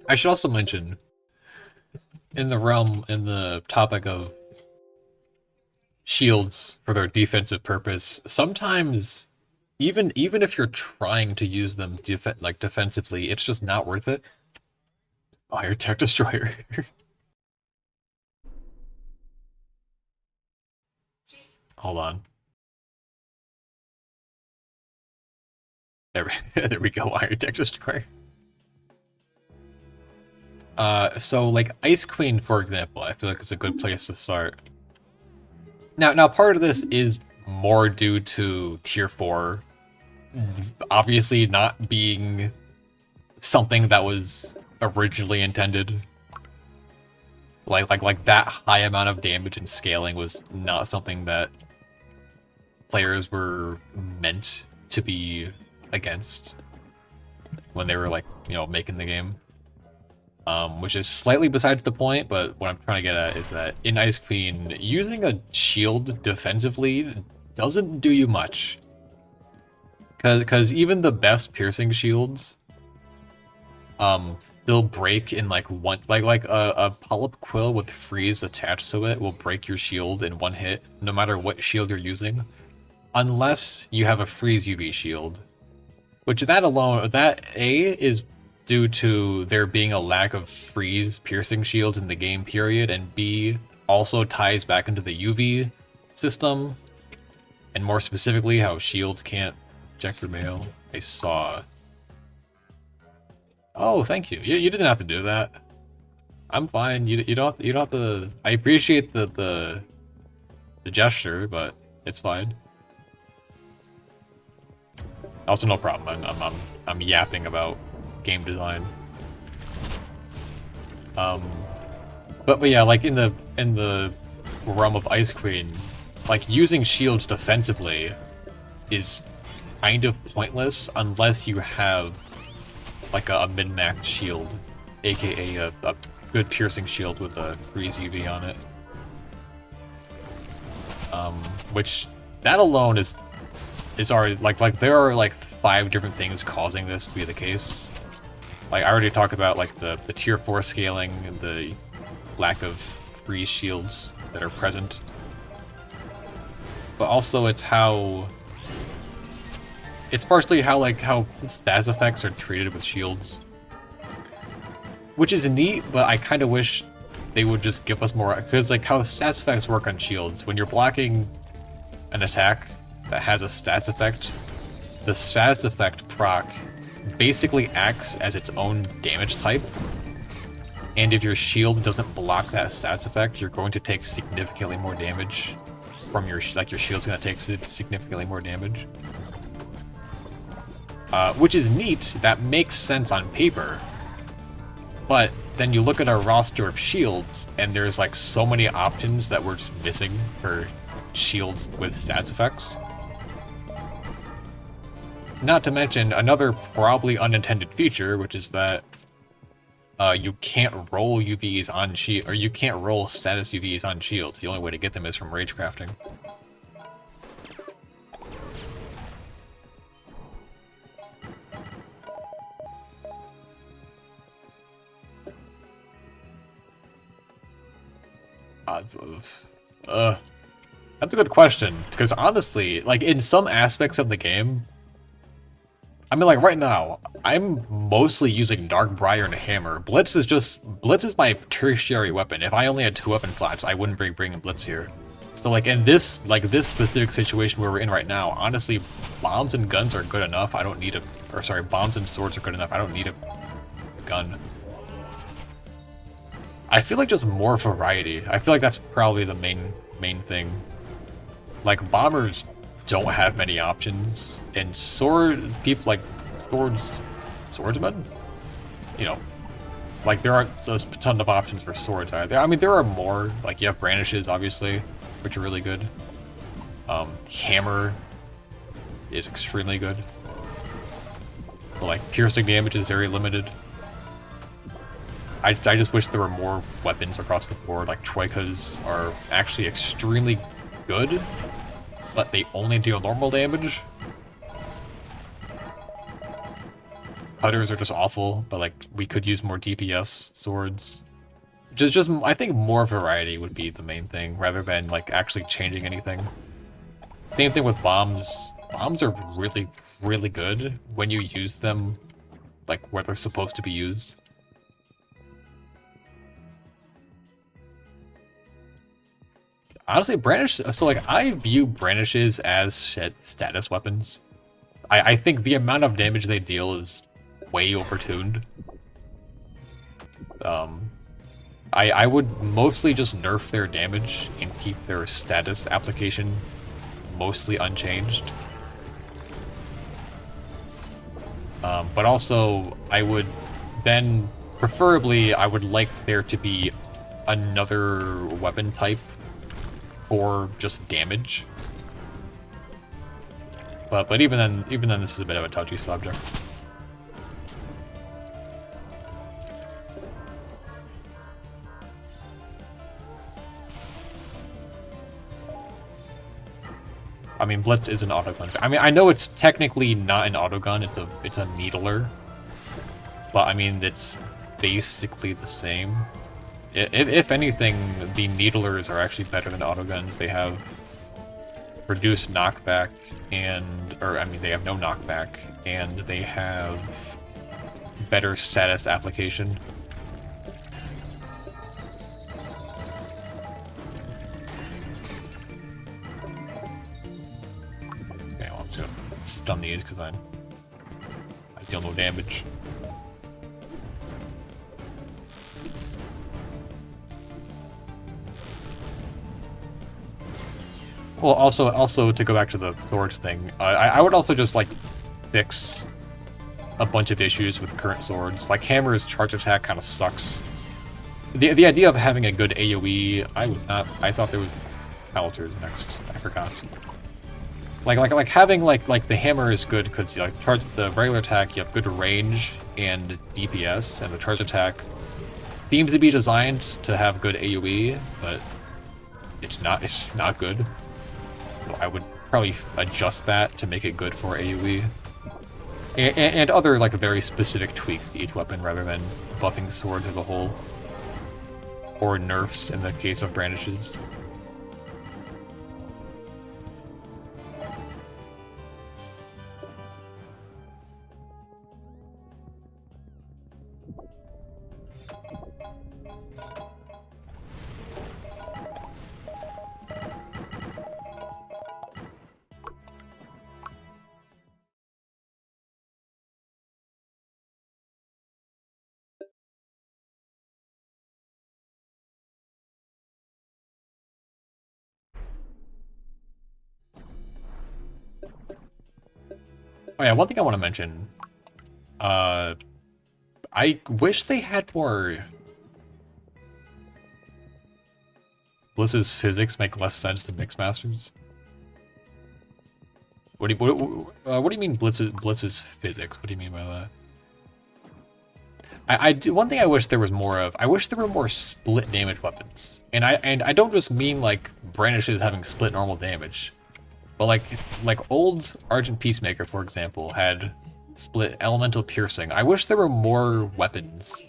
I should also mention, in the topic of shields for their defensive purpose, sometimes even if you're trying to use them defensively, it's just not worth it. Fire Tech Destroyer. Hold on. There we go, Iron Tech Destroyer. So like Ice Queen, for example, I feel like it's a good place to start. Now part of this is more due to Tier 4 obviously not being something that was originally intended. Like that high amount of damage and scaling was not something that players were meant to be against when they were like, you know, making the game. Which is slightly besides the point, but what I'm trying to get at is that in Ice Queen, using a shield defensively doesn't do you much. Because even the best piercing shields still break in like one... Like a polyp quill with freeze attached to it will break your shield in one hit, no matter what shield you're using. Unless you have a freeze UV shield. Which that alone, that A is due to there being a lack of freeze piercing shields in the game period, and B also ties back into the UV system, and more specifically how shields can't check your mail. I saw. Oh, thank you. You didn't have to do that. I'm fine. You don't have to. I appreciate the gesture, but it's fine. Also, no problem. I'm yapping about game design. But yeah, like in the realm of Ice Queen, like using shields defensively is kind of pointless unless you have like a min-max shield, aka a good piercing shield with a freeze UV on it. Which that alone is already like there are like 5 different things causing this to be the case. Like I already talked about like the tier 4 scaling and the lack of freeze shields that are present. But also it's partially how stats effects are treated with shields. which is neat, but I kind of wish they would just give us more, because like how stats effects work on shields, when you're blocking an attack that has a stats effect, the stats effect proc basically acts as its own damage type, and if your shield doesn't block that stats effect, you're going to take significantly more damage from your shield's going to take significantly more damage. Which is neat, that makes sense on paper, but then you look at our roster of shields, and there's like so many options that we're just missing for shields with stats effects. Not to mention another probably unintended feature, which is that you can't roll UVs on shield, or you can't roll status UVs on shields. The only way to get them is from rage crafting. That's a good question, because honestly, like in some aspects of the game, I mean, like right now, I'm mostly using Darkbriar and Hammer. Blitz is my tertiary weapon. If I only had 2 weapon slots, I wouldn't be bringing Blitz here. So like in this specific situation where we're in right now, honestly, bombs and guns are good enough. I don't need bombs and swords are good enough. I don't need a gun. I feel like just more variety. I feel like that's probably the main thing. Like bombers don't have many options, and swordsmen, you know, like there aren't a ton of options for swords either. I mean, there are more. Like you have brandishes, obviously, which are really good. Hammer is extremely good. But like piercing damage is very limited. I just wish there were more weapons across the board. Like troikas are actually extremely good, but they only deal normal damage. Cutters are just awful, but like we could use more DPS swords. Just I think more variety would be the main thing, rather than like actually changing anything. Same thing with bombs. Bombs are really, really good when you use them like where they're supposed to be used. Honestly, brandish. So like, I view brandishes as status weapons. I think the amount of damage they deal is way overtuned. I would mostly just nerf their damage and keep their status application mostly unchanged. But also, I would then, preferably, I would like there to be another weapon type for just damage. But even then, this is a bit of a touchy subject. I mean, Blitz is an autogun. I mean, I know it's technically not an autogun; it's a needler. But I mean, it's basically the same. If anything, the needlers are actually better than autoguns. They have reduced knockback they have no knockback, and they have better status application. Okay, well, I'm just gonna stun these because I deal no damage. Well, also to go back to the swords thing, I would also just like fix a bunch of issues with current swords. Like Hammer's charge attack kind of sucks. The idea of having a good AOE, I thought there was Halter's next. I forgot. Like having like the Hammer is good because like the regular attack, you have good range and DPS, and the charge attack seems to be designed to have good AOE, but it's not good. So I would probably adjust that to make it good for AoE. And other like very specific tweaks to each weapon rather than buffing swords as a whole. Or nerfs in the case of brandishes. Oh yeah, one thing I want to mention. I wish they had more. Blitz's physics make less sense than Mixmaster's. What do you mean Blitz's physics? What do you mean by that? I do one thing I wish there was more of. I wish there were more split damage weapons, and I don't just mean like brandishes having split normal damage, but like old Argent Peacemaker, for example, had split elemental piercing. I wish there were more weapons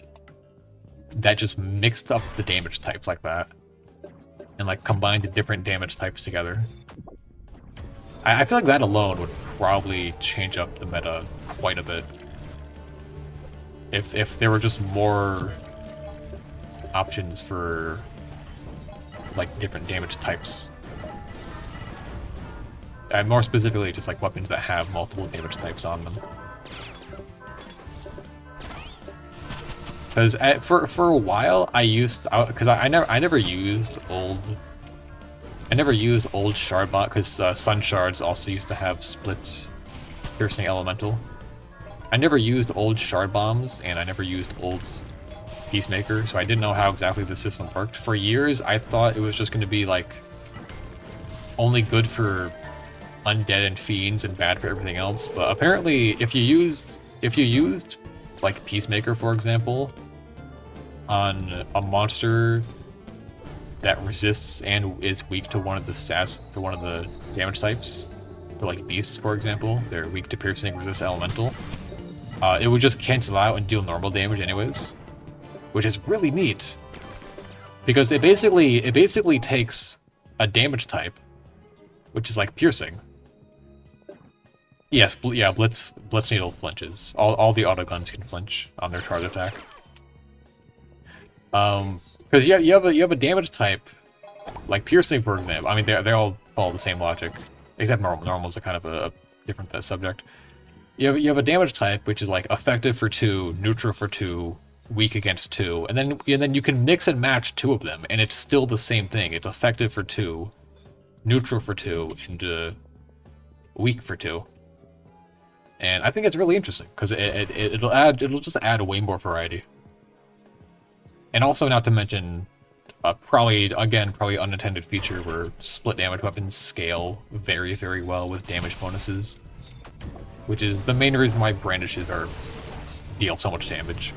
that just mixed up the damage types like that, and like combined the different damage types together. I feel like that alone would probably change up the meta quite a bit. If there were just more options for like different damage types. And more specifically, just like weapons that have multiple damage types on them. Because for a while, because I never used old shard bot, because sun shards also used to have split piercing elemental. I never used old shard bombs, and I never used old Peacemaker, so I didn't know how exactly the system worked. For years, I thought it was just going to be like only good for undead and fiends and bad for everything else. But apparently, if you used like Peacemaker, for example, on a monster that resists and is weak to one of the stats, to one of the damage types, so like beasts, for example, they're weak to piercing, resist elemental. It would just cancel out and deal normal damage anyways, which is really neat, because it basically takes a damage type, which is like piercing. Yes, yeah, Blitz Needle flinches. All the autoguns can flinch on their charge attack. Because you have a damage type like piercing, for example. I mean, they all follow the same logic, except normals are kind of a different subject. You have a damage type which is like effective for 2, neutral for 2, weak against 2, and then you can mix and match 2 of them, and it's still the same thing. It's effective for 2, neutral for 2, and weak for 2. And I think it's really interesting because it'll just add way more variety. And also, not to mention, probably unintended feature where split damage weapons scale very, very well with damage bonuses, which is the main reason why brandishes deal so much damage.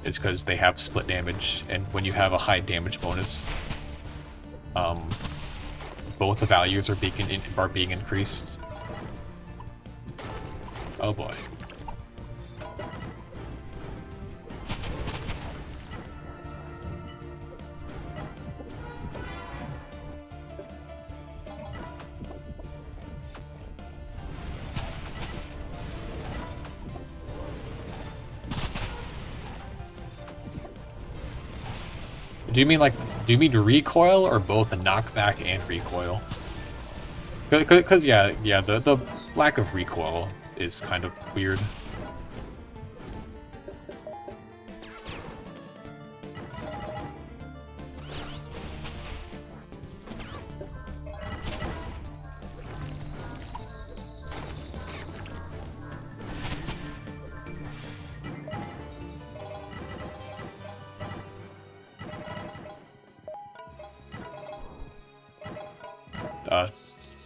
It's because they have split damage, and when you have a high damage bonus, both the values are being increased. Oh boy. Do you mean recoil, or both the knockback and recoil? Because yeah, the lack of recoil is kind of weird.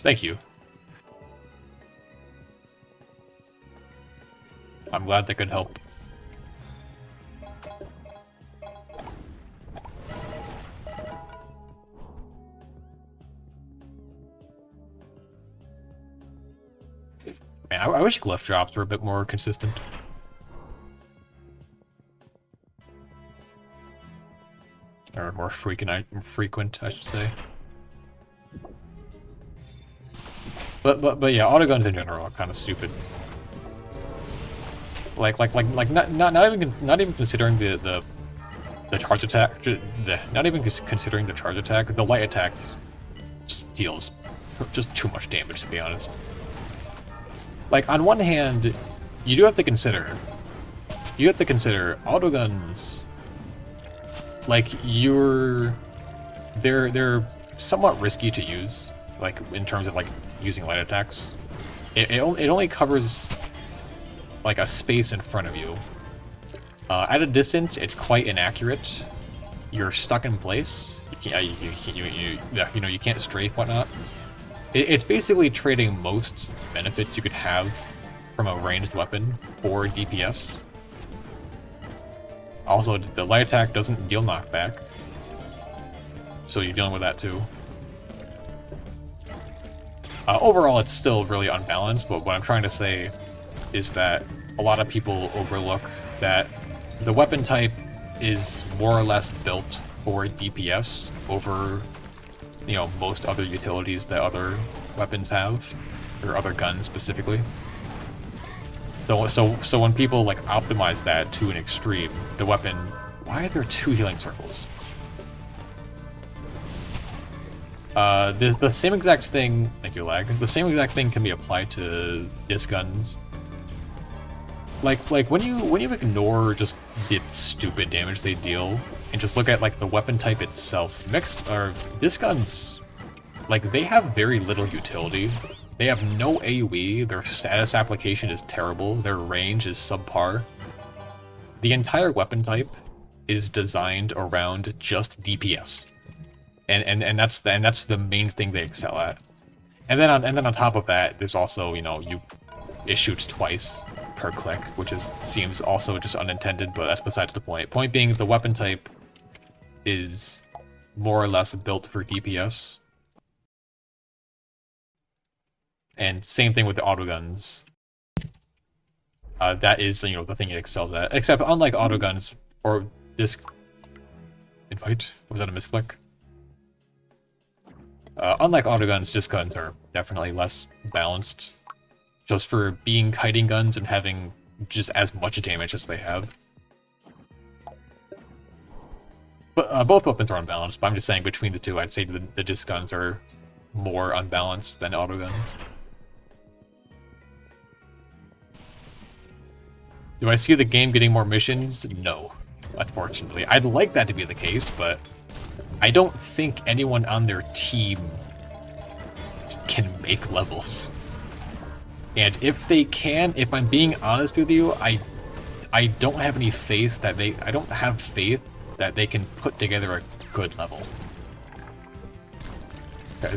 Thank you. I'm glad that could help. Man, I wish glyph drops were a bit more consistent. Or more frequent, I should say. But yeah, autoguns in general are kind of stupid. Like not even considering the the charge attack, not even considering the charge attack, the light attack just deals just too much damage, to be honest. Like, on one hand, you do have to consider, autoguns, like, they're somewhat risky to use, like, in terms of, like, using light attacks. It only covers, like, a space in front of you. At a distance, it's quite inaccurate. You're stuck in place. You can't strafe, whatnot. It's basically trading most benefits you could have from a ranged weapon for DPS. Also, the light attack doesn't deal knockback, so you're dealing with that too. Overall, it's still really unbalanced, but what I'm trying to say is that a lot of people overlook that the weapon type is more or less built for DPS over, you know, most other utilities that other weapons have, or other guns specifically. So when people like optimize that to an extreme, the weapon, why are there 2 healing circles? The same exact thing, thank you, lag. The same exact thing can be applied to disc guns. Like when you ignore just the stupid damage they deal and just look at like the weapon type itself, disc guns, like they have very little utility. They have no AoE, their status application is terrible, their range is subpar. The entire weapon type is designed around just DPS. And that's the main thing they excel at. And then on top of that, there's also, you know, it shoots twice per click, which seems also just unintended, but that's besides the point. Point being, the weapon type is more or less built for DPS. And same thing with the autoguns. That is, you know, the thing it excels at. Except unlike autoguns or disc invite, was that a misclick? Unlike autoguns, disc guns are definitely less balanced, just for being kiting guns and having just as much damage as they have. But both weapons are unbalanced, but I'm just saying between the two, I'd say the disc guns are more unbalanced than autoguns. Do I see the game getting more missions? No, unfortunately. I'd like that to be the case, but I don't think anyone on their team can make levels. And if they can, if I'm being honest with you, I don't have any faith that I don't have faith that they can put together a good level.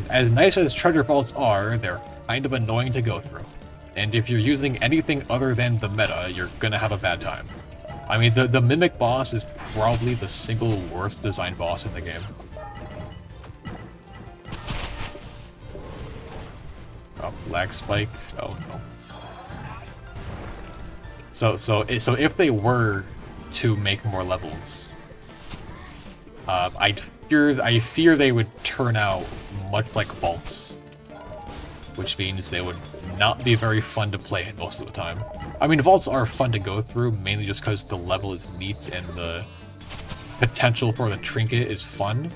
As nice as treasure vaults are, they're kind of annoying to go through. And if you're using anything other than the meta, you're gonna have a bad time. I mean, the Mimic boss is probably the single worst designed boss in the game. Oh, lag spike. Oh no. So if they were to make more levels, I fear they would turn out much like vaults, which means they would not be very fun to play most of the time. I mean, vaults are fun to go through, mainly just because the level is neat and the potential for the trinket is fun.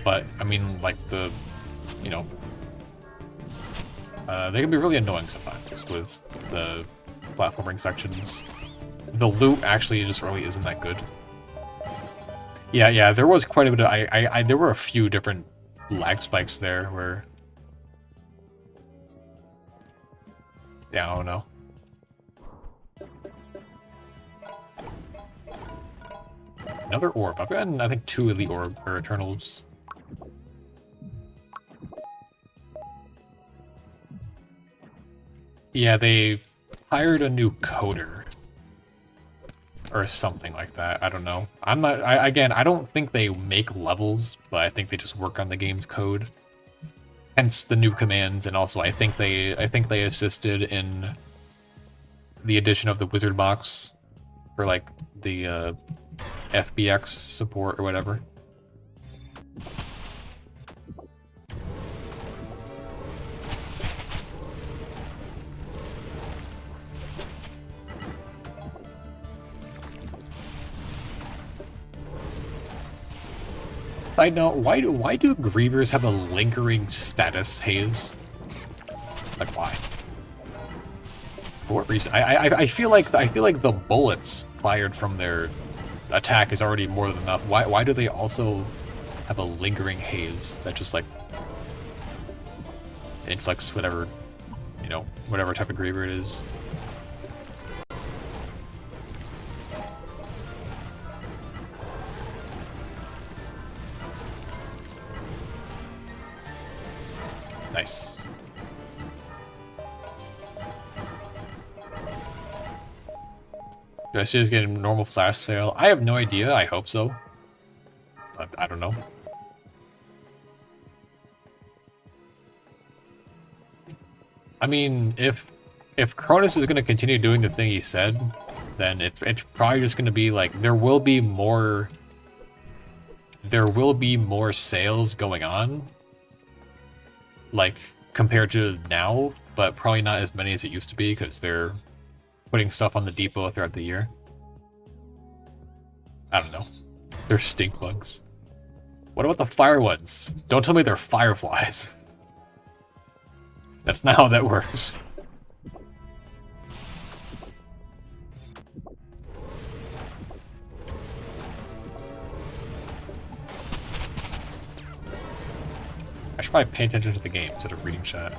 But, I mean, like you know, they can be really annoying sometimes with the platforming sections. The loot actually just really isn't that good. Yeah, there was quite a bit of, there were a few different lag spikes there where, yeah, I don't know. Another orb. I've gotten, I think, 2 elite orb or Eternals. Yeah, they hired a new coder. Or something like that. I don't know. Again, I don't think they make levels, but I think they just work on the game's code. Hence the new commands, and also I think they assisted in the addition of the wizard box for like the FBX support or whatever. Side note, why do grievers have a lingering status haze? Like why? For what reason? I feel like the bullets fired from their attack is already more than enough. Why do they also have a lingering haze that just like inflicts whatever, you know, whatever type of griever it is? Nice. Do I see us getting a normal flash sale? I have no idea. I hope so. But I don't know. I mean, if Cronus is going to continue doing the thing he said, then it's probably just going to be like there will be more sales going on, like compared to now, but probably not as many as it used to be because they're putting stuff on the depot throughout the year. I don't know. They're stink bugs. What about the fire ones? Don't tell me they're fireflies. That's not how that works. I should probably pay attention to the game instead of reading chat.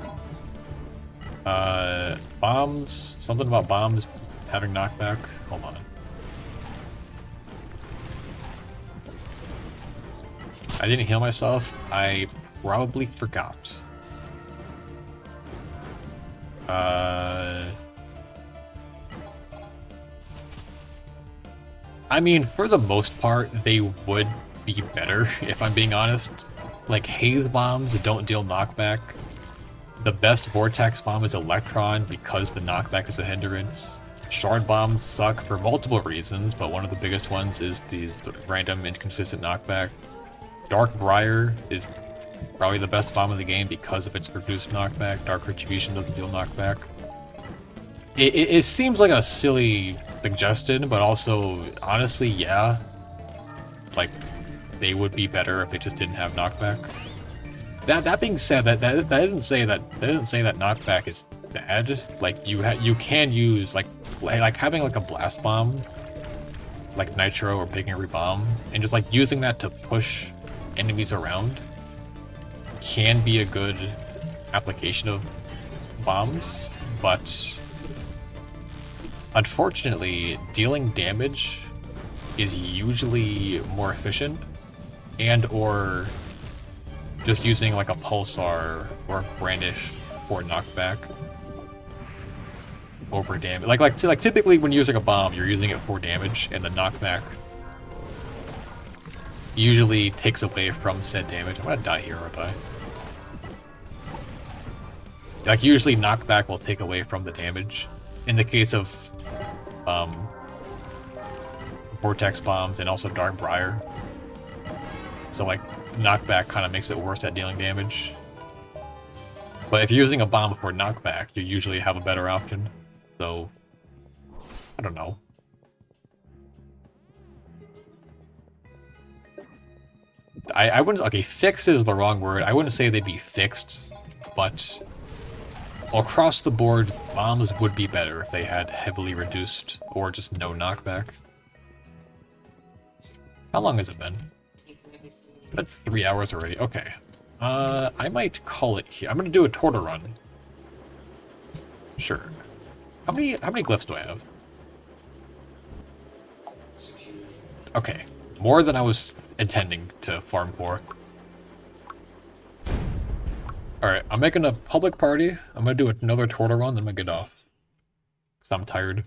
Bombs. Something about bombs having knockback. Hold on. I didn't heal myself. I probably forgot. I mean, for the most part, they would be better, if I'm being honest. Like, haze bombs don't deal knockback. The best vortex bomb is electron because the knockback is a hindrance. Shard bombs suck for multiple reasons, but one of the biggest ones is the sort of random inconsistent knockback. Dark Briar is probably the best bomb in the game because of its reduced knockback. Dark Retribution doesn't deal knockback. It seems like a silly suggestion, but also, honestly, yeah. Like, they would be better if they just didn't have knockback. That being said, that doesn't say that knockback is bad. Like you can use like having like a blast bomb, like Nitro or Big Angry Bomb, and just like using that to push enemies around can be a good application of bombs, but unfortunately, dealing damage is usually more efficient, and or just using like a pulsar or a brandish for knockback over damage. Like typically when using a bomb, you're using it for damage, and the knockback usually takes away from said damage. I'm gonna die here, aren't I? Like usually knockback will take away from the damage. In the case of vortex bombs and also Dark Briar. So like knockback kind of makes it worse at dealing damage. But if you're using a bomb for knockback, you usually have a better option. So I don't know. I wouldn't, okay, fix is the wrong word. I wouldn't say they'd be fixed, but across the board, bombs would be better if they had heavily reduced or just no knockback. How long has it been? About 3 hours already. Okay. I might call it here. I'm gonna do a Tortodrone run. Sure. How many glyphs do I have? Okay. More than I was intending to farm for. Alright, I'm making a public party. I'm gonna do another Tortodrone run, then I'm gonna get off. Because I'm tired.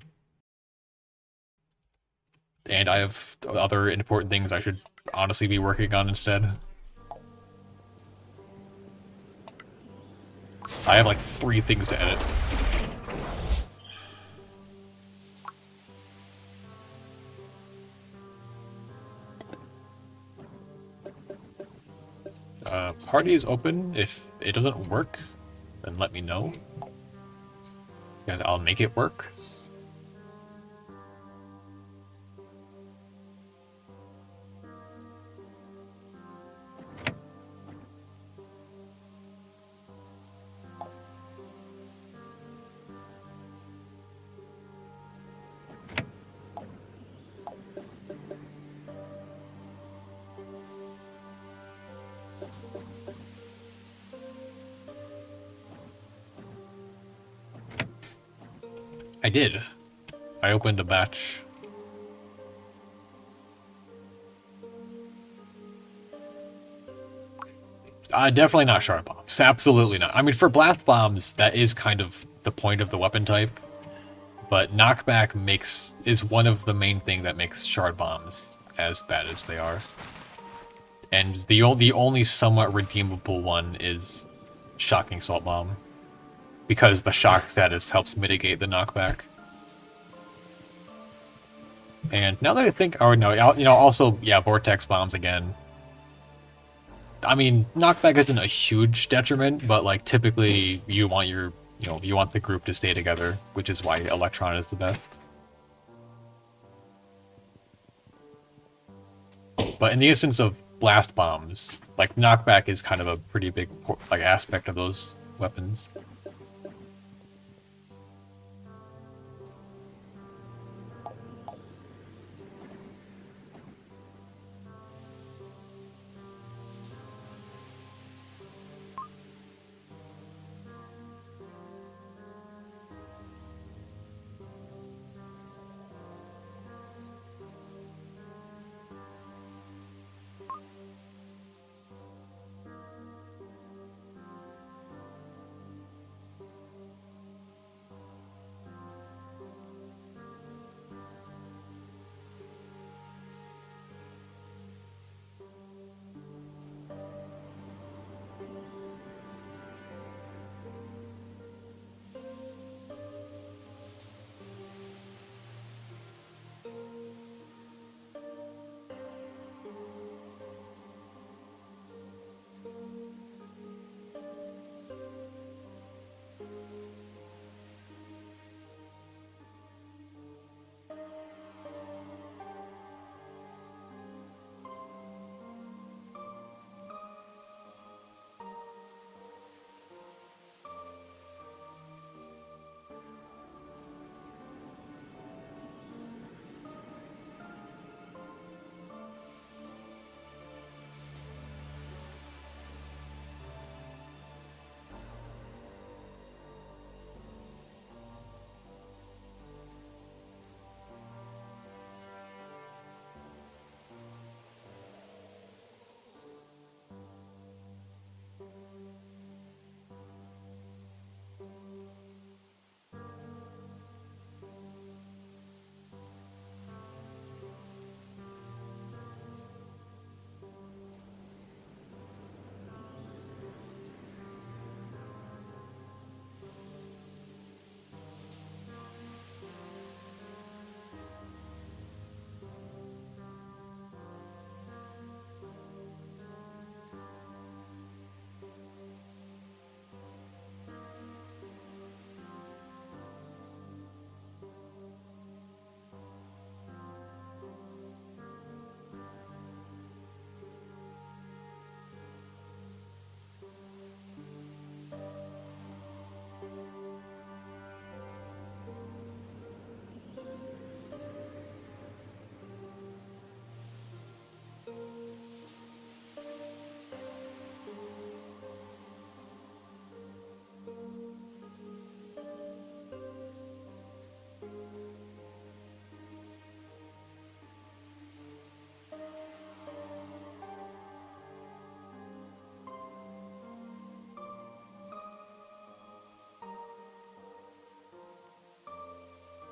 And I have other important things I should honestly be working on instead. I have like 3 things to edit. Party is open. If it doesn't work, then let me know. Because I'll make it work. I did. I opened a batch. Definitely not shard bombs. Absolutely not. I mean, for blast bombs, that is kind of the point of the weapon type. But knockback is one of the main thing that makes shard bombs as bad as they are. And the only somewhat redeemable one is shocking salt bomb, because the shock status helps mitigate the knockback. And now that I think, or no, also, yeah, vortex bombs again. I mean, knockback isn't a huge detriment, but like typically you want you want the group to stay together, which is why Electron is the best. But in the instance of blast bombs, like knockback is kind of a pretty big like aspect of those weapons.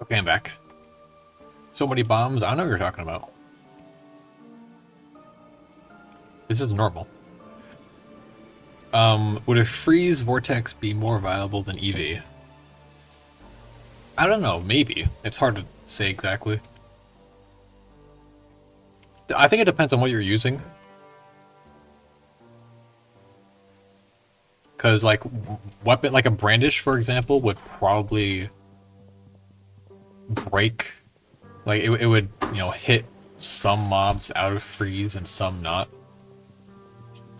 Okay, I'm back. So many bombs. I don't know what you're talking about. This is normal. Would a freeze vortex be more viable than EV? I don't know, maybe. It's hard to say exactly. I think it depends on what you're using. Because, like, weapon, like a brandish, for example, would probably break. Like, it would, hit some mobs out of freeze and some not.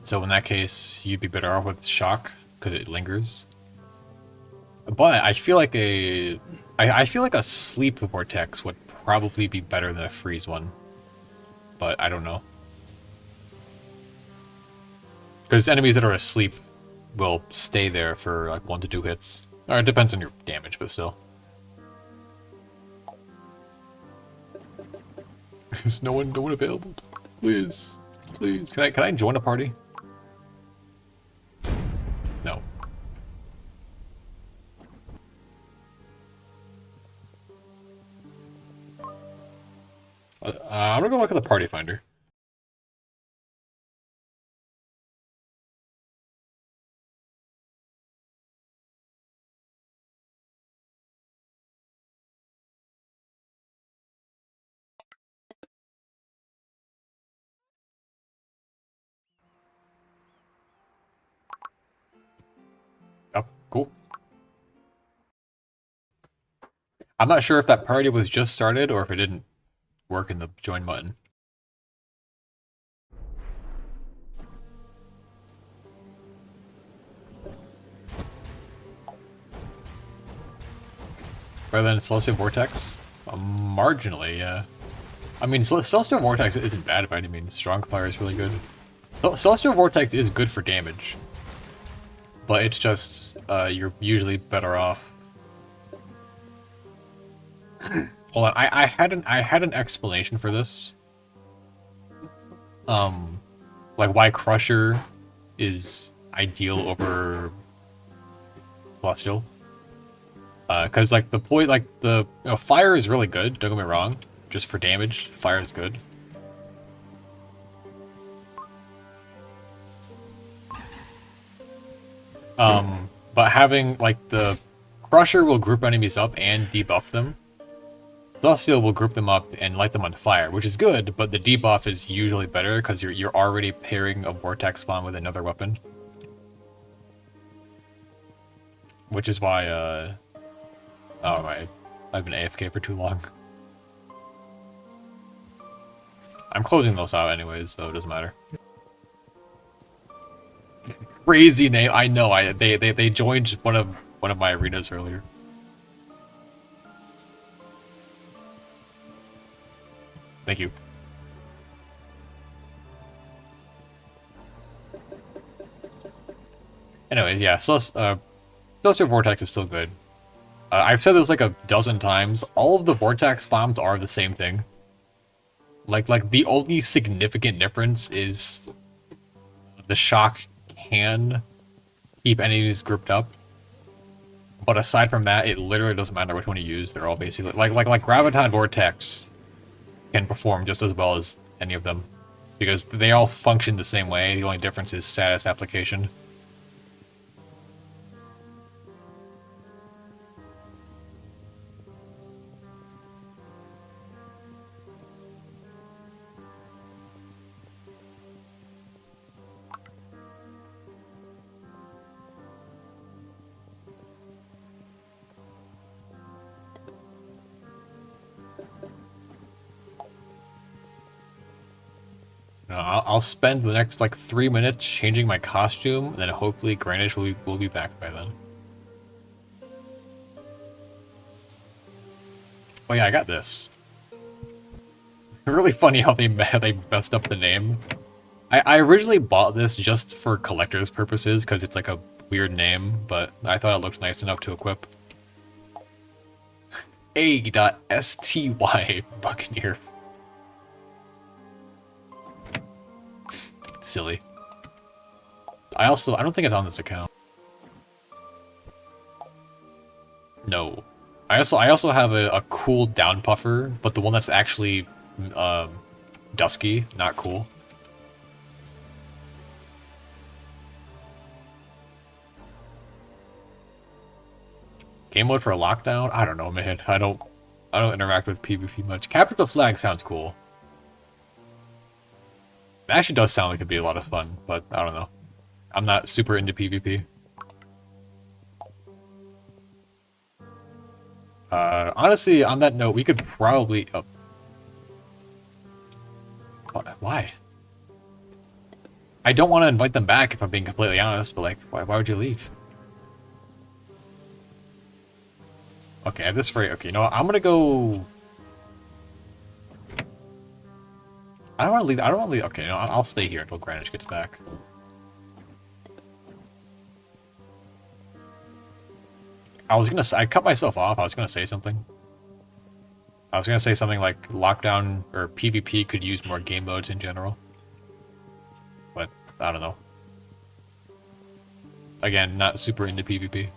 So in that case, you'd be better off with shock, because it lingers. But I feel like I feel like a sleep vortex would probably be better than a freeze one. But I don't know. Because enemies that are asleep will stay there for like 1 to 2 hits. Or it depends on your damage, but still. There's no one available. Please, please. Can I join a party? No. I'm gonna go look at the party finder. Oh, cool. I'm not sure if that party was just started or if it didn't work in the join button. Rather than Celestial Vortex? Marginally, yeah. I mean, Celestial Vortex isn't bad by any means. Strong Fire is really good. Celestial Vortex is good for damage. But it's just, you're usually better off. Hold on, I had an explanation for this. Like why Crusher is ideal over Celestial. Because like the point, like the fire is really good. Don't get me wrong. Just for damage, fire is good. But having like the Crusher will group enemies up and debuff them. Celestial will group them up and light them on fire, which is good. But the debuff is usually better because you're already pairing a Vortex Bomb with another weapon. Which is why oh, right. I've been AFK for too long. I'm closing those out anyways, so it doesn't matter. Crazy name. I know. They joined one of my arenas earlier. Thank you. Anyways, yeah. Celestial Vortex is still good. I've said this like a dozen times. All of the Vortex bombs are the same thing. Like the only significant difference is the shock can keep enemies grouped up. But aside from that, it literally doesn't matter which one you use. They're all basically like Graviton Vortex can perform just as well as any of them because they all function the same way. The only difference is status application. I'll spend the next like 3 minutes changing my costume, and then hopefully Granish will be back by then. Oh yeah, I got this. Really funny how they messed up the name. I originally bought this just for collector's purposes because it's like a weird name, but I thought it looked nice enough to equip. A.STY Buccaneer. Silly. I don't think it's on this account. No. I also have a cool down puffer, but the one that's actually dusky, not cool. Game mode for a lockdown? I don't know, man. I don't interact with PvP much. Capture the flag sounds cool. It actually does sound like it'd be a lot of fun, but I don't know. I'm not super into PvP. Honestly, on that note, we could probably... Oh. Why? I don't want to invite them back if I'm being completely honest, but like, why would you leave? Okay, at this rate, okay, you know what? I'm gonna go... I don't want to leave. I don't want to leave. Okay, no, I'll stay here until Granish gets back. I cut myself off. I was gonna say something. I was gonna say something like lockdown or PvP could use more game modes in general. But I don't know. Again, not super into PvP.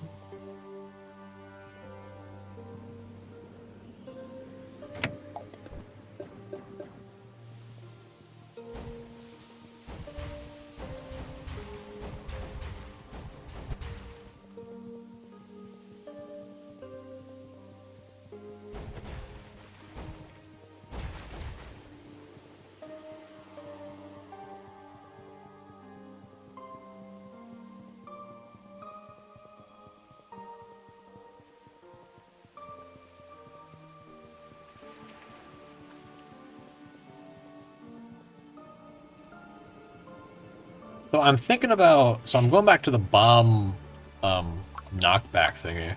So I'm thinking about, so I'm going back to the bomb knockback thingy.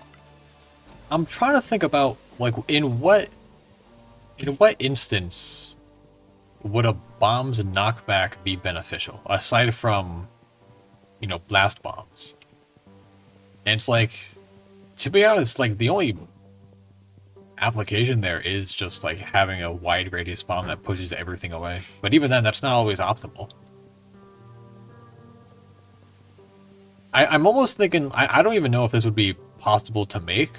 I'm trying to think about like in what instance would a bomb's knockback be beneficial aside from, you know, blast bombs. And it's like, to be honest, like the only application there is just like having a wide radius bomb that pushes everything away. But even then, that's not always optimal. I'm almost thinking, I don't even know if this would be possible to make.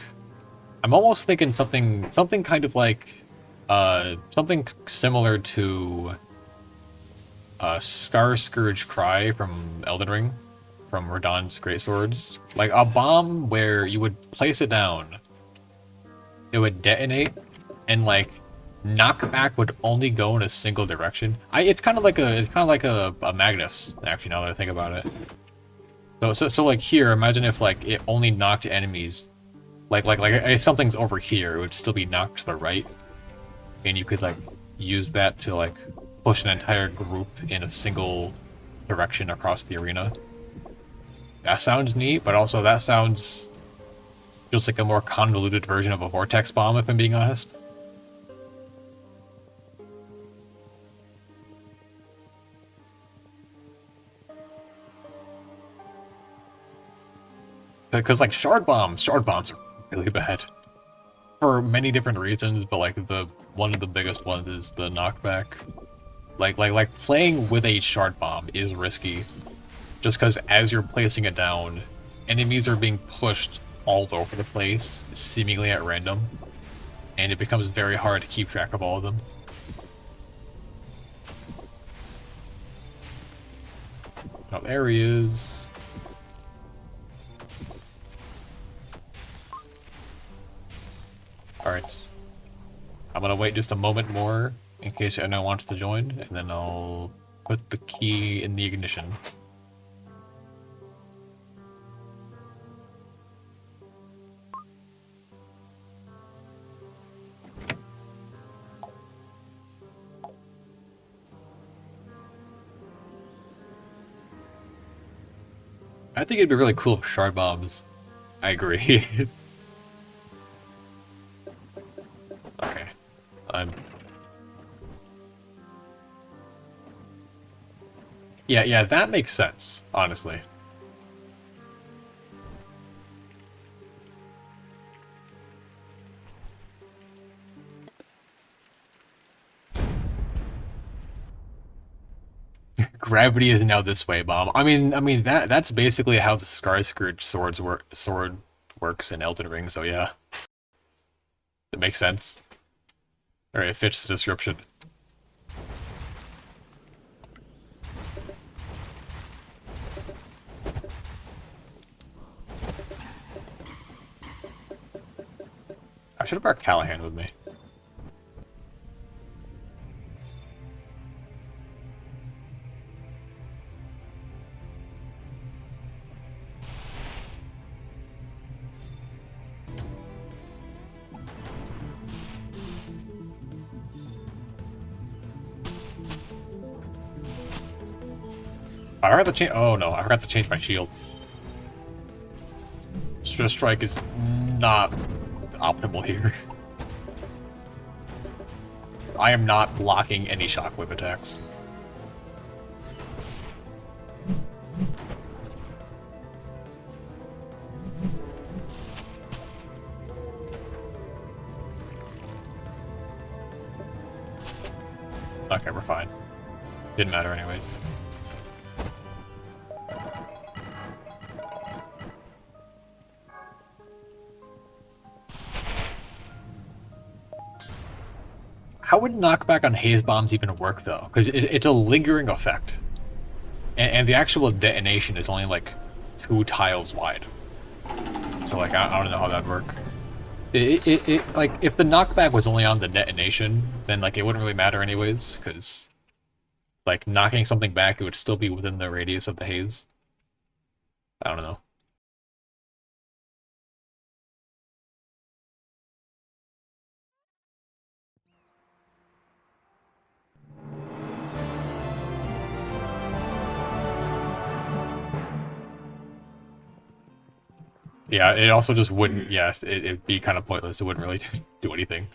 I'm almost thinking something kind of like, something similar to Scar Scourge Cry from Elden Ring, from Radahn's Greatswords. Like a bomb where you would place it down, it would detonate, and like knockback would only go in a single direction. It's kind of like a Magnus, actually, now that I think about it. So like here, imagine if like it only knocked enemies, like if something's over here, it would still be knocked to the right, and you could like use that to like push an entire group in a single direction across the arena. That sounds neat, but also that sounds just like a more convoluted version of a vortex bomb, if I'm being honest. Because like shard bombs are really bad for many different reasons, but like one of the biggest ones is the knockback. Like playing with a shard bomb is risky, just because as you're placing it down, enemies are being pushed all over the place, seemingly at random, and it becomes very hard to keep track of all of them. Oh, there he is. Alright. I'm gonna wait just a moment more in case anyone wants to join, and then I'll put the key in the ignition. I think it'd be really cool for shard bombs. I agree. Okay. Yeah, that makes sense, honestly. Gravity is now this way, bomb. I mean that's basically how the Scar Scourge sword works in Elden Ring, so yeah. It makes sense. Or it fits the description. I should have brought Callahan with me. I forgot to change. Oh no, I forgot to change my shield. Stress Strike is not optimal here. I am not blocking any shockwave attacks. Okay, we're fine. Didn't matter anyways. How would knockback on haze bombs even work, though? Because it's a lingering effect. And the actual detonation is only, like, 2 tiles wide. So, like, I don't know how that'd work. Like, if the knockback was only on the detonation, then, like, it wouldn't really matter anyways, because, like, knocking something back, it would still be within the radius of the haze. I don't know. Yeah, it also just wouldn't, yes, it'd be kind of pointless. It wouldn't really do anything.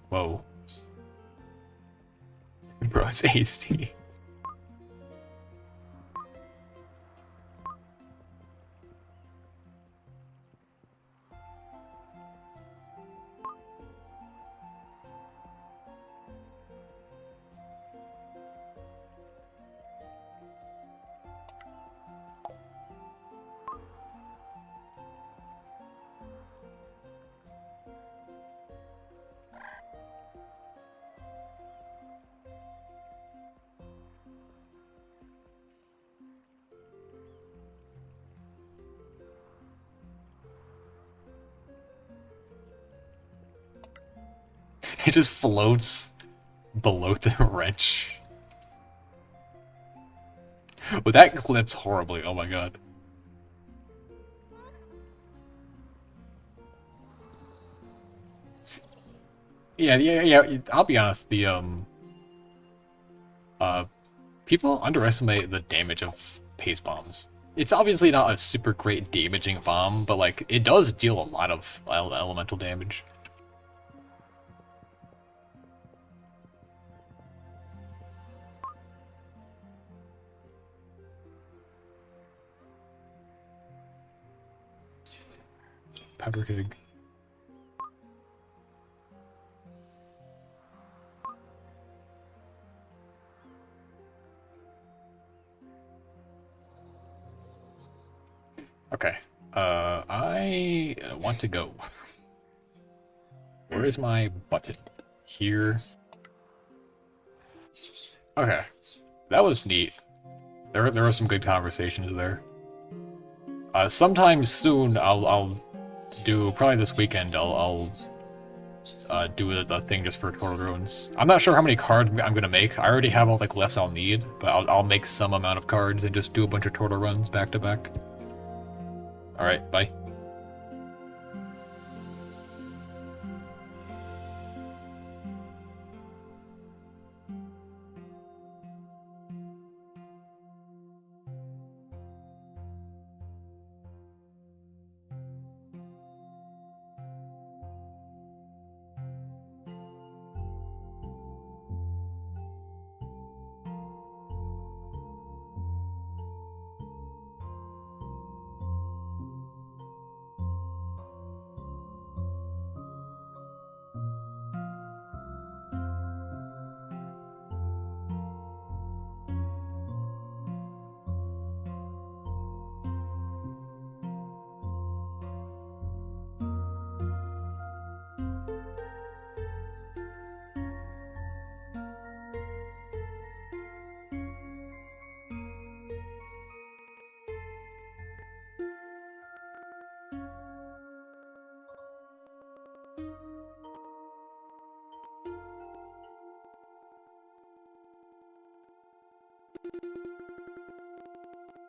Whoa. Bro's hasty. It just floats below the wrench. Well, that clips horribly. Oh my god. Yeah. I'll be honest. People underestimate the damage of paste bombs. It's obviously not a super great damaging bomb, but like it does deal a lot of elemental damage. Powder keg. Okay. I want to go. Where is my button? Here. Okay. That was neat. There were some good conversations there. Sometime soon, I'll do, probably this weekend, I'll do the thing just for Tortodrones. I'm not sure how many cards I'm gonna make. I already have all the glyphs I'll need, but I'll make some amount of cards and just do a bunch of Tortodrones back to back. Alright, bye.